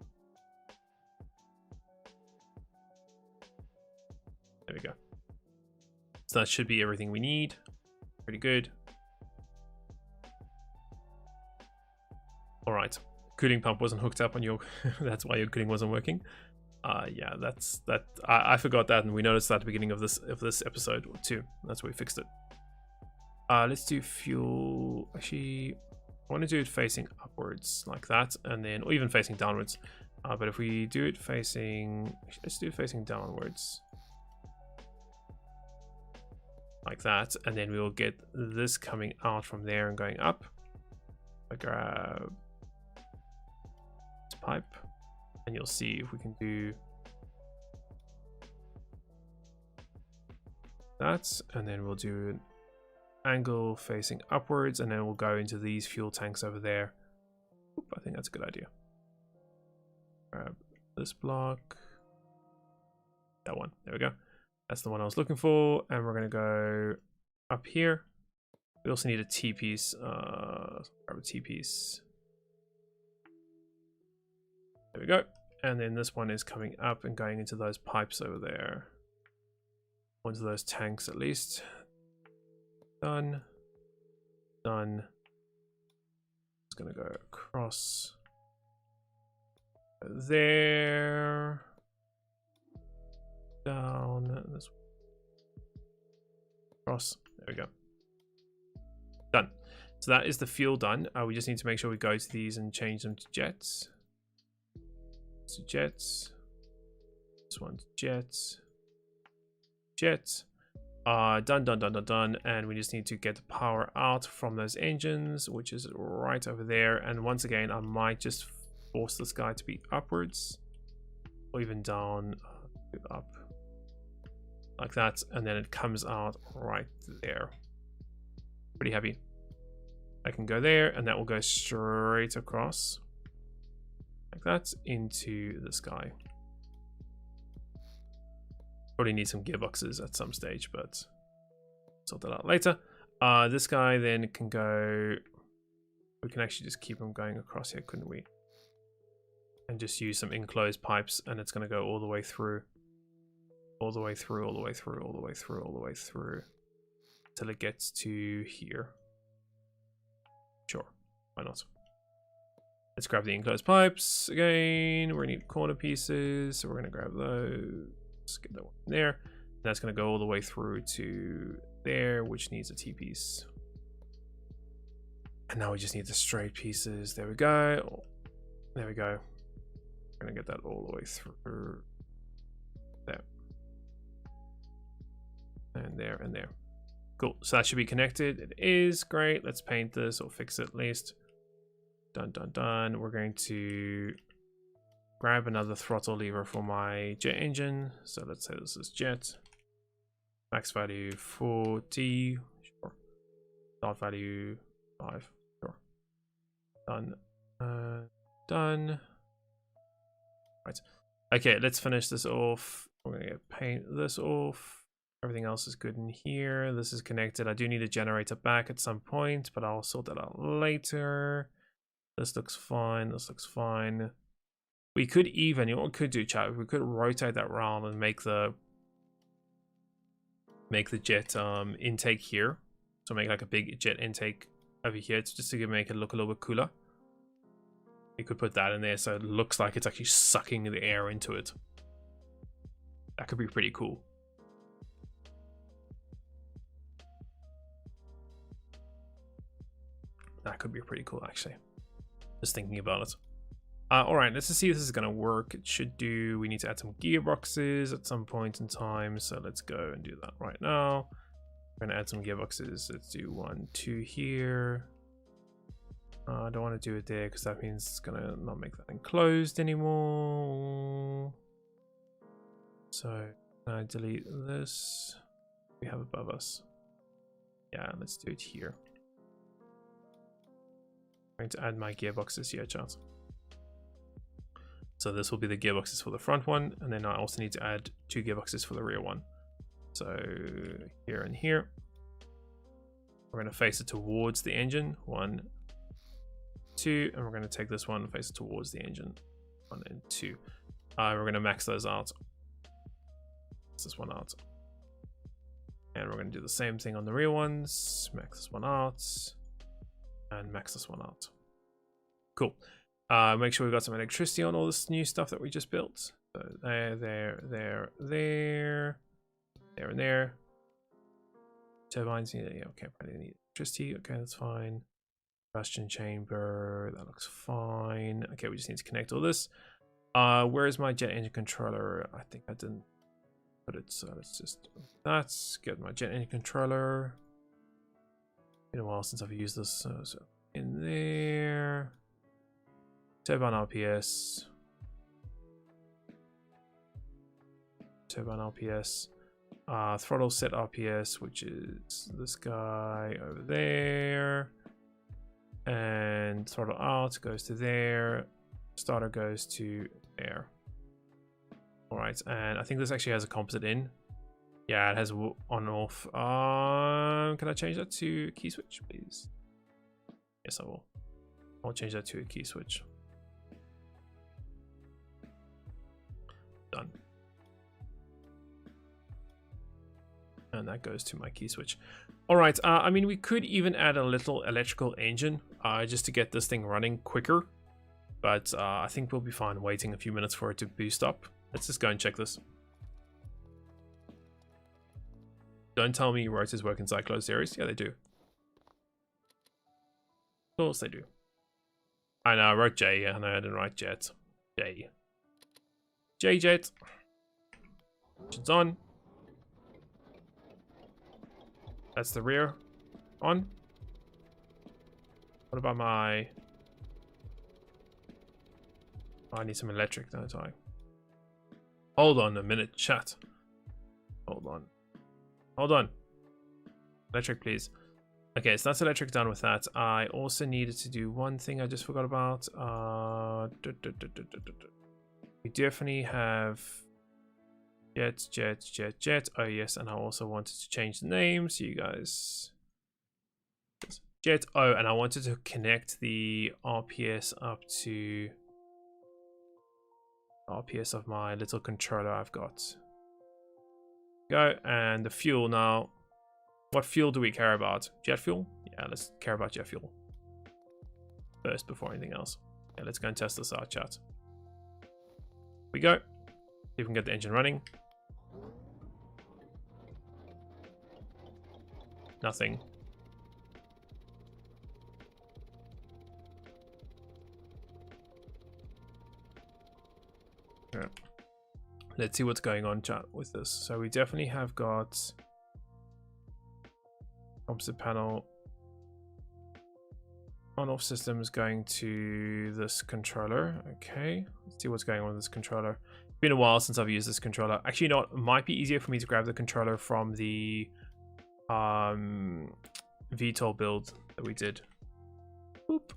There we go. So that should be everything we need. Pretty good. All right, cooling pump wasn't hooked up on your. That's why your cooling wasn't working. Yeah, that's that. I forgot that, and we noticed that at the beginning of this episode too. That's why we fixed it. Let's do fuel. Actually, I want to do it facing upwards like that, and then, or even facing downwards. But if we do it facing, let's do it facing downwards like that, and then we will get this coming out from there and going up. I grab this pipe, and you'll see if we can do that, and then we'll do an angle facing upwards, and then we'll go into these fuel tanks over there. Oop, I think that's a good idea. Grab this block, that one, there we go. That's the one I was looking for, and we're going to go up here. We also need a T-piece. Grab a T-piece. There we go. And then this one is coming up and going into those pipes over there. Onto those tanks at least. Done. Done. It's going to go across there. Down. This across. There we go. Done. So that is the fuel done. We just need to make sure we go to these and change them to jets. So jets. This one's jets. Jets. Done. And we just need to get the power out from those engines, which is right over there. And once again, I might just force this guy to be upwards, or even down, up, like that, and then it comes out right there. Pretty happy. I can go there, and that will go straight across like that into this guy. Probably need some gearboxes at some stage, but sort that out later. This guy then can go. We can actually just keep him going across here, couldn't we? And just use some enclosed pipes, and it's going to go all the way through. All the way through, all the way through, all the way through, all the way through, till it gets to here. Sure, why not? Let's grab the enclosed pipes again. We need corner pieces, so we're going to grab those. Let's get that one there. That's going to go all the way through to there, which needs a T-piece. And now we just need the straight pieces. There we go. There we go. We're going to get that all the way through there. And there and there. Cool. So that should be connected. It is great. Let's paint this or fix it at least. Done. We're going to grab another throttle lever for my jet engine. So let's say this is jet. Max value 40. Sure. Start value 5. Sure. Done. Done. Right. Okay, let's finish this off. We're going to paint this off. Everything else is good in here. This is connected. I do need a generator back at some point, but I'll sort that out later. This looks fine. This looks fine. We could even, you know what we could do, chat? We could rotate that round and make the jet intake here. So make like a big jet intake over here, just to make it look a little bit cooler. You could put that in there so it looks like it's actually sucking the air into it. That could be pretty cool. That could be pretty cool, actually. Just thinking about it. All right, let's just see if this is going to work. It should do. We need to add some gearboxes at some point in time. So let's go and do that right now. We're going to add some gearboxes. Let's do 1, 2 here. I don't want to do it there because that means it's going to not make that enclosed anymore. So I delete this. We have above us. Yeah, let's do it here. I'm going to add my gearboxes here, chat. So this will be the gearboxes for the front one, and then I also need to add 2 gearboxes for the rear one. So here and here. We're going to face it towards the engine. 1, 2, and we're going to take this one and face it towards the engine. 1 and 2. We're going to max those out. Max this one out. And we're going to do the same thing on the rear ones. Max this one out. And max this one out. Cool. Make sure we got some electricity on all this new stuff that we just built. So there, and there. Turbines, yeah, okay, probably need electricity. Okay, that's fine. Combustion chamber, that looks fine. Okay, we just need to connect all this. Where is my jet engine controller? I think I didn't put it, so let's just get my jet engine controller. Been a while since I've used this, so in there. Turbine RPS. Turbine RPS. Throttle set RPS, which is this guy over there. And throttle out goes to there. Starter goes to there. Alright, and I think this actually has a composite in. Yeah, it has on and off. Can I change that to key switch, please? Yes, I will. I'll change that to a key switch. Done. And that goes to my key switch. All right, I mean, we could even add a little electrical engine just to get this thing running quicker. But I think we'll be fine waiting a few minutes for it to boost up. Let's just go and check this. Don't tell me rotors work inside closed areas. Yeah, they do. Of course they do. I know, I wrote J. Yeah, I know I didn't write jet. J. J-jet. It's on. That's the rear. On. What about my... Oh, I need some electric, don't I? Hold on a minute, chat. Hold on. Hold on. Electric, please. Okay, so that's electric done with that. I also needed to do one thing I just forgot about. We definitely have jet. Oh yes, and I also wanted to change the name so you guys. Jet. Oh, and I wanted to connect the RPS up to RPS of my little controller I've got. Go, and the fuel now. What fuel do we care about? Jet fuel? Yeah, let's care about jet fuel first before anything else. Yeah, let's go and test this out, chat. We go. See if we can get the engine running. Nothing. Yeah. Let's see what's going on, chat, with this. So we definitely have got composite panel on-off systems going to this controller. Okay, let's see what's going on with this controller. It's been a while since I've used this controller. Actually, you know what? It might be easier for me to grab the controller from the VTOL build that we did. Boop.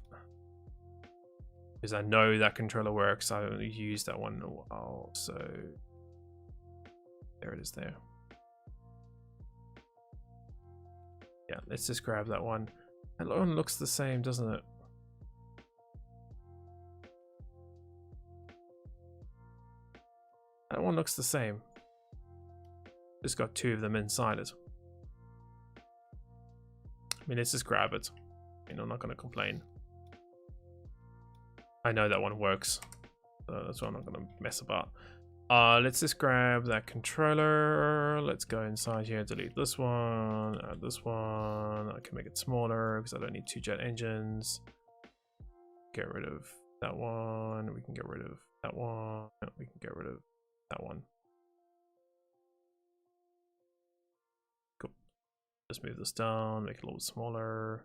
Because I know that controller works. I haven't used that one in a while, so there it is there. Yeah, let's just grab that one. That one looks the same, doesn't it? That one looks the same. Just got 2 of them inside it. I mean, let's just grab it. I mean, I'm not going to complain. I know that one works. So that's why I'm not gonna mess about. Let's just grab that controller. Let's go inside here, delete this one, add this one. I can make it smaller because I don't need 2 jet engines. Get rid of that one. We can get rid of that one. We can get rid of that one. Cool. Just move this down, make it a little smaller.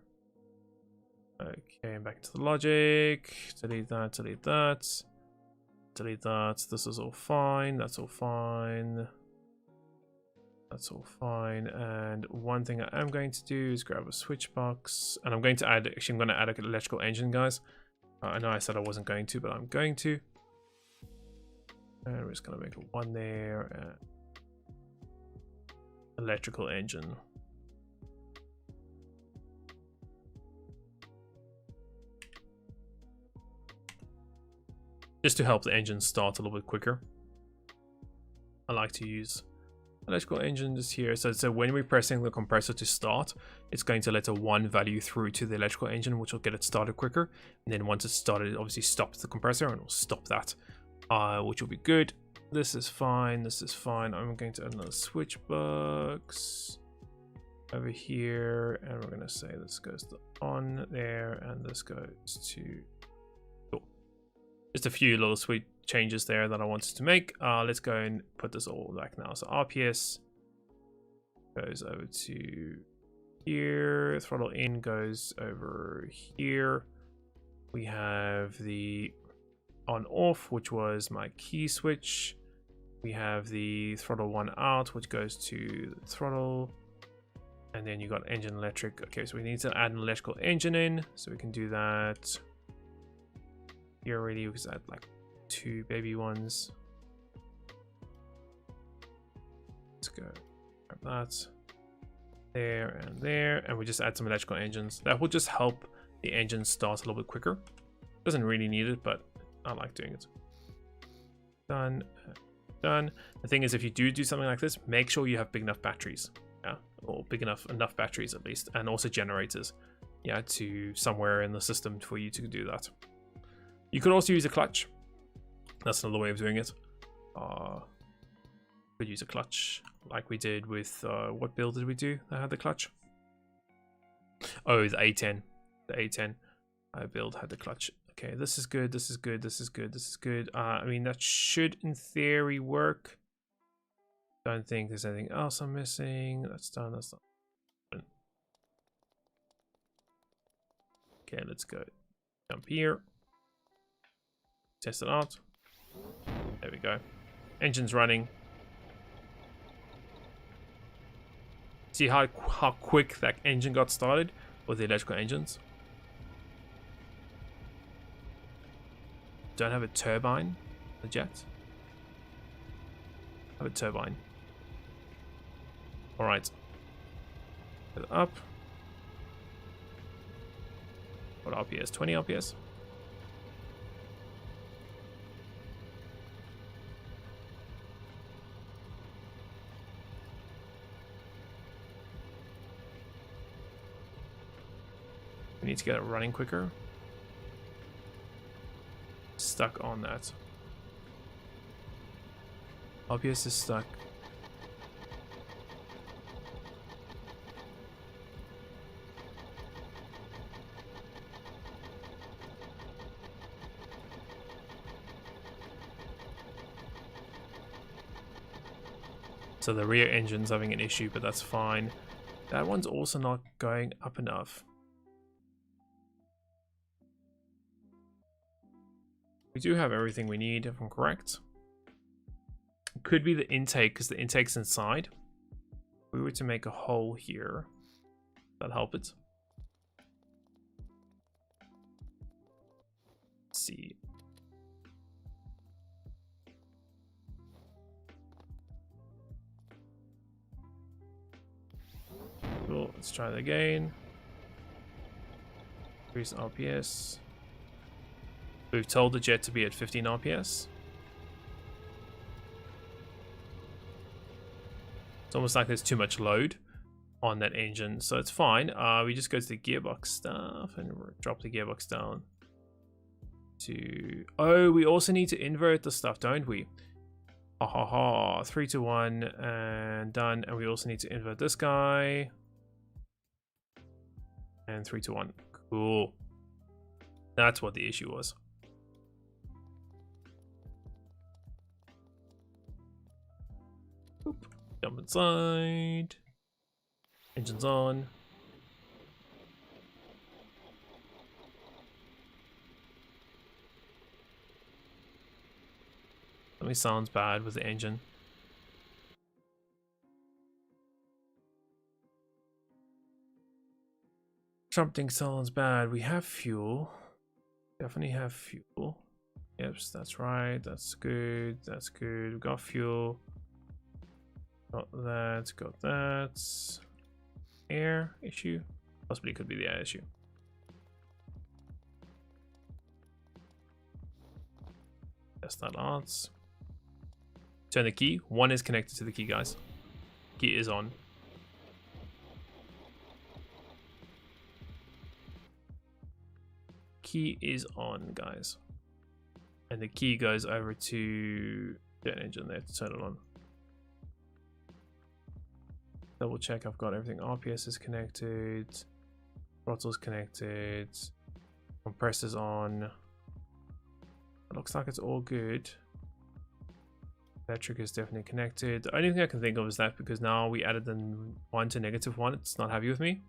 Okay, back into the logic. Delete that, delete that. Delete that. This is all fine. That's all fine. That's all fine. And one thing I am going to do is grab a switch box. And I'm going to add, actually I'm going to add an electrical engine, guys. I know I said I wasn't going to, but I'm going to. And we're just going to make a 1 there. Electrical engine. Just to help the engine start a little bit quicker. I like to use electrical engine just here. So when we're pressing the compressor to start, it's going to let a 1 value through to the electrical engine, which will get it started quicker. And then once it's started, it obviously stops the compressor and it'll stop that, which will be good. This is fine. This is fine. I'm going to add another switch box over here. And we're going to say this goes to on there and this goes to... Just a few little sweet changes there that I wanted to make. Let's go and put this all back now. So RPS goes over to here. Throttle in goes over here. We have the on off, which was my key switch. We have the throttle 1 out, which goes to the throttle. And then you got engine electric. Okay, so we need to add an electrical engine in. So we can do that. Here already, because I had like 2 baby ones. Let's go grab that there, and we just add some electrical engines. That will just help the engine start a little bit quicker. Doesn't really need it, but I like doing it. Done, done. The thing is, if you do something like this, make sure you have big enough batteries, yeah, or big enough batteries at least, and also generators, yeah, to somewhere in the system for you to do that. You could also use a clutch. That's another way of doing it. Could use a clutch like we did with what build did we do that had the clutch? Oh, the A10. The A10 build had the clutch. Okay, this is good. This is good. This is good. This is good. I mean, that should in theory work. Don't think there's anything else I'm missing. That's done. That's done. Okay, let's go. Jump here. Test it out. There we go. Engine's running. See how quick that engine got started with the electrical engines? Don't have a turbine, the jet. Have a turbine. All right. Get it up. What RPS? 20 RPS. We need to get it running quicker. Stuck on that. RPS is stuck. So the rear engine's having an issue, but that's fine. That one's also not going up enough. We do have everything we need, if I'm correct. It could be the intake, because the intake's inside. If we were to make a hole here, that'll help it. Let's see. Cool, let's try that again. Increase RPS. We've told the jet to be at 15 RPS. It's almost like there's too much load on that engine, so it's fine. We just go to the gearbox stuff and drop the gearbox down to... Oh, we also need to invert the stuff, don't we? Ha ha ha. 3 to 1 and done. And we also need to invert this guy. And 3 to 1. Cool. That's what the issue was. Boop. Jump inside. Engine's on. Something sounds bad with the engine. Something sounds bad. We have fuel. Definitely have fuel. Yep, that's right. That's good. That's good. We got fuel. Got that. Got that. Air issue. Possibly could be the air issue. Test that out. Turn the key. 1 is connected to the key, guys. Key is on. Key is on, guys. And the key goes over to the engine there to turn it on. Double check I've got everything. RPS is connected. Throttle's connected. Compressor's on. It looks like it's all good. Electric is definitely connected. The only thing I can think of is that because now we added the 1 to -1, it's not happy with me.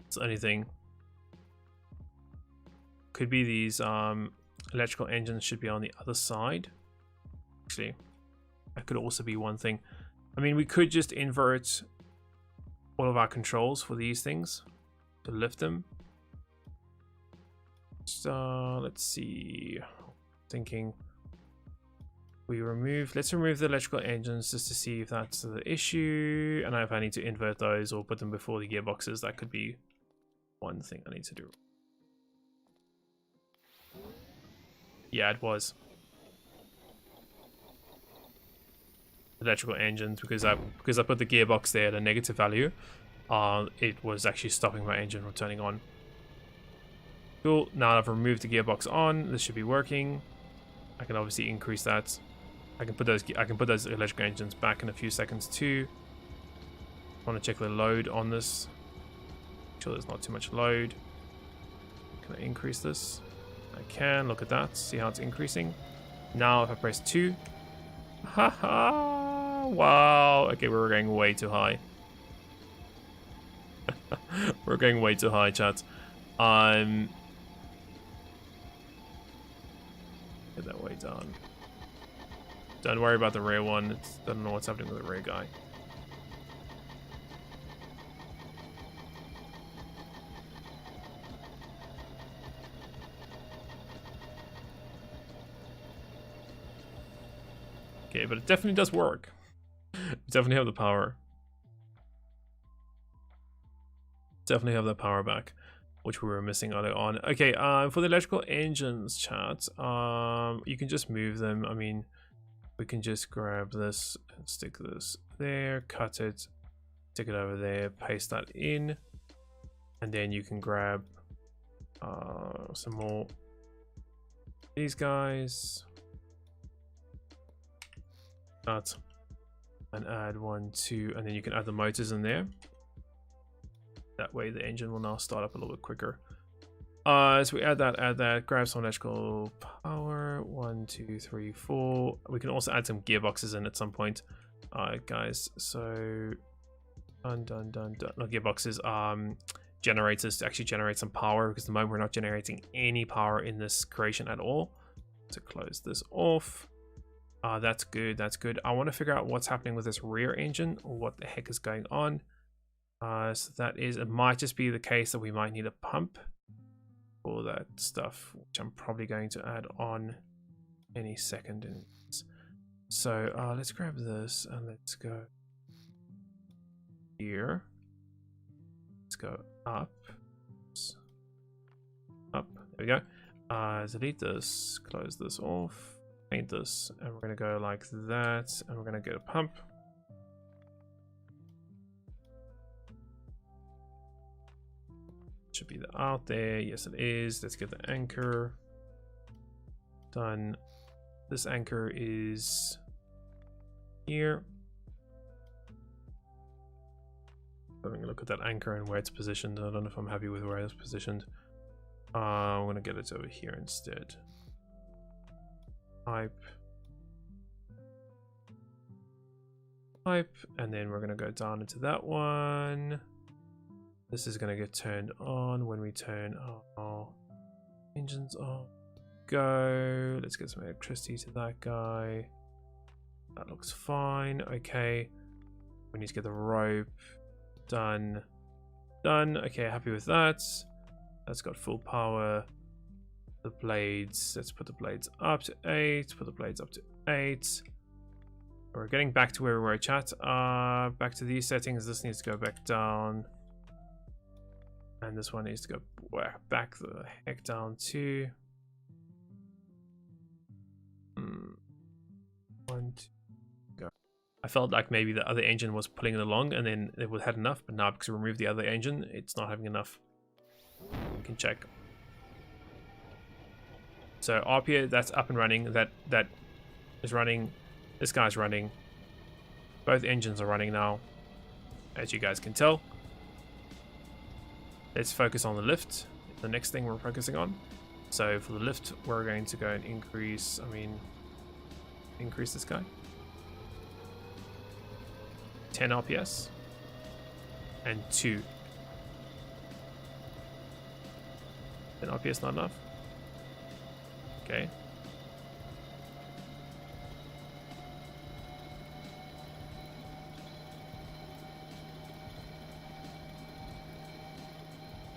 It's the only thing. Could be these electrical engines should be on the other side. Actually, that could also be one thing. I mean, we could just invert all of our controls for these things to lift them. So let's see. Thinking let's remove the electrical engines just to see if that's the issue. And if I need to invert those or put them before the gearboxes, that could be one thing I need to do. Yeah, it was electrical engines because I put the gearbox there at a negative value. It was actually stopping my engine from turning on. Cool. Now I've removed the gearbox on. This should be working. I can obviously increase that. I can put those electrical engines back in a few seconds too. I want to check the load on this. Make sure there's not too much load. Can I increase this? I can. Look at that. See how it's increasing. Now if I press 2. Haha! Wow. Okay, we're going way too high. We're going way too high, chat. Get that way down. Don't worry about the rear one. I don't know what's happening with the rear guy. Okay, but it definitely does work. We definitely have the power. Definitely have that power back, which we were missing earlier on. Okay, for the electrical engines, chat, you can just move them. I mean, we can just grab this and stick this there, cut it, stick it over there, paste that in, and then you can grab some more these guys, that, and add 1, 2, and then you can add the motors in there. That way the engine will now start up a little bit quicker. So we add that, grab some electrical power, 1, 2, 3, 4. We can also add some gearboxes in at some point. Guys, so done. Not gearboxes, generators to actually generate some power, because at the moment we're not generating any power in this creation at all. To close this off. That's good, that's good. I want to figure out what's happening with this rear engine, or what the heck is going on. So that is, it might just be the case that we might need a pump for that stuff, which I'm probably going to add on any second. So let's grab this and let's go here. Let's go up. Up, there we go. Delete this, close this off, paint this, and we're gonna go like that, and we're gonna get a pump. Should be out there. Yes, it is. Let's get the anchor done. This anchor is here. Having a look at that anchor and where it's positioned. I don't know if I'm happy with where it's positioned. I'm gonna get it over here instead. Pipe, and then we're gonna go down into that one. This is gonna get turned on when we turn our engines on. Go. Let's get some electricity to that guy. That looks fine. Okay. We need to get the rope done. Done. Okay, happy with that. That's got full power. The blades. Let's put the blades up to 8. Put the blades up to 8. We're getting back to where we were, chat. Back to these settings. This needs to go back down. And this one needs to go back the heck down too. 1, 2, go. I felt like maybe the other engine was pulling it along and then it had enough, but now because we removed the other engine, it's not having enough. We can check. So RPA, that's up and running. That is running. This guy's running. Both engines are running now, as you guys can tell. Let's focus on the lift. The next thing we're focusing on. So for the lift, we're going to go and increase this guy. 10 RPS. And 2. 10 RPS not enough? Okay.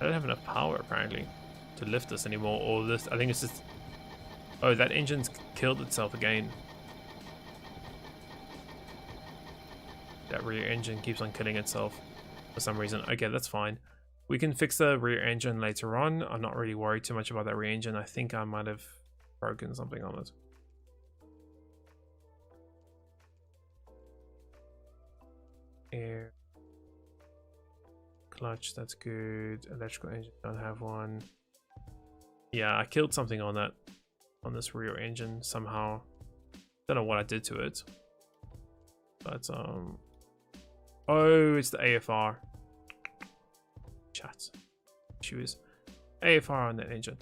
I don't have enough power apparently to lift this anymore, or this, I think it's just, oh, that engine's killed itself again. That rear engine keeps on killing itself for some reason. Okay, that's fine. We can fix the rear engine later on. I'm not really worried too much about that rear engine. I think I might have broken something on it. Air. Clutch, that's good. Electrical engine, don't have one. Yeah, I killed something on that, on this rear engine somehow. Don't know what I did to it, but oh, it's the AFR. Chat. Issue is AFR on that engine.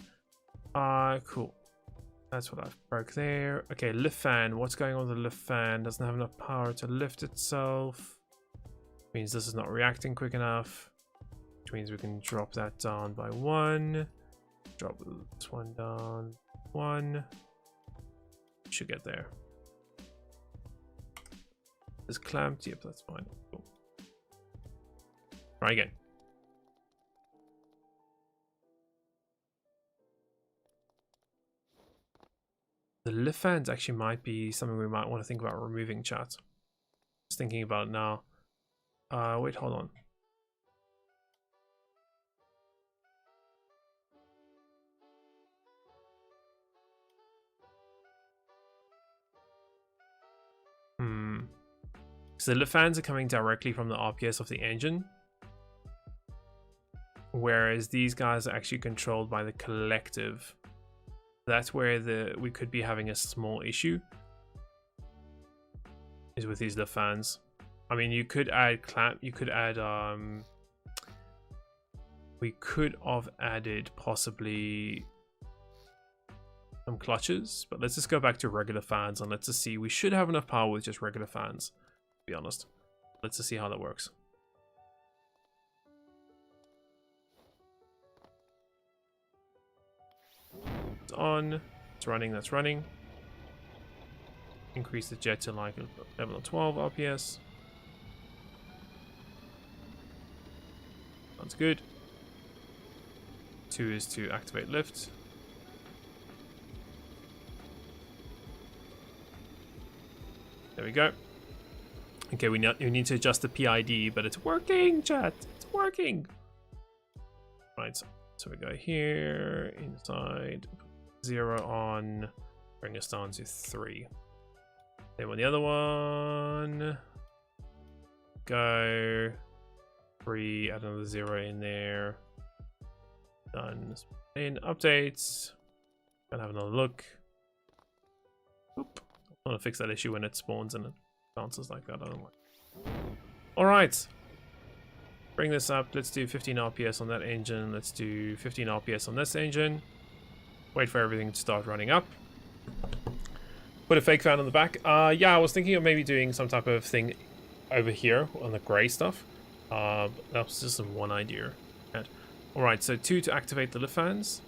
Cool. That's what I broke there. Okay, lift fan. What's going on with the lift fan? Doesn't have enough power to lift itself. Means this is not reacting quick enough. Which means we can drop that down by 1. Drop this one down 1. Should get there. Is clamped? Yep, that's fine. Cool. Try again. The lift fans actually might be something we might want to think about removing, chat. Just thinking about it now. Wait, hold on. So the lift fans are coming directly from the RPS of the engine, whereas these guys are actually controlled by the collective. That's where we could be having a small issue, is with these lift fans. I mean, you could add clamp, you could add we could have added possibly some clutches, but let's just go back to regular fans and let's just see. We should have enough power with just regular fans, to be honest. Let's just see how that works. It's on, it's running, that's running. Increase the jet to like level 12 RPS. Sounds good. 2 is to activate lift. There we go. Okay, we need to adjust the PID, but it's working, chat. It's working. Right, so we go here, inside, 0 on, bring us down to 3. Then on the other one, go 3, add another 0 in there. Done. In updates. Gonna have another look. Oop. I want to fix that issue when it spawns and it bounces like that. I don't like. Alright. Bring this up. Let's do 15 RPS on that engine. Let's do 15 RPS on this engine. Wait for everything to start running up. Put a fake fan on the back. Yeah, I was thinking of maybe doing some type of thing over here on the grey stuff. That was just one idea. Alright, so 2 to activate the lift fans.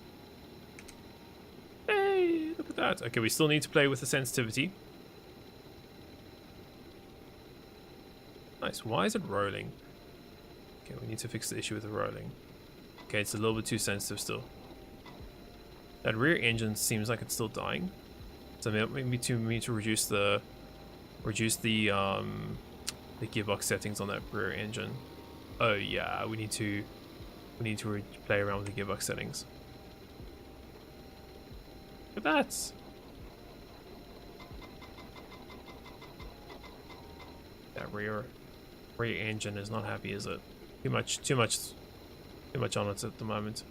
Hey, look at that. Okay, we still need to play with the sensitivity. Nice. Why is it rolling? Okay, we need to fix the issue with the rolling. Okay, it's a little bit too sensitive still. That rear engine seems like it's still dying. So maybe we need to reduce the gearbox settings on that rear engine. Oh yeah, we need to play around with the gearbox settings. Look at that. That rear engine is not happy, is it? Too much on it at the moment.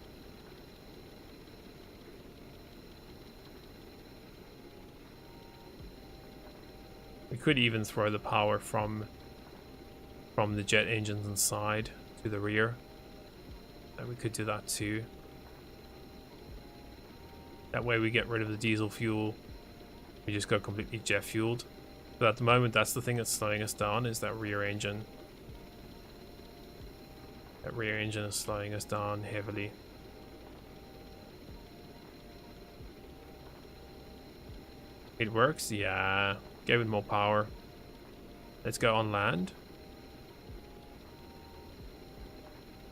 We could even throw the power from the jet engines inside to the rear. And we could do that too. That way we get rid of the diesel fuel. We just go completely jet fueled. But at the moment, that's the thing that's slowing us down, is that rear engine. That rear engine is slowing us down heavily. It works? Yeah. Gave it more power. Let's go on land.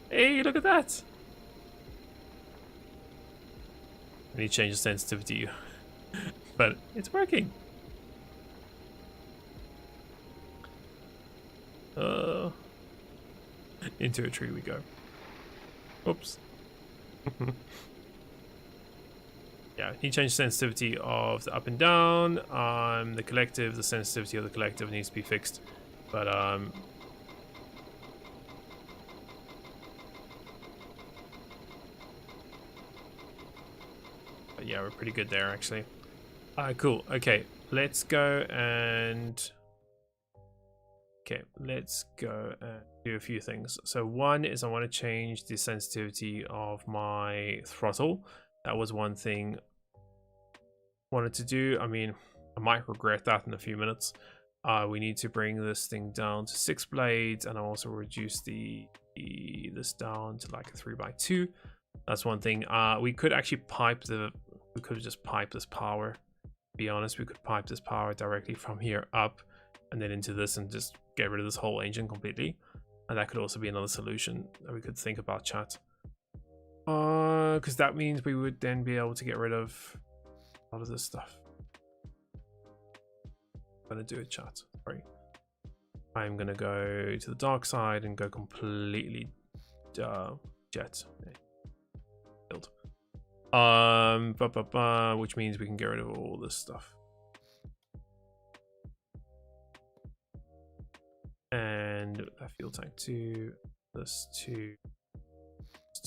Hey, look at that! I need to change the sensitivity. But it's working. Into a tree we go. Oops. Yeah, he changed the sensitivity of the up and down. The sensitivity of the collective needs to be fixed. But yeah, we're pretty good there actually. Cool. Okay, let's go and do a few things. So one is I want to change the sensitivity of my throttle. That was one thing I wanted to do. I mean, I might regret that in a few minutes. We need to bring this thing down to 6 blades, and I'll also reduce this down to like a 3x2. That's one thing. We could actually we could just pipe this power. To be honest, we could pipe this power directly from here up and then into this and just get rid of this whole engine completely. And that could also be another solution that we could think about, chat. Because that means we would then be able to get rid of a lot of this stuff. I'm gonna do it, chat. Sorry. I'm gonna go to the dark side and go completely jet. Build. Which means we can get rid of all this stuff. And that fuel tank 2, this 2.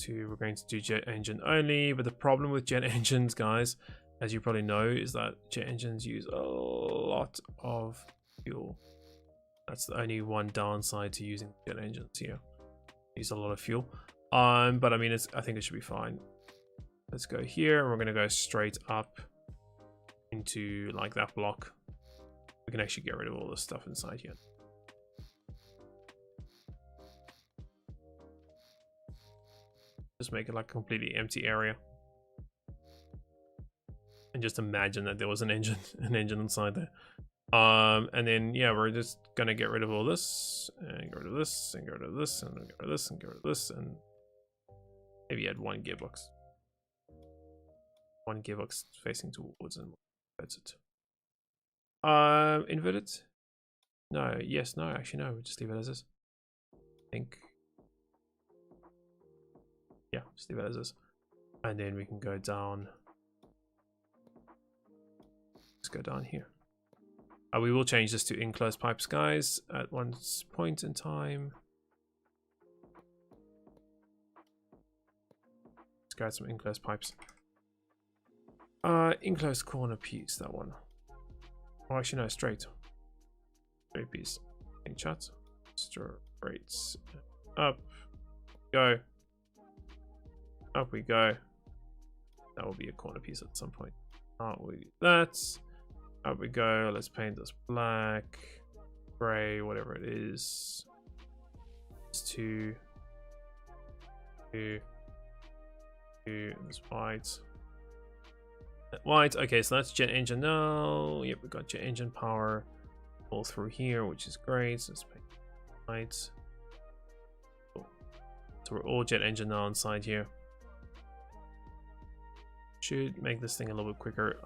We're going to do jet engine only, but the problem with jet engines, guys, as you probably know, is that jet engines use a lot of fuel. That's the only one downside to using jet engines here. Use a lot of fuel. But I mean, I think it should be fine. Let's go here, and we're gonna go straight up into like that block. We can actually get rid of all this stuff inside here. Just make it like a completely empty area. And just imagine that there was an engine inside there. And then yeah, we're just gonna get rid of all this and get rid of this and get rid of this and get rid of this and get rid of this, and maybe add one gearbox. One gearbox facing towards, and that's it. Invert it? No, yes, no, actually no, we'll just leave it as is. I think. Yeah, just leave it as is. And then we can go down. Let's go down here. We will change this to enclosed pipes, guys, at one point in time. Let's grab some enclosed pipes. Enclosed corner piece, that one. Oh, actually no, straight piece. In chat. Straight up. Go. Up we go. That will be a corner piece at some point. We do that. Up we go. Let's paint this black, gray, whatever it is. It's two, and this white. White. Okay, so that's jet engine now. Yep, we got jet engine power all through here, which is great. So let's paint white. Cool. So we're all jet engine now inside here. Should make this thing a little bit quicker.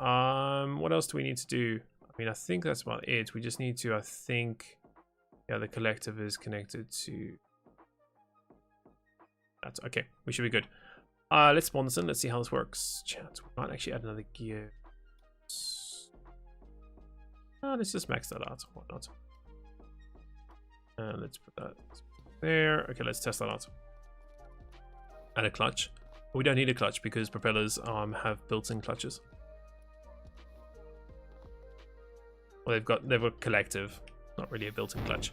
What else do we need to do? I mean, I think that's about it. We just need to, I think, yeah, the collective is connected to that. Okay, we should be good. Let's spawn this in. Let's see how this works. Chat. We might actually add another gear. Let's just max that out. Why not? And let's put that there. Okay, let's test that out. Add a clutch. We don't need a clutch because propellers have built-in clutches. Well, they've got collective, not really a built-in clutch.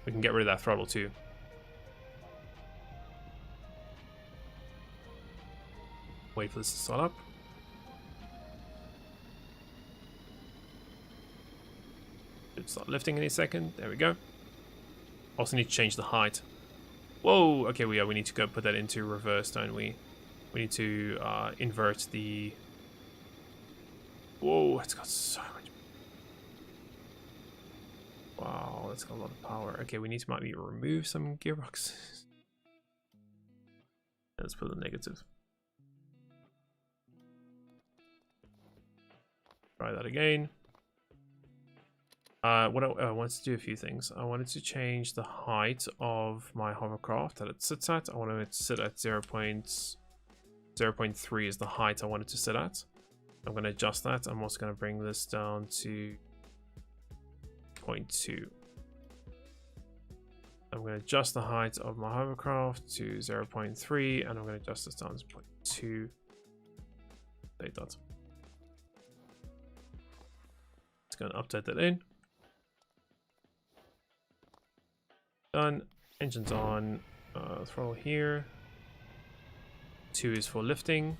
We can get rid of that throttle too. Wait for this to start up. Should start lifting any second. There we go. Also need to change the height. Whoa, okay, we need to go put that into reverse, don't we? We need to invert the... Whoa, it's got so much... Wow, that's got a lot of power. Okay, we need to maybe remove some gearboxes. Let's put the negative. Try that again. I wanted to do a few things. I wanted to change the height of my hovercraft that it sits at. I wanted it to sit at 0.3 is the height I wanted to sit at. I'm going to adjust that. I'm also going to bring this down to 0.2. I'm going to adjust the height of my hovercraft to 0.3 and I'm going to adjust this down to 0.2. Like that. It's going to update that in. Done. Engine's on. Throttle here. 2 is for lifting.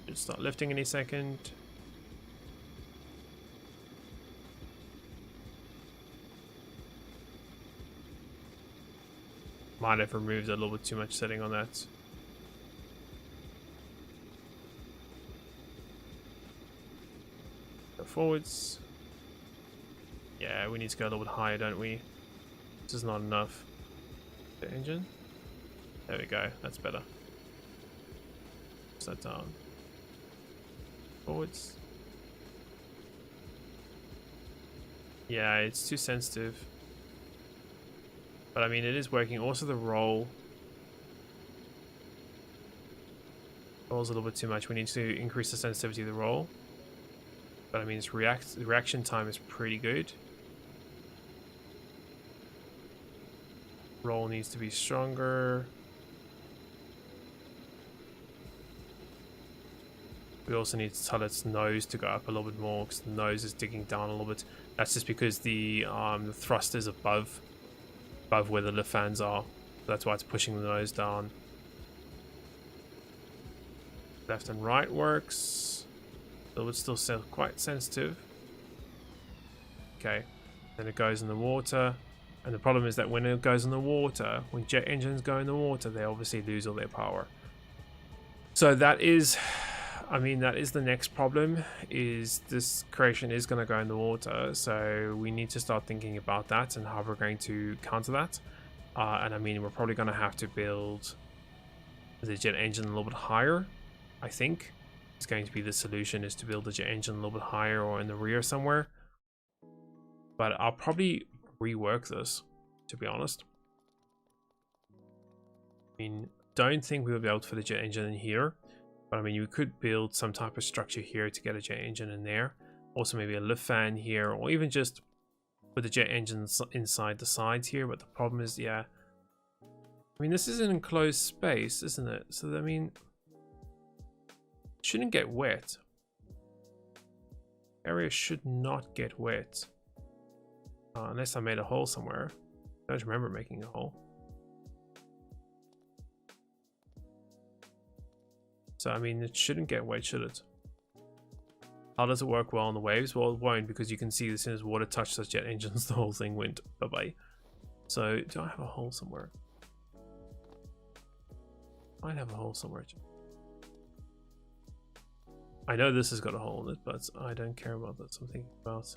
Should start lifting any second. Might have removed a little bit too much setting on that. Go forwards. Yeah, we need to go a little bit higher, don't we? This is not enough. The engine. There we go. That's better. Set down. Forwards. Yeah, it's too sensitive. But I mean, it is working. Also, the roll. Roll's a little bit too much. We need to increase the sensitivity of the roll. But I mean, its reaction time is pretty good. Roll needs to be stronger. We also need to tell its nose to go up a little bit more because the nose is digging down a little bit. That's just because the thrust is above where the lift fans are. That's why it's pushing the nose down. Left and right works. So it's still quite sensitive. Okay, then it goes in the water. And the problem is that when it goes in the water, when jet engines go in the water, they obviously lose all their power. So that is, I mean, that is the next problem, is this creation is going to go in the water. So we need to start thinking about that and how we're going to counter that. And I mean, we're probably going to have to build the jet engine a little bit higher, I think. It's going to be the solution, is to build the jet engine a little bit higher or in the rear somewhere. But I'll probably rework this, to be honest. I mean, don't think we'll be able to fit a jet engine in here, but I mean, you could build some type of structure here to get a jet engine in there. Also maybe a lift fan here, or even just with the jet engines inside the sides here, but the problem is, yeah, I mean, this is an enclosed space, isn't it? So I mean, it shouldn't get wet. Area should not get wet, unless I made a hole somewhere. I don't remember making a hole. So I mean, it shouldn't get wet, should it? How does it work well on the waves? Well, it won't, because you can see as soon as water touched those jet engines, the whole thing went bye-bye. So do I have a hole somewhere? I have a hole somewhere. I know this has got a hole in it, but I don't care about that. So I'm thinking about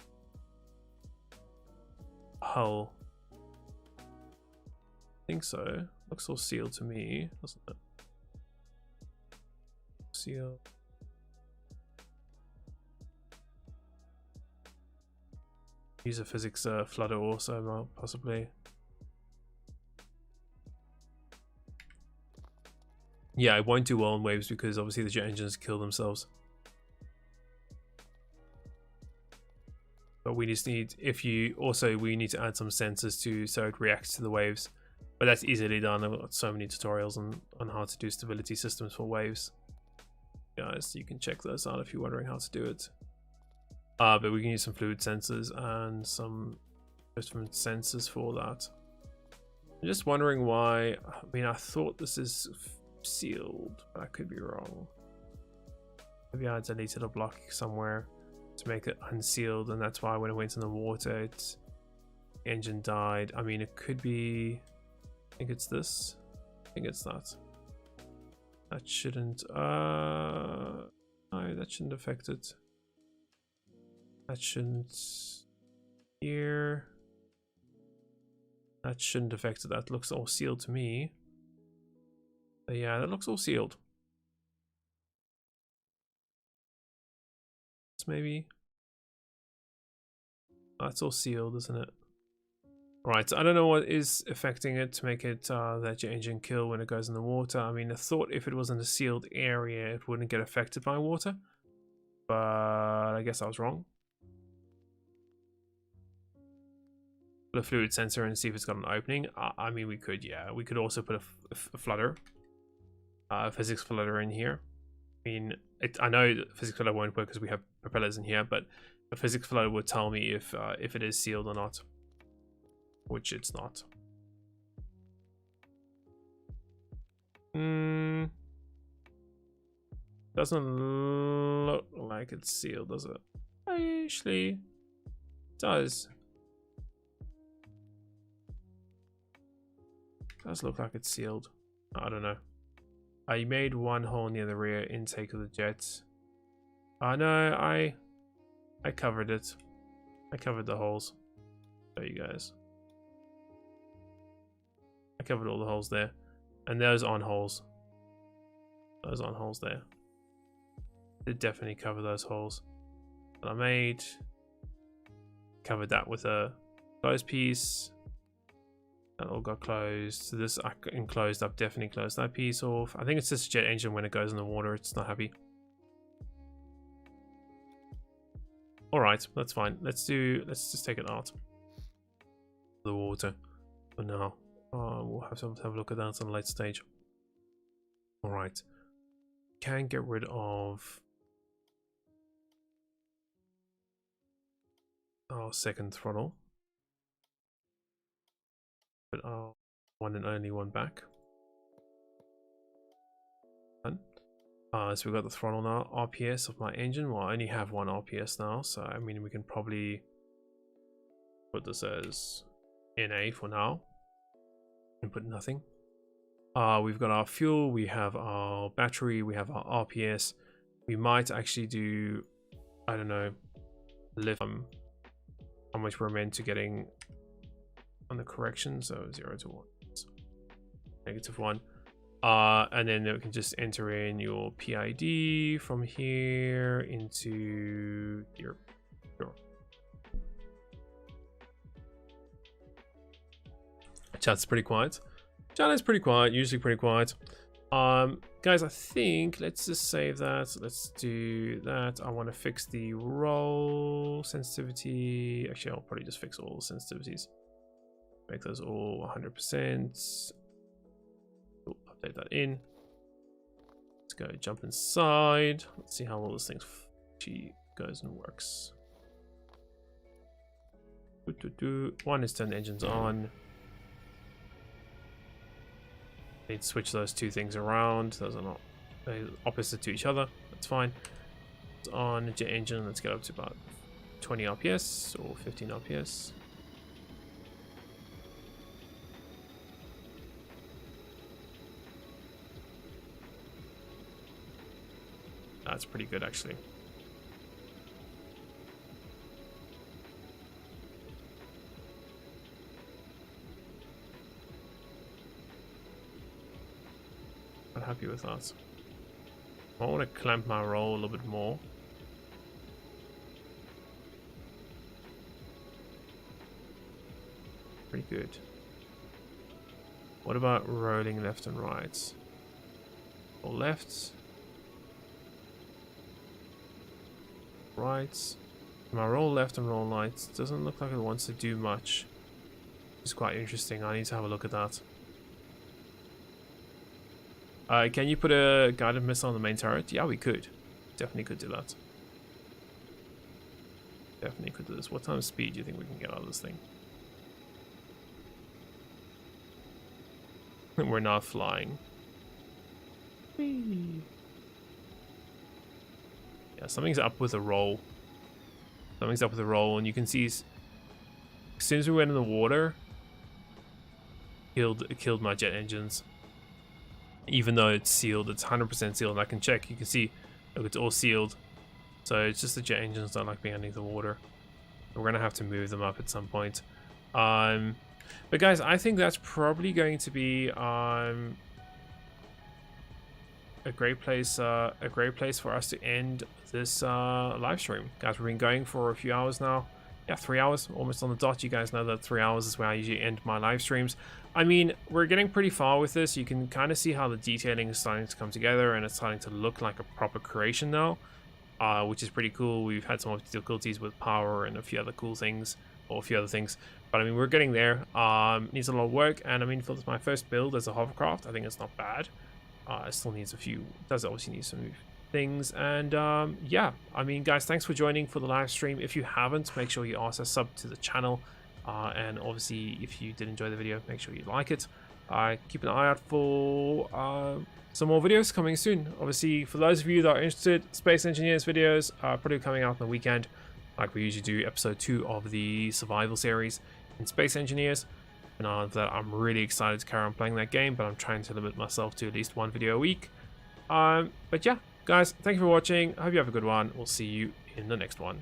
hole. I think so. Looks all sealed to me, doesn't it? Seal. Use a physics flutter also, possibly. Yeah, it won't do well on waves because obviously the jet engines kill themselves. But we just need, we need to add some sensors so it reacts to the waves. But that's easily done. I've got so many tutorials on how to do stability systems for waves. Guys, you can check those out if you're wondering how to do it. But we can use some fluid sensors and some different sensors for that. I'm just wondering why. I mean, I thought this is sealed, but I could be wrong. Maybe I deleted a block somewhere to make it unsealed, and that's why when it went in the water, the engine died. I mean, it could be. I think it's this. I think it's that. That shouldn't. No, that shouldn't affect it. That shouldn't. Here. That shouldn't affect it. That looks all sealed to me. But yeah, that looks all sealed. Maybe. That's all sealed, isn't it? Right, so I don't know what is affecting it to make it that your engine kill when it goes in the water. I mean, I thought if it was in a sealed area, it wouldn't get affected by water. But I guess I was wrong. Put a fluid sensor and see if it's got an opening. I mean, we could, yeah. We could also put a flutter, a physics flutter in here. I mean, I know the physics flutter won't work because we have propellers in here, but a physics flutter would tell me if it is sealed or not, which it's not. Doesn't look like it's sealed, does it? Actually, it does. Does look like it's sealed. I don't know. I made one hole near the rear intake of the jets. No, I covered it. I covered the holes. Show you guys. I covered all the holes there. And those aren't holes. Those aren't holes there. Did definitely cover those holes. But I covered that with a closed piece. That all got closed. So this enclosed up, definitely closed that piece off. I think it's just a jet engine when it goes in the water, it's not happy. Alright, that's fine. Let's just take it out of the water for now. We'll have to have a look at that on a later stage. Alright. Can get rid of our second throttle. Put our one and only one back. Done. So we've got the throttle now. RPS of my engine. Well, I only have one RPS now, so I mean we can probably put this as NA for now. And put nothing. We've got our fuel, we have our battery, we have our RPS. We might actually do, I don't know, lift how much we're meant to getting on the correction, so 0 to 1, so -1. And then we can just enter in your PID from here into your Chat's pretty quiet. Chat is pretty quiet, usually pretty quiet. Guys, I think let's just save that. Let's do that. I want to fix the roll sensitivity. Actually, I'll probably just fix all the sensitivities. Make those all 100%. Update that in. Let's go jump inside. Let's see how all this thing goes and works. One is turn the engines on. Need to switch those two things around. Those are not opposite to each other. That's fine. It's on the jet engine. Let's get up to about 20 RPS or 15 RPS. That's pretty good, actually. I'm happy with that. I want to clamp my roll a little bit more. Pretty good. What about rolling left and right? Or left? Right. My roll left and roll right doesn't look like it wants to do much. It's quite interesting. I need to have a look at that. Can you put a guided missile on the main turret? Yeah, we could. Definitely could do that. Definitely could do this. What kind of speed do you think we can get out of this thing? We're not flying. Whee. Yeah, something's up with the roll. Something's up with the roll, and you can see as soon as we went in the water, it killed my jet engines. Even though it's sealed, it's 100% sealed, and I can check. You can see, look, it's all sealed. So it's just the jet engines don't like being underneath the water. We're gonna have to move them up at some point. But guys, I think that's probably going to be a great place for us to end this live stream. Guys, we've been going for a few hours now. Yeah, 3 hours, almost on the dot. You guys know that 3 hours is where I usually end my live streams. I mean, we're getting pretty far with this. You can kind of see how the detailing is starting to come together, and it's starting to look like a proper creation now, which is pretty cool. We've had some difficulties with power and a few other cool things, or a few other things, but I mean, we're getting there. Needs a lot of work, and I mean, for my first build as a hovercraft, I think it's not bad. It still needs a few, does obviously need some things, and yeah, I mean, guys, thanks for joining for the live stream. If you haven't, make sure you also sub to the channel, and obviously if you did enjoy the video, make sure you like it. Keep an eye out for some more videos coming soon. Obviously, for those of you that are interested, Space Engineers videos are probably coming out on the weekend, like we usually do. Episode 2 of the survival series in Space Engineers. And that I'm really excited to carry on playing that game, but I'm trying to limit myself to at least one video a week. But yeah, guys, thank you for watching. I hope you have a good one. We'll see you in the next one.